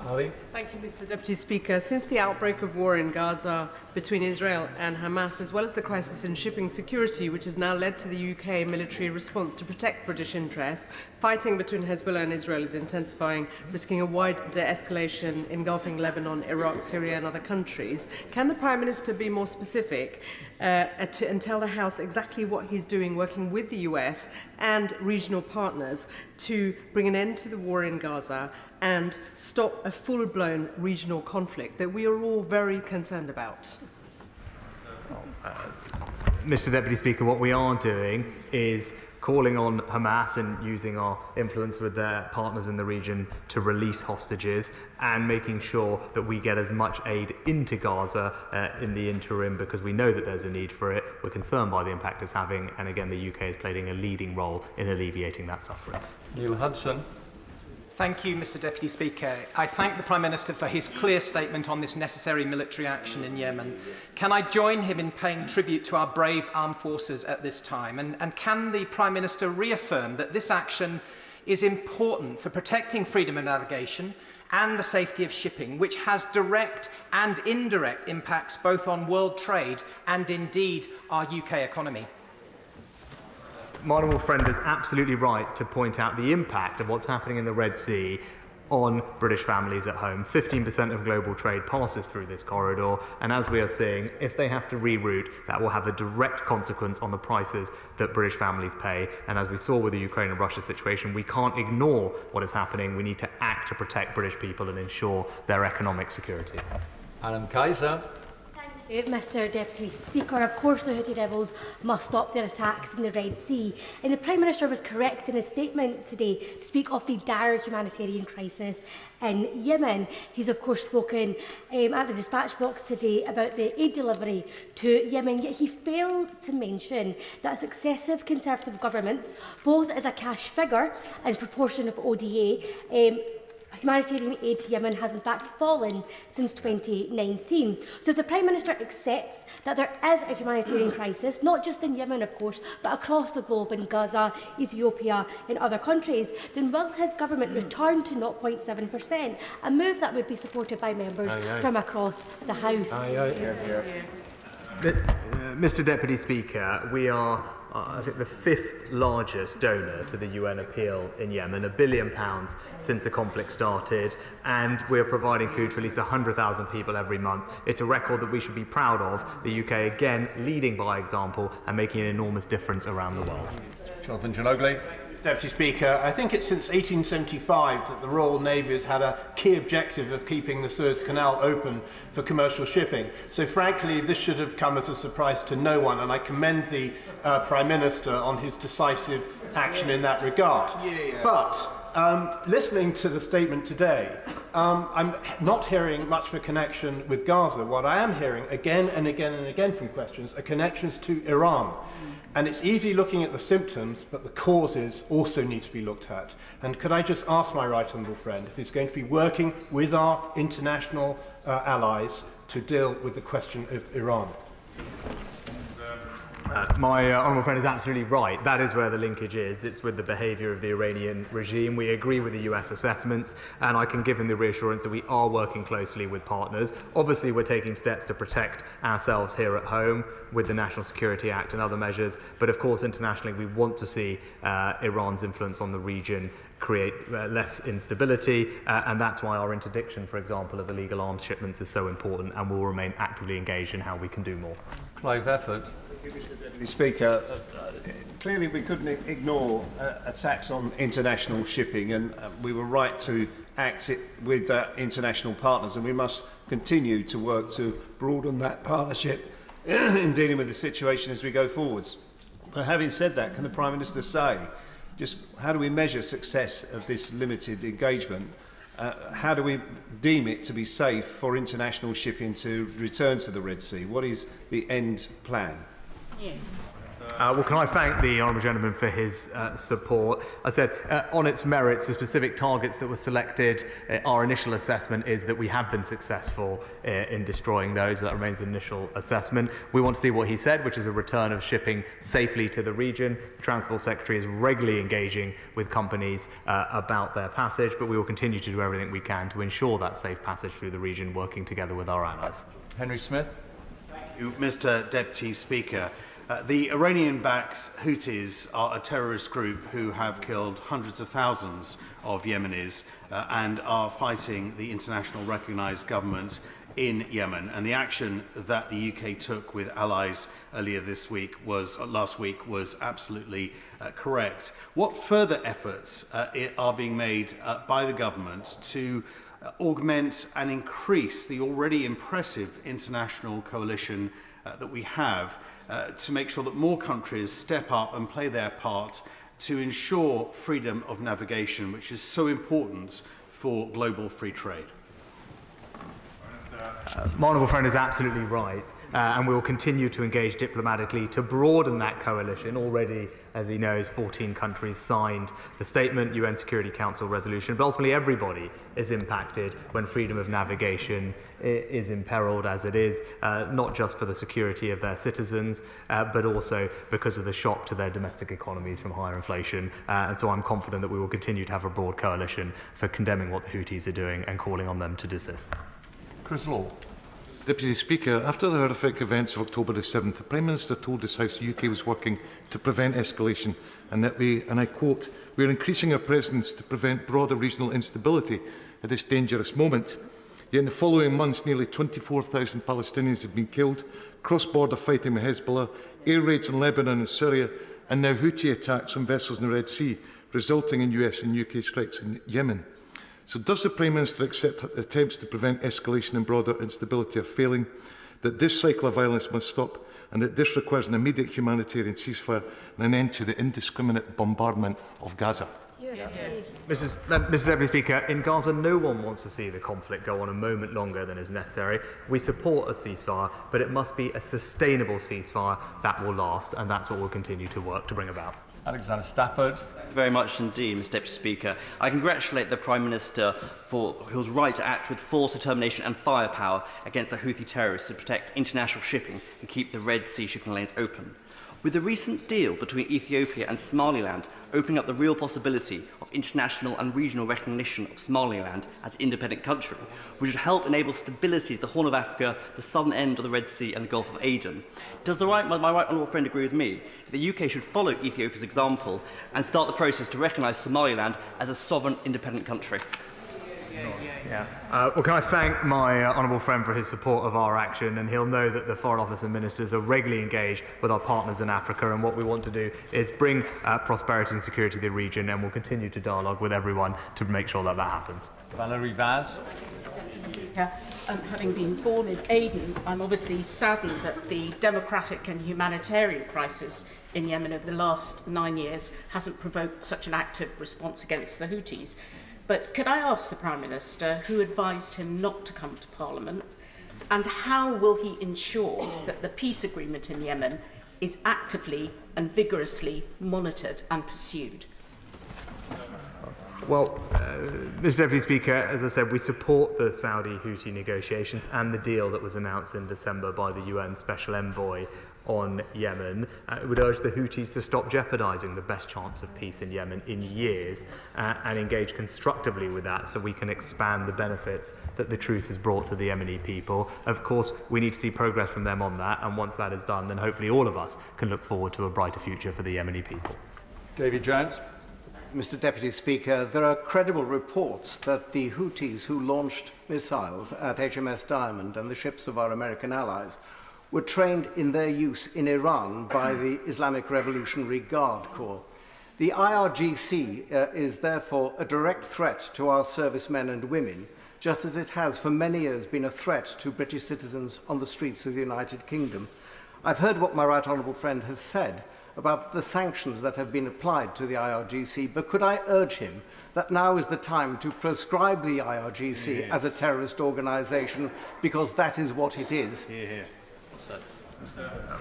Ali? Thank you, Mr. Deputy Speaker. Since the outbreak of war in Gaza between Israel and Hamas, as well as the crisis in shipping security, which has now led to the UK military response to protect British interests, fighting between Hezbollah and Israel is intensifying, risking a wider escalation engulfing Lebanon, Iraq, Syria and other countries. Can the Prime Minister be more specific and tell the House exactly what he's doing, working with the US and regional partners to bring an end to the war in Gaza and stop a full-blown regional conflict that we are all very concerned about? Mr. Deputy Speaker, what we are doing is calling on Hamas and using our influence with their partners in the region to release hostages, and making sure that we get as much aid into Gaza in the interim, because we know that there's a need for it. We're concerned by the impact it's having, and again, the UK is playing a leading role in alleviating that suffering. Neil Hudson. Thank you, Mr. Deputy Speaker. I thank the Prime Minister for his clear statement on this necessary military action in Yemen. Can I join him in paying tribute to our brave armed forces at this time? And can the Prime Minister reaffirm that this action is important for protecting freedom of navigation and the safety of shipping, which has direct and indirect impacts both on world trade and indeed our UK economy? My honourable friend is absolutely right to point out the impact of what's happening in the Red Sea on British families at home. 15% of global trade passes through this corridor, and as we are seeing, if they have to reroute, that will have a direct consequence on the prices that British families pay. And as we saw with the Ukraine and Russia situation, we can't ignore what is happening. We need to act to protect British people and ensure their economic security. Adam Kaiser. Mr. Deputy Speaker, of course the Houthi rebels must stop their attacks in the Red Sea. And the Prime Minister was correct in his statement today to speak of the dire humanitarian crisis in Yemen. He's of course spoken at the dispatch box today about the aid delivery to Yemen, yet he failed to mention that successive Conservative governments, both as a cash figure and proportion of ODA, humanitarian aid to Yemen has in fact fallen since 2019. So if the Prime Minister accepts that there is a humanitarian crisis, not just in Yemen of course, but across the globe in Gaza, Ethiopia and other countries, then will his government return to 0.7%, a move that would be supported by members from across the House? Mr. Deputy Speaker, we are I think the 5th largest donor to the UN appeal in Yemen, £1 billion since the conflict started, and we're providing food for at least 100,000 people every month. It's a record that we should be proud of, the UK again leading by example and making an enormous difference around the world. Jonathan Ginogly. Deputy Speaker, I think it's since 1875 that the Royal Navy has had a key objective of keeping the Suez Canal open for commercial shipping. So frankly, this should have come as a surprise to no one, and I commend the Prime Minister on his decisive action in that regard. But listening to the statement today, I'm not hearing much of a connection with Gaza. What I am hearing again and again and again from questions are connections to Iran. And it's easy looking at the symptoms, but the causes also need to be looked at. And could I just ask my right honourable friend if he's going to be working with our international allies to deal with the question of Iran? My honourable friend is absolutely right. That is where the linkage is. It's with the behaviour of the Iranian regime. We agree with the US assessments, and I can give him the reassurance that we are working closely with partners. Obviously, we're taking steps to protect ourselves here at home with the National Security Act and other measures, but of course, internationally, we want to see Iran's influence on the region create less instability, and that's why our interdiction, for example, of illegal arms shipments is so important, and we'll remain actively engaged in how we can do more. Clive Efford. Mr. Deputy Speaker, clearly we couldn't ignore attacks on international shipping, and we were right to act with international partners, and we must continue to work to broaden that partnership in dealing with the situation as we go forwards. But having said that, can the Prime Minister say just how do we measure success of this limited engagement, how do we deem it to be safe for international shipping to return to the Red Sea? What is the end plan? Yeah. Well, can I thank the honourable gentleman for his support? I said, on its merits, the specific targets that were selected, our initial assessment is that we have been successful in destroying those, but that remains an initial assessment. We want to see what he said, which is a return of shipping safely to the region. The Transport Secretary is regularly engaging with companies about their passage, but we will continue to do everything we can to ensure that safe passage through the region, working together with our allies. Henry Smith. Thank you, Mr. Deputy Speaker. The Iranian-backed Houthis are a terrorist group who have killed hundreds of thousands of Yemenis and are fighting the international recognised government in Yemen. And the action that the UK took with allies earlier last week was absolutely correct. What further efforts are being made by the government to augment and increase the already impressive international coalition that we have to make sure that more countries step up and play their part to ensure freedom of navigation, which is so important for global free trade? My honourable friend is absolutely right. And we will continue to engage diplomatically to broaden that coalition. Already, as he knows, 14 countries signed the statement, UN Security Council resolution, but ultimately everybody is impacted when freedom of navigation is imperilled, as it is, not just for the security of their citizens, but also because of the shock to their domestic economies from higher inflation. And so I'm confident that we will continue to have a broad coalition for condemning what the Houthis are doing and calling on them to desist. Chris Law. Deputy Speaker, after the horrific events of October the 7th, the Prime Minister told this House the UK was working to prevent escalation and that we, and I quote, "we are increasing our presence to prevent broader regional instability at this dangerous moment." Yet in the following months, nearly 24,000 Palestinians have been killed, cross-border fighting with Hezbollah, air raids in Lebanon and Syria, and now Houthi attacks on vessels in the Red Sea, resulting in US and UK strikes in Yemen. So does the Prime Minister accept that attempts to prevent escalation and broader instability are failing, that this cycle of violence must stop, and that this requires an immediate humanitarian ceasefire and an end to the indiscriminate bombardment of Gaza? Mr. Deputy Speaker, in Gaza, no one wants to see the conflict go on a moment longer than is necessary. We support a ceasefire, but it must be a sustainable ceasefire that will last, and that's what we'll continue to work to bring about. Alexander Stafford. Very much indeed, Mr. Deputy Speaker. I congratulate the Prime Minister for his right to act with force, determination and firepower against the Houthi terrorists to protect international shipping and keep the Red Sea shipping lanes open. With the recent deal between Ethiopia and Somaliland opening up the real possibility of international and regional recognition of Somaliland as an independent country, which would help enable stability to the Horn of Africa, the southern end of the Red Sea and the Gulf of Aden. Does my right honourable friend agree with me that the UK should follow Ethiopia's example and start the process to recognise Somaliland as a sovereign independent country? Well, can I thank my honourable friend for his support of our action, and he'll know that the Foreign Office and ministers are regularly engaged with our partners in Africa, and what we want to do is bring prosperity and security to the region, and we'll continue to dialogue with everyone to make sure that that happens. Valerie Vaz. Having been born in Aden, I'm obviously saddened that the democratic and humanitarian crisis in Yemen over the last 9 years hasn't provoked such an active response against the Houthis. But could I ask the Prime Minister who advised him not to come to Parliament, and how will he ensure that the peace agreement in Yemen is actively and vigorously monitored and pursued? Well, Mr. Deputy Speaker, as I said, we support the Saudi-Houthi negotiations and the deal that was announced in December by the UN Special Envoy on Yemen. It would urge the Houthis to stop jeopardising the best chance of peace in Yemen in years and engage constructively with that so we can expand the benefits that the truce has brought to the Yemeni people. Of course, we need to see progress from them on that, and once that is done, then hopefully all of us can look forward to a brighter future for the Yemeni people. David Jones. Mr. Deputy Speaker, there are credible reports that the Houthis who launched missiles at HMS Diamond and the ships of our American allies were trained in their use in Iran by the Islamic Revolutionary Guard Corps. The IRGC is therefore a direct threat to our servicemen and women, just as it has for many years been a threat to British citizens on the streets of the United Kingdom. I've heard what my right honourable friend has said, about the sanctions that have been applied to the IRGC, but could I urge him that now is the time to proscribe the IRGC as a terrorist organisation, because that is what it is.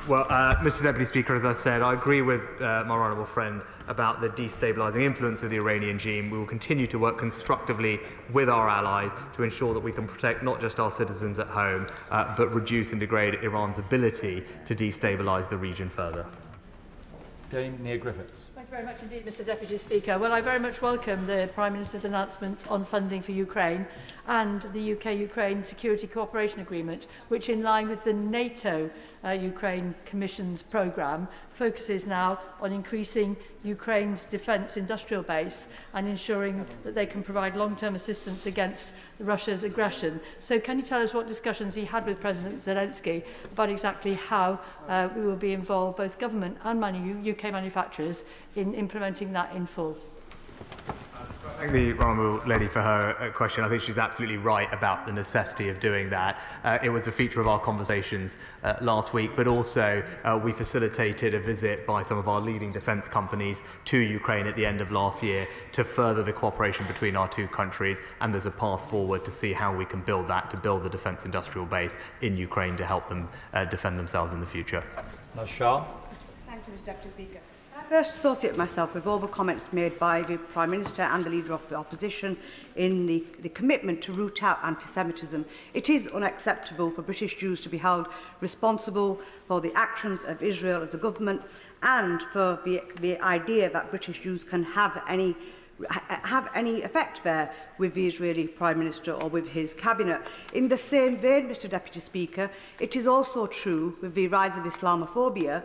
Well, Mr. Deputy Speaker, as I said, I agree with my honourable friend about the destabilising influence of the Iranian regime. We will continue to work constructively with our allies to ensure that we can protect not just our citizens at home, but reduce and degrade Iran's ability to destabilise the region further. Dame Neil Griffiths. Thank you very much indeed, Mr. Deputy Speaker. Well, I very much welcome the Prime Minister's announcement on funding for Ukraine and the UK-Ukraine Security Cooperation Agreement, which, in line with the NATO Ukraine Commission's programme, focuses now on increasing Ukraine's defence industrial base and ensuring that they can provide long-term assistance against Russia's aggression. So can you tell us what discussions he had with President Zelensky about exactly how we will be involved, both government and UK manufacturers, in implementing that in full? I thank the honourable lady for her question. I think she's absolutely right about the necessity of doing that. It was a feature of our conversations last week, but also we facilitated a visit by some of our leading defence companies to Ukraine at the end of last year to further the cooperation between our two countries, and there's a path forward to see how we can build that, to build the defence industrial base in Ukraine to help them defend themselves in the future. Nashar. Thank you, Mr. Deputy Speaker. I first associate myself with all the comments made by the Prime Minister and the Leader of the Opposition in the commitment to root out anti-Semitism. It is unacceptable for British Jews to be held responsible for the actions of Israel as a government, and for the idea that British Jews can have any effect there with the Israeli Prime Minister or with his cabinet. In the same vein, Mr. Deputy Speaker, it is also true with the rise of Islamophobia.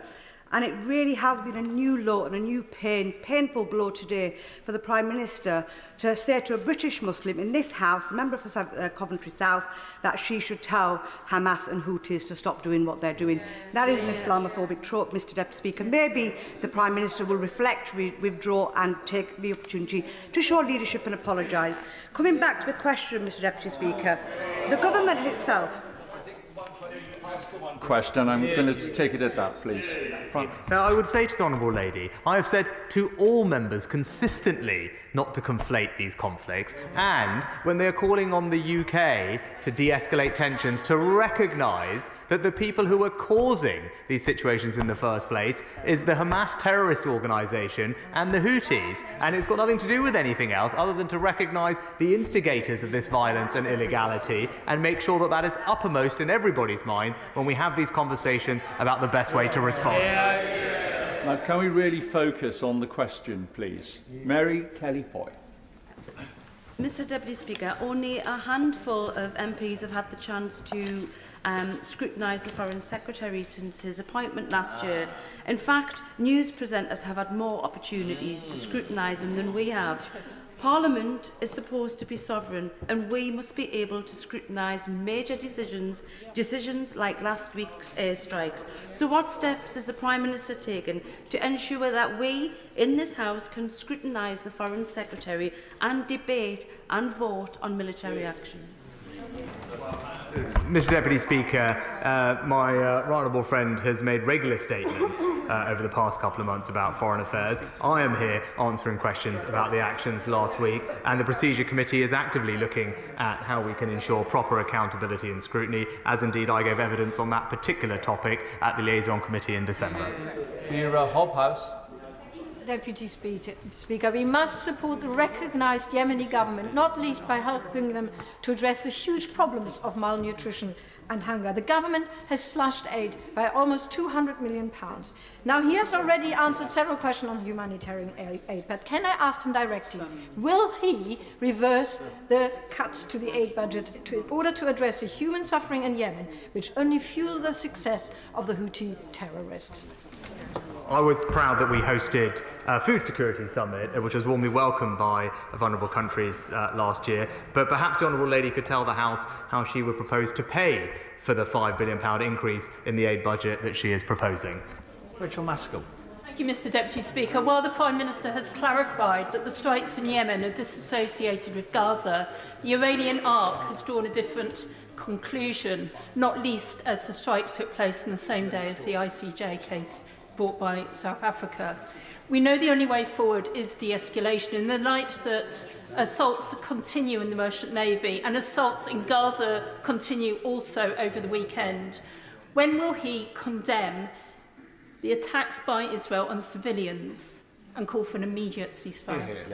And it really has been a new low and a new painful blow today for the Prime Minister to say to a British Muslim in this House, a member of Coventry South, that she should tell Hamas and Houthis to stop doing what they're doing. That is an Islamophobic trope, Mr. Deputy Speaker. Maybe the Prime Minister will reflect, withdraw and take the opportunity to show leadership and apologise. Coming back to the question, Mr. Deputy Speaker, the government itself... Question. I'm going to take it at that, please. Now, I would say to the honourable lady, I have said to all members consistently not to conflate these conflicts, and when they are calling on the UK to de-escalate tensions, to recognise that the people who are causing these situations in the first place is the Hamas terrorist organisation and the Houthis, and it's got nothing to do with anything else other than to recognise the instigators of this violence and illegality and make sure that that is uppermost in everybody's minds when we have these conversations about the best way to respond. Now, can we really focus on the question, please? Mary Kelly-Foy. Mr. Deputy Speaker, only a handful of MPs have had the chance to scrutinise the Foreign Secretary since his appointment last year. In fact, news presenters have had more opportunities to scrutinise him than we have. Parliament is supposed to be sovereign, and we must be able to scrutinise major decisions like last week's airstrikes. So what steps is the Prime Minister taking to ensure that we in this House can scrutinise the Foreign Secretary and debate and vote on military action? Mr. Deputy Speaker, my honourable friend has made regular statements over the past couple of months about foreign affairs. I am here answering questions about the actions last week, and the Procedure Committee is actively looking at how we can ensure proper accountability and scrutiny, as indeed I gave evidence on that particular topic at the Liaison Committee in December. Vera Hobhouse. Deputy Speaker, we must support the recognised Yemeni government, not least by helping them to address the huge problems of malnutrition and hunger. The government has slashed aid by almost £200 million. Now, he has already answered several questions on humanitarian aid, but can I ask him directly, will he reverse the cuts to the aid budget in order to address the human suffering in Yemen, which only fuel the success of the Houthi terrorists? I was proud that we hosted a food security summit, which was warmly welcomed by vulnerable countries last year. But perhaps the honourable lady could tell the House how she would propose to pay for the £5 billion increase in the aid budget that she is proposing. Rachel Maskell. Thank you, Mr. Deputy Speaker. While the Prime Minister has clarified that the strikes in Yemen are disassociated with Gaza, the Iranian arc has drawn a different conclusion, not least as the strikes took place on the same day as the ICJ case brought by South Africa. We know the only way forward is de-escalation in the light that assaults continue in the Merchant Navy and assaults in Gaza continue also over the weekend. When will he condemn the attacks by Israel on civilians and call for an immediate ceasefire?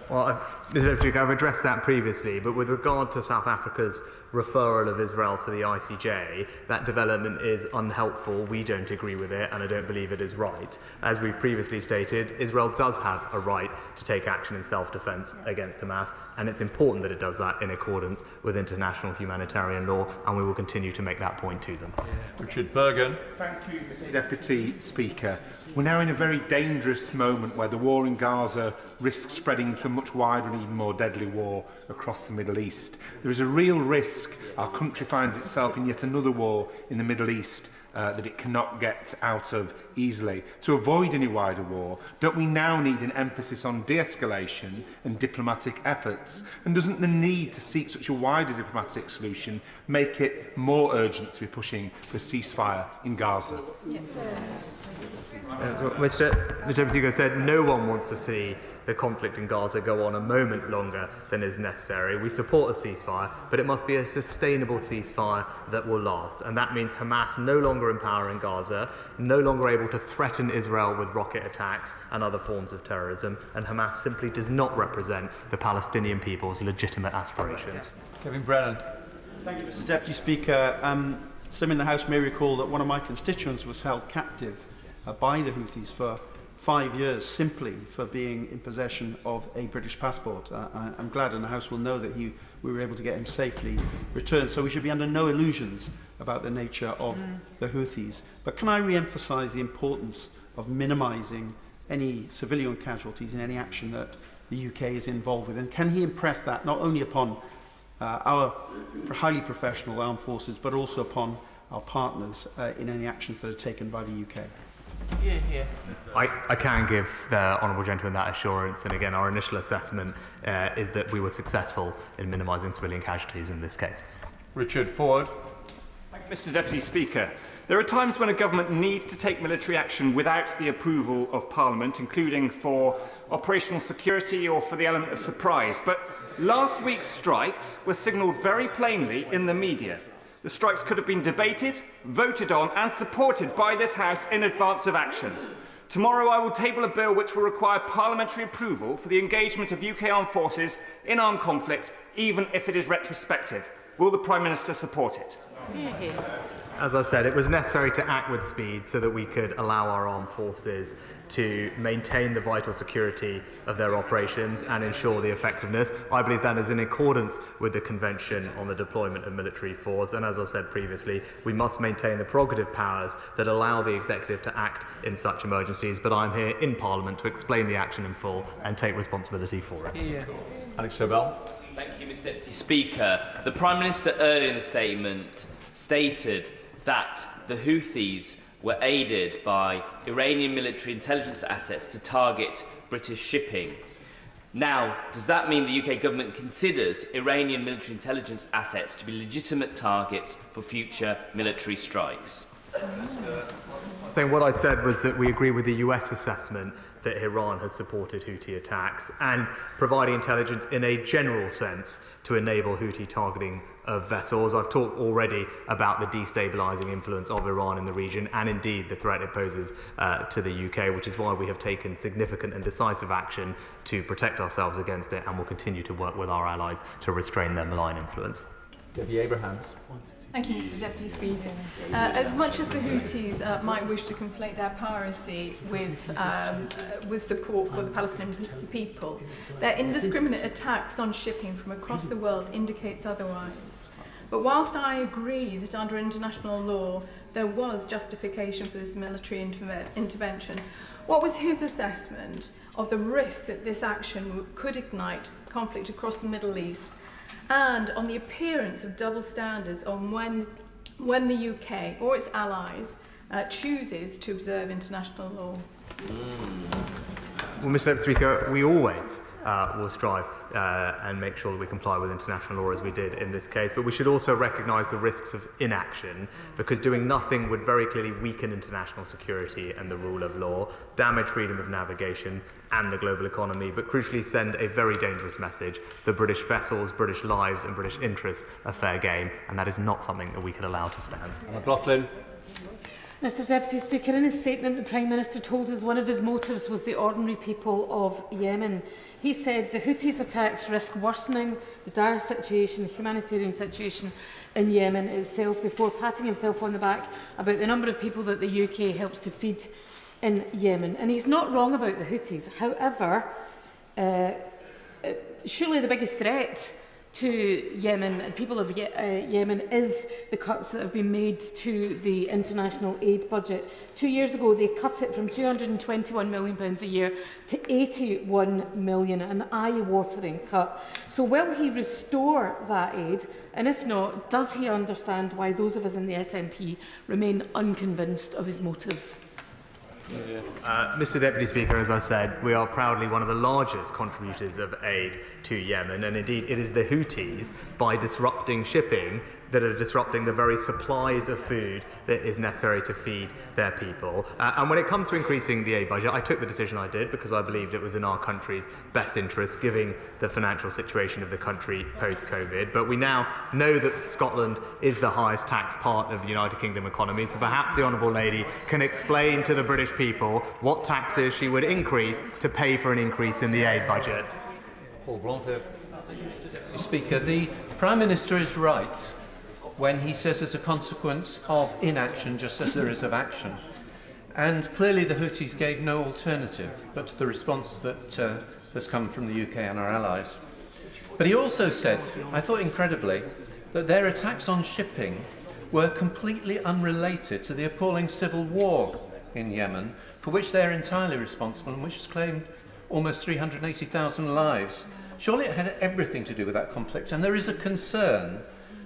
Well, Mr. Deputy Speaker, I've addressed that previously, but with regard to South Africa's referral of Israel to the ICJ, that development is unhelpful. We don't agree with it, and I don't believe it is right. As we've previously stated, Israel does have a right to take action in self-defense against Hamas, and it's important that it does that in accordance with international humanitarian law, and we will continue to make that point to them. Richard Bergen. Thank you, Mr. Deputy Speaker. We're now in a very dangerous moment where the war in Gaza risks spreading into a much wider and even more deadly war across the Middle East. There is a real risk our country finds itself in yet another war in the Middle East that it cannot get out of easily. To avoid any wider war, don't we now need an emphasis on de-escalation and diplomatic efforts? And doesn't the need to seek such a wider diplomatic solution make it more urgent to be pushing for a ceasefire in Gaza? Mr. Deputy Speaker said no one wants to see the conflict in Gaza go on a moment longer than is necessary. We support a ceasefire, but it must be a sustainable ceasefire that will last. And that means Hamas no longer in power in Gaza, no longer able to threaten Israel with rocket attacks and other forms of terrorism, and Hamas simply does not represent the Palestinian people's legitimate aspirations. Kevin Brennan. Thank you, Mr. Deputy Speaker. Some in the House may recall that one of my constituents was held captive by the Houthis for 5 years simply for being in possession of a British passport. I'm glad, and the House will know that we were able to get him safely returned. So we should be under no illusions about the nature of the Houthis. But can I re-emphasise the importance of minimising any civilian casualties in any action that the UK is involved with? And can he impress that not only upon our highly professional armed forces, but also upon our partners in any actions that are taken by the UK? I can give the honourable gentleman that assurance, and again our initial assessment is that we were successful in minimising civilian casualties in this case. Richard Ford. Mr. Deputy Speaker, there are times when a government needs to take military action without the approval of Parliament, including for operational security or for the element of surprise. But last week's strikes were signalled very plainly in the media. The strikes could have been debated, voted on and supported by this House in advance of action. Tomorrow I will table a bill which will require parliamentary approval for the engagement of UK armed forces in armed conflict, even if it is retrospective. Will the Prime Minister support it? As I said, it was necessary to act with speed so that we could allow our armed forces to maintain the vital security of their operations and ensure the effectiveness. I believe that is in accordance with the Convention on the Deployment of Military Force, and as I said previously, we must maintain the prerogative powers that allow the executive to act in such emergencies, but I'm here in Parliament to explain the action in full and take responsibility for it. Alex Sobel. Thank you, Mr. Deputy Speaker. The Prime Minister earlier in the statement stated that the Houthis were aided by Iranian military intelligence assets to target British shipping. Now, does that mean the UK government considers Iranian military intelligence assets to be legitimate targets for future military strikes? So what I said was that we agree with the US assessment that Iran has supported Houthi attacks and providing intelligence in a general sense to enable Houthi targeting of vessels. I've talked already about the destabilising influence of Iran in the region and indeed the threat it poses to the UK, which is why we have taken significant and decisive action to protect ourselves against it and will continue to work with our allies to restrain their malign influence. Debbie Abrahams. Thank you, Mr. Deputy Speaker. As much as the Houthis might wish to conflate their piracy with support for the Palestinian people, their indiscriminate attacks on shipping from across the world indicates otherwise. But whilst I agree that under international law there was justification for this military intervention, what was his assessment of the risk that this action could ignite conflict across the Middle East, and on the appearance of double standards on when the UK or its allies chooses to observe international law? Well, Mr. Speaker, we always will strive and make sure that we comply with international law as we did in this case. But we should also recognise the risks of inaction, because doing nothing would very clearly weaken international security and the rule of law, damage freedom of navigation and the global economy, but crucially send a very dangerous message that British vessels, British lives and British interests are fair game, and that is not something that we could allow to stand. McLaughlin. Mr Deputy Speaker, in his statement, the Prime Minister told us one of his motives was the ordinary people of Yemen. He said the Houthis' attacks risk worsening the dire situation, humanitarian situation in Yemen itself, before patting himself on the back about the number of people that the UK helps to feed in Yemen. And he's not wrong about the Houthis. However, surely the biggest threat to Yemen and people of Yemen is the cuts that have been made to the international aid budget. 2 years ago, they cut it from £221 million a year to £81 million, an eye-watering cut. So will he restore that aid? And if not, does he understand why those of us in the SNP remain unconvinced of his motives? Mr Deputy Speaker, as I said, we are proudly one of the largest contributors of aid to Yemen, and indeed it is the Houthis, by disrupting shipping, that are disrupting the very supplies of food that is necessary to feed their people. And when it comes to increasing the aid budget, I took the decision I did because I believed it was in our country's best interest, given the financial situation of the country post-COVID. But we now know that Scotland is the highest tax part of the United Kingdom economy, so perhaps the Honourable Lady can explain to the British people what taxes she would increase to pay for an increase in the aid budget. Paul Blomfield. Mr Speaker, the Prime Minister is right when he says as a consequence of inaction, just as there is of action. And clearly the Houthis gave no alternative but the response that has come from the UK and our allies. But he also said, I thought incredibly, that their attacks on shipping were completely unrelated to the appalling civil war in Yemen, for which they are entirely responsible and which has claimed almost 380,000 lives. Surely it had everything to do with that conflict, and there is a concern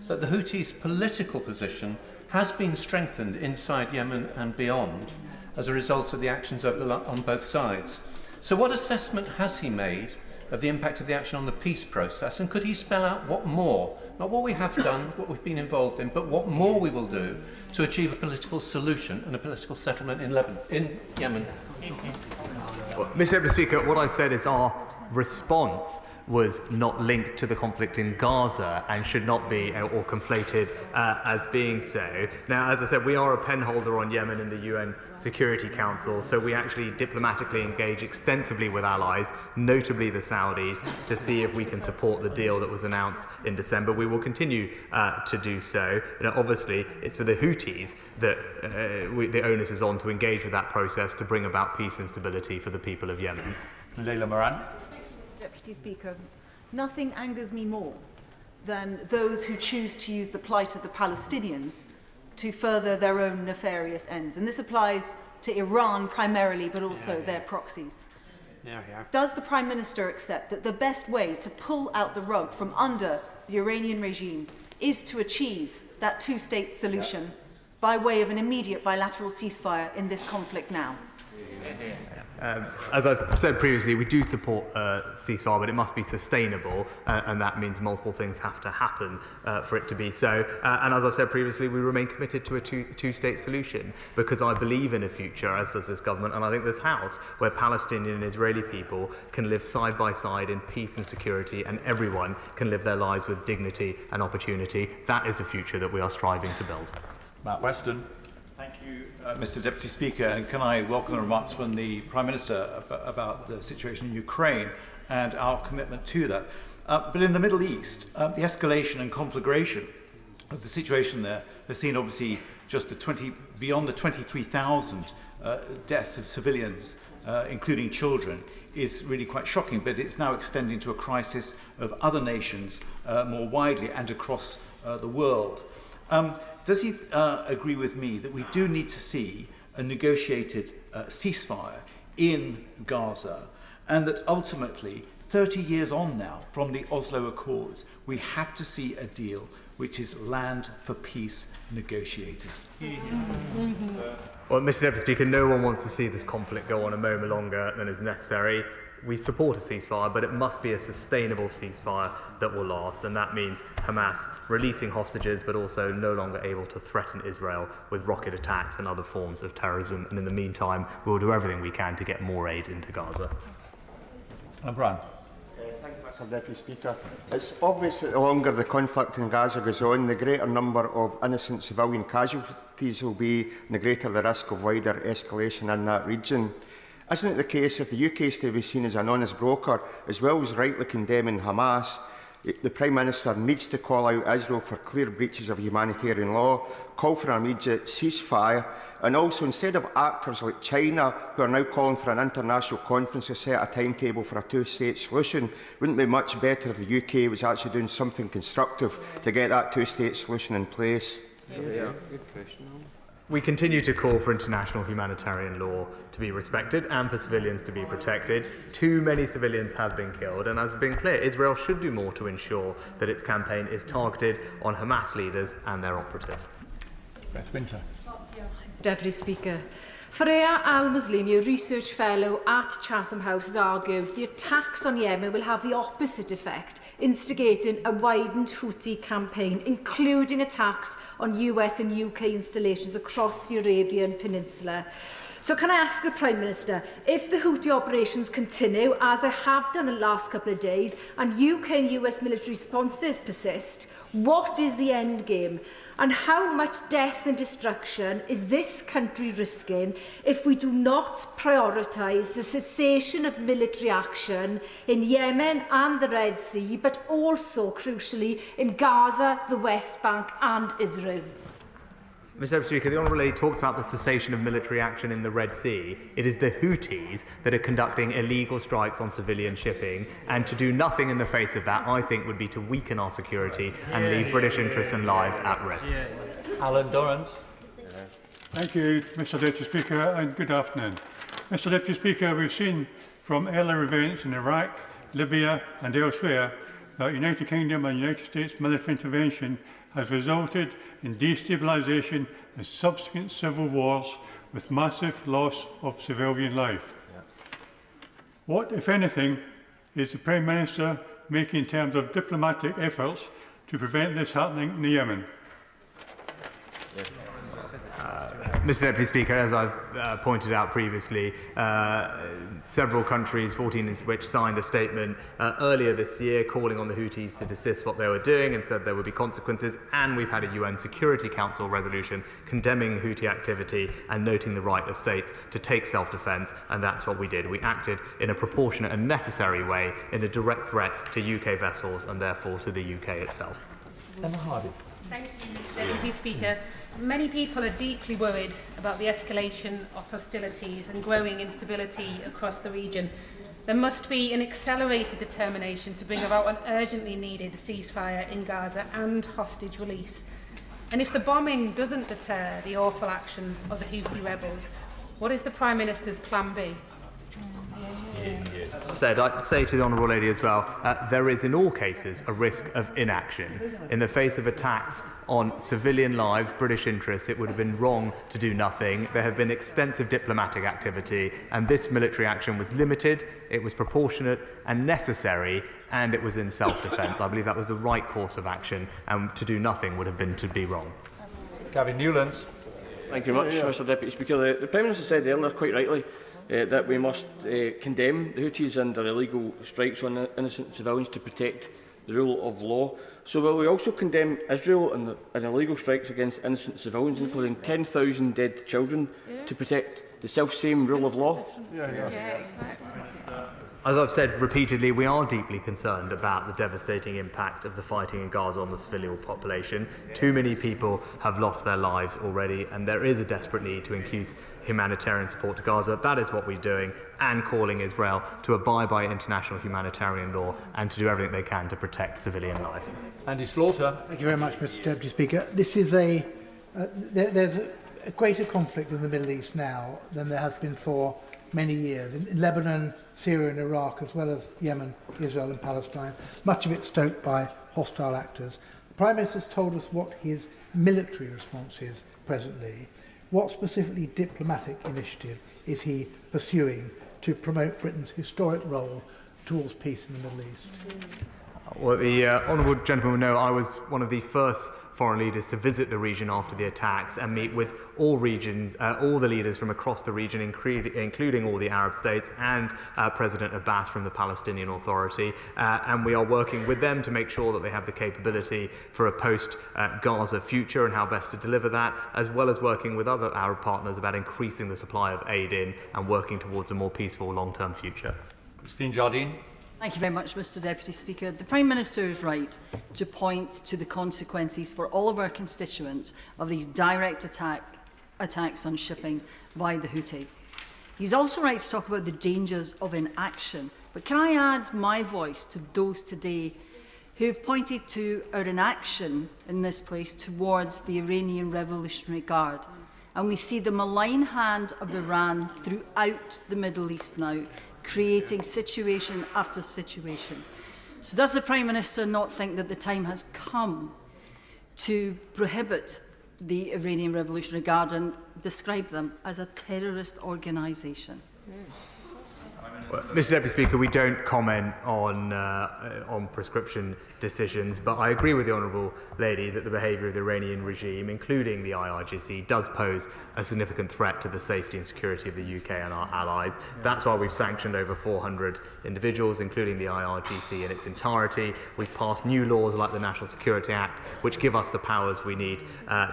that the Houthis' political position has been strengthened inside Yemen and beyond as a result of the actions on both sides. So what assessment has he made of the impact of the action on the peace process, and could he spell out what more, not what we have done, what we've been involved in, but what more we will do to achieve a political solution and a political settlement in Yemen? Well, Mr Deputy Speaker, what I said is our response was not linked to the conflict in Gaza and should not be or conflated as being so. Now, as I said, we are a penholder on Yemen in the UN Security Council, so we actually diplomatically engage extensively with allies, notably the Saudis, to see if we can support the deal that was announced in December. We will continue to do so. Obviously, it's for the Houthis that the onus is on to engage with that process to bring about peace and stability for the people of Yemen. Leila Moran. Deputy Speaker, nothing angers me more than those who choose to use the plight of the Palestinians to further their own nefarious ends. And this applies to Iran primarily, but also their proxies. Does the Prime Minister accept that the best way to pull out the rug from under the Iranian regime is to achieve that two-state solution by way of an immediate bilateral ceasefire in this conflict now? As I've said previously, we do support ceasefire, but it must be sustainable, and that means multiple things have to happen for it to be so. And as I've said previously, we remain committed to a two-state solution, because I believe in a future, as does this government, and I think this House, where Palestinian and Israeli people can live side by side in peace and security, and everyone can live their lives with dignity and opportunity. That is the future that we are striving to build. Matt Weston. Thank you, Mr Deputy Speaker, and can I welcome the remarks from the Prime Minister about the situation in Ukraine and our commitment to that. But in the Middle East, the escalation and conflagration of the situation there has seen obviously just beyond the 23,000 deaths of civilians, including children, is really quite shocking, but it's now extending to a crisis of other nations more widely and across the world. Does he agree with me that we do need to see a negotiated ceasefire in Gaza, and that ultimately, 30 years on now from the Oslo Accords, we have to see a deal which is land for peace negotiated? Well, Mr Deputy Speaker, no one wants to see this conflict go on a moment longer than is necessary. we support a ceasefire, but it must be a sustainable ceasefire that will last, and that means Hamas releasing hostages, but also no longer able to threaten Israel with rocket attacks and other forms of terrorism. And in the meantime, we will do everything we can to get more aid into Gaza. Brian. Thank you, Mr. Deputy Speaker. It's obvious that the longer the conflict in Gaza goes on, the greater number of innocent civilian casualties will be, and the greater the risk of wider escalation in that region. Isn't it the case, if the UK is to be seen as an honest broker, as well as rightly condemning Hamas, the Prime Minister needs to call out Israel for clear breaches of humanitarian law, call for an immediate ceasefire, and also, instead of actors like China, who are now calling for an international conference to set a timetable for a two-state solution, wouldn't it be much better if the UK was actually doing something constructive to get that two-state solution in place? Good question. We continue to call for international humanitarian law to be respected and for civilians to be protected. Too many civilians have been killed, and as has been clear, Israel should do more to ensure that its campaign is targeted on Hamas leaders and their operatives. Westminster. Deputy Speaker. Fareya Al-Muslimi, a research fellow at Chatham House, has argued the attacks on Yemen will have the opposite effect, instigating a widened Houthi campaign, including attacks on US and UK installations across the Arabian Peninsula. So can I ask the Prime Minister, if the Houthi operations continue, as they have done in the last couple of days, and UK and US military responses persist, what is the end game? And how much death and destruction is this country risking if we do not prioritise the cessation of military action in Yemen and the Red Sea, but also, crucially, in Gaza, the West Bank and Israel? Mr. Deputy Speaker, the Honourable Lady talks about the cessation of military action in the Red Sea. It is the Houthis that are conducting illegal strikes on civilian shipping, and to do nothing in the face of that, I think, would be to weaken our security and leave British interests and lives at risk. Alan Dorrance. Thank you, Mr. Deputy Speaker, and good afternoon. Mr. Deputy Speaker, we've seen from earlier events in Iraq, Libya and elsewhere that United Kingdom and United States military intervention has resulted in destabilisation and subsequent civil wars with massive loss of civilian life. What, if anything, is the Prime Minister making in terms of diplomatic efforts to prevent this happening in Yemen? Mr. Deputy Speaker, as I've pointed out previously, several countries, 14 of which signed a statement earlier this year calling on the Houthis to desist what they were doing and said there would be consequences, and we've had a UN Security Council resolution condemning Houthi activity and noting the right of states to take self-defence, and that's what we did. We acted in a proportionate and necessary way in a direct threat to UK vessels and therefore to the UK itself. Emma Hardy. Thank you, Deputy Speaker. Many people are deeply worried about the escalation of hostilities and growing instability across the region. There must be an accelerated determination to bring about an urgently needed ceasefire in Gaza and hostage release. And if the bombing doesn't deter the awful actions of the Houthi rebels, what is the Prime Minister's plan B? I'd say to the Honourable Lady as well, there is in all cases a risk of inaction. In the face of attacks on civilian lives, British interests, it would have been wrong to do nothing. There have been extensive diplomatic activity, and this military action was limited, it was proportionate and necessary, and it was in self-defence. I believe that was the right course of action, and to do nothing would have been to be wrong. Gavin Newlands. Thank you very much, Mr. Deputy Speaker. The Prime Minister said earlier, quite rightly, that we must condemn the Houthis and their illegal strikes on innocent civilians to protect the rule of law. So will we also condemn Israel and illegal strikes against innocent civilians, including 10,000 dead children, to protect the self-same rule of law? Yeah, exactly. As I've said repeatedly, we are deeply concerned about the devastating impact of the fighting in Gaza on the civilian population. Too many people have lost their lives already, and there is a desperate need to increase humanitarian support to Gaza. That is what we're doing, and calling Israel to abide by international humanitarian law and to do everything they can to protect civilian life. Andy Slaughter. Thank you very much, Mr. Deputy Speaker. This is there's a greater conflict in the Middle East now than there has been for many years. In Lebanon, Syria and Iraq, as well as Yemen, Israel and Palestine, much of it stoked by hostile actors. The Prime Minister has told us what his military response is presently. What specifically diplomatic initiative is he pursuing to promote Britain's historic role towards peace in the Middle East? Well, the honourable gentleman will know I was one of the first foreign leaders to visit the region after the attacks and meet with all the leaders from across the region, including all the Arab states and President Abbas from the Palestinian Authority. And we are working with them to make sure that they have the capability for a post-Gaza future and how best to deliver that, as well as working with other Arab partners about increasing the supply of aid in and working towards a more peaceful long-term future. Christine Jardine. Thank you very much, Mr Deputy Speaker. The Prime Minister is right to point to the consequences for all of our constituents of these direct attacks on shipping by the Houthi. He's also right to talk about the dangers of inaction. But can I add my voice to those today who have pointed to our inaction in this place towards the Iranian Revolutionary Guard? And we see the malign hand of Iran throughout the Middle East now, creating situation after situation. So does the Prime Minister not think that the time has come to prohibit the Iranian Revolutionary Guard and describe them as a terrorist organisation? Well, Mr Deputy Speaker, we don't comment on prescription decisions, but I agree with the Honourable Lady that the behaviour of the Iranian regime, including the IRGC, does pose a significant threat to the safety and security of the UK and our allies. That's why we've sanctioned over 400 individuals, including the IRGC in its entirety. We've passed new laws like the National Security Act, which give us the powers we need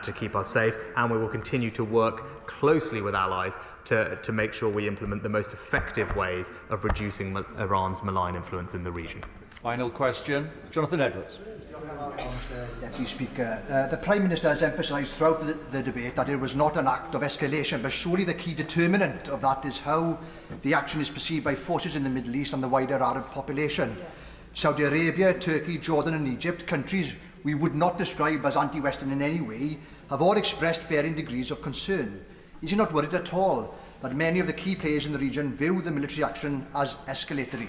to keep us safe, and we will continue to work closely with allies to make sure we implement the most effective ways of reducing Iran's malign influence in the region. Final question, Jonathan Edwards. Mr Deputy Speaker, the Prime Minister has emphasised throughout the debate that it was not an act of escalation, but surely the key determinant of that is how the action is perceived by forces in the Middle East and the wider Arab population. Saudi Arabia, Turkey, Jordan and Egypt, countries we would not describe as anti-Western in any way, have all expressed varying degrees of concern. Is he not worried at all that many of the key players in the region view the military action as escalatory?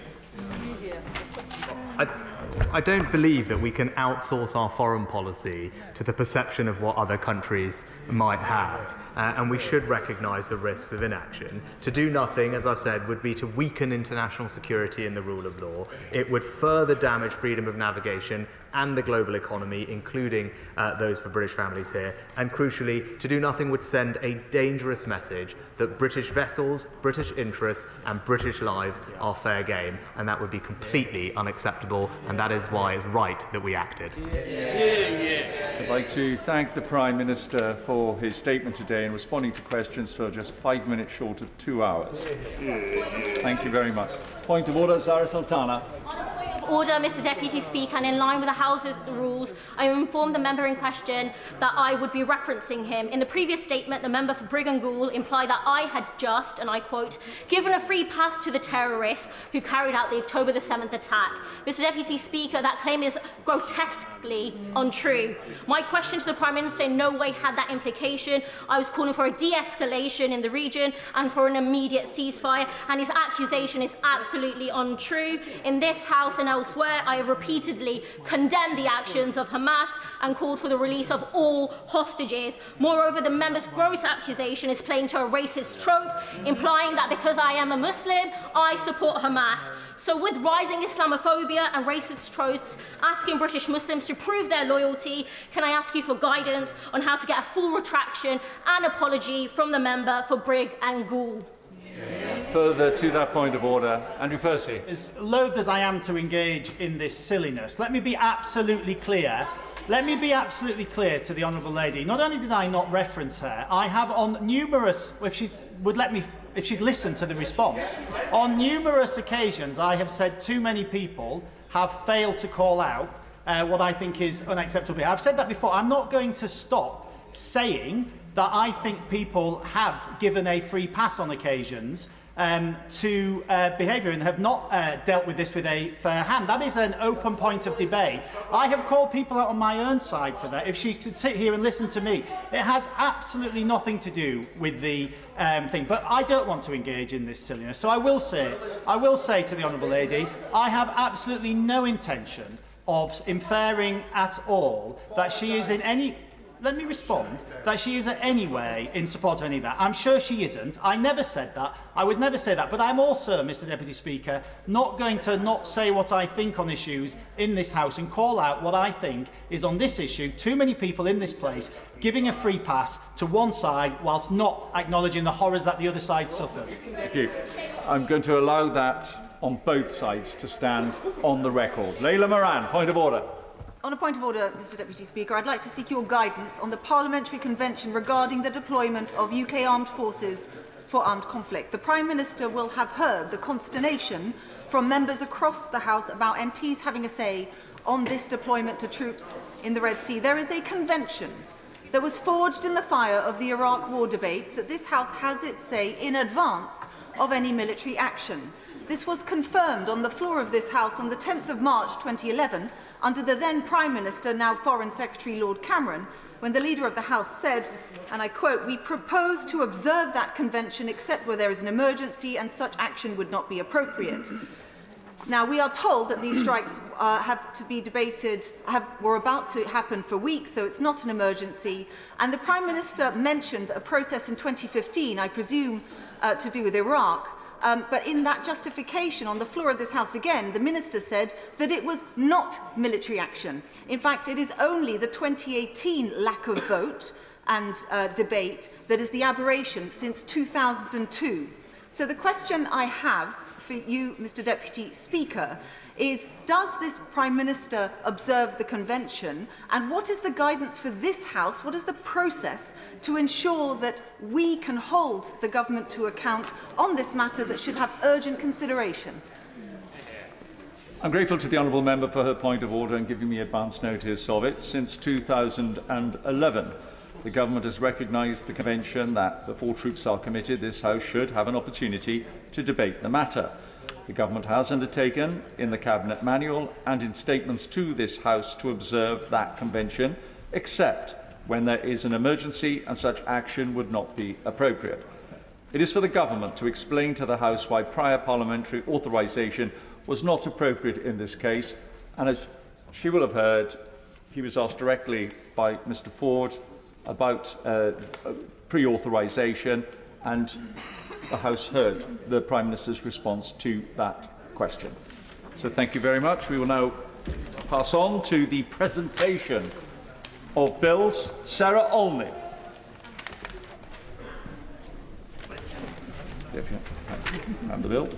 I don't believe that we can outsource our foreign policy to the perception of what other countries might have. And we should recognise the risks of inaction. To do nothing, as I've said, would be to weaken international security and the rule of law. It would further damage freedom of navigation and the global economy, including those for British families here. And crucially, to do nothing would send a dangerous message that British vessels, British interests and British lives are fair game. And that would be completely unacceptable. And that is why it's right that we acted. I'd like to thank the Prime Minister for his statement today and responding to questions for just 5 minutes short of 2 hours. Thank you very much. Point of order, Zara Sultana. Order, Mr Deputy Speaker, and in line with the House's rules, I informed the member in question that I would be referencing him. In the previous statement, the member for Brigg and Goole implied that I had just, and I quote, given a free pass to the terrorists who carried out the October the 7th attack. Mr Deputy Speaker, that claim is grotesquely untrue. My question to the Prime Minister in no way had that implication. I was calling for a de-escalation in the region and for an immediate ceasefire, and his accusation is absolutely untrue. In this House and elsewhere, I have repeatedly condemned the actions of Hamas and called for the release of all hostages. Moreover, the member's gross accusation is playing to a racist trope, implying that because I am a Muslim, I support Hamas. So with rising Islamophobia and racist tropes asking British Muslims to prove their loyalty, can I ask you for guidance on how to get a full retraction and apology from the member for Brigg and Goole? Further to that point of order, Andrew Percy. As loath as I am to engage in this silliness, let me be absolutely clear. Let me be absolutely clear to the Honourable Lady. Not only did I not reference her, I have on numerous, if she would let me, if she'd listen to the response, on numerous occasions I have said too many people have failed to call out what I think is unacceptable. I've said that before. I'm not going to stop saying that I think people have given a free pass on occasions to behaviour and have not dealt with this with a fair hand. That is an open point of debate. I have called people out on my own side for that. If she could sit here and listen to me, it has absolutely nothing to do with the thing. But I don't want to engage in this silliness. So I will say to the Honourable Lady, I have absolutely no intention of inferring at all that she is in any let me respond, that she is in any way in support of any of that. I'm sure she isn't. I never said that. I would never say that. But I'm also, Mr Deputy Speaker, not going to not say what I think on issues in this House and call out what I think is on this issue too many people in this place giving a free pass to one side whilst not acknowledging the horrors that the other side suffered. Thank you. I'm going to allow that on both sides to stand on the record. Leila Moran, point of order. On a point of order, Mr Deputy Speaker, I'd like to seek your guidance on the Parliamentary Convention regarding the deployment of UK armed forces for armed conflict. The Prime Minister will have heard the consternation from members across the House about MPs having a say on this deployment to troops in the Red Sea. There is a convention that was forged in the fire of the Iraq war debates that this House has its say in advance of any military action. This was confirmed on the floor of this House on the 10th of March 2011 under the then Prime Minister, now Foreign Secretary Lord Cameron, when the Leader of the House said, and I quote, "We propose to observe that convention except where there is an emergency and such action would not be appropriate." Now, we are told that these strikes have to be debated, were about to happen for weeks, so it's not an emergency. And the Prime Minister mentioned a process in 2015, I presume, to do with Iraq. But in that justification on the floor of this House again, the Minister said that it was not military action. In fact, it is only the 2018 lack of vote and debate that is the aberration since 2002. So the question I have for you, Mr Deputy Speaker, is does this Prime Minister observe the convention, and what is the guidance for this House, what is the process to ensure that we can hold the government to account on this matter that should have urgent consideration? I'm grateful to the honourable member for her point of order and giving me advance notice of it. Since 2011, the government has recognised the convention that before troops are committed, this House should have an opportunity to debate the matter. The government has undertaken, in the Cabinet Manual and in statements to this House, to observe that convention, except when there is an emergency and such action would not be appropriate. It is for the government to explain to the House why prior parliamentary authorisation was not appropriate in this case, and as she will have heard, he was asked directly by Mr Ford about pre-authorisation, and the House heard the Prime Minister's response to that question. So thank you very much. We will now pass on to the presentation of bills. Sarah Olney. And the bill.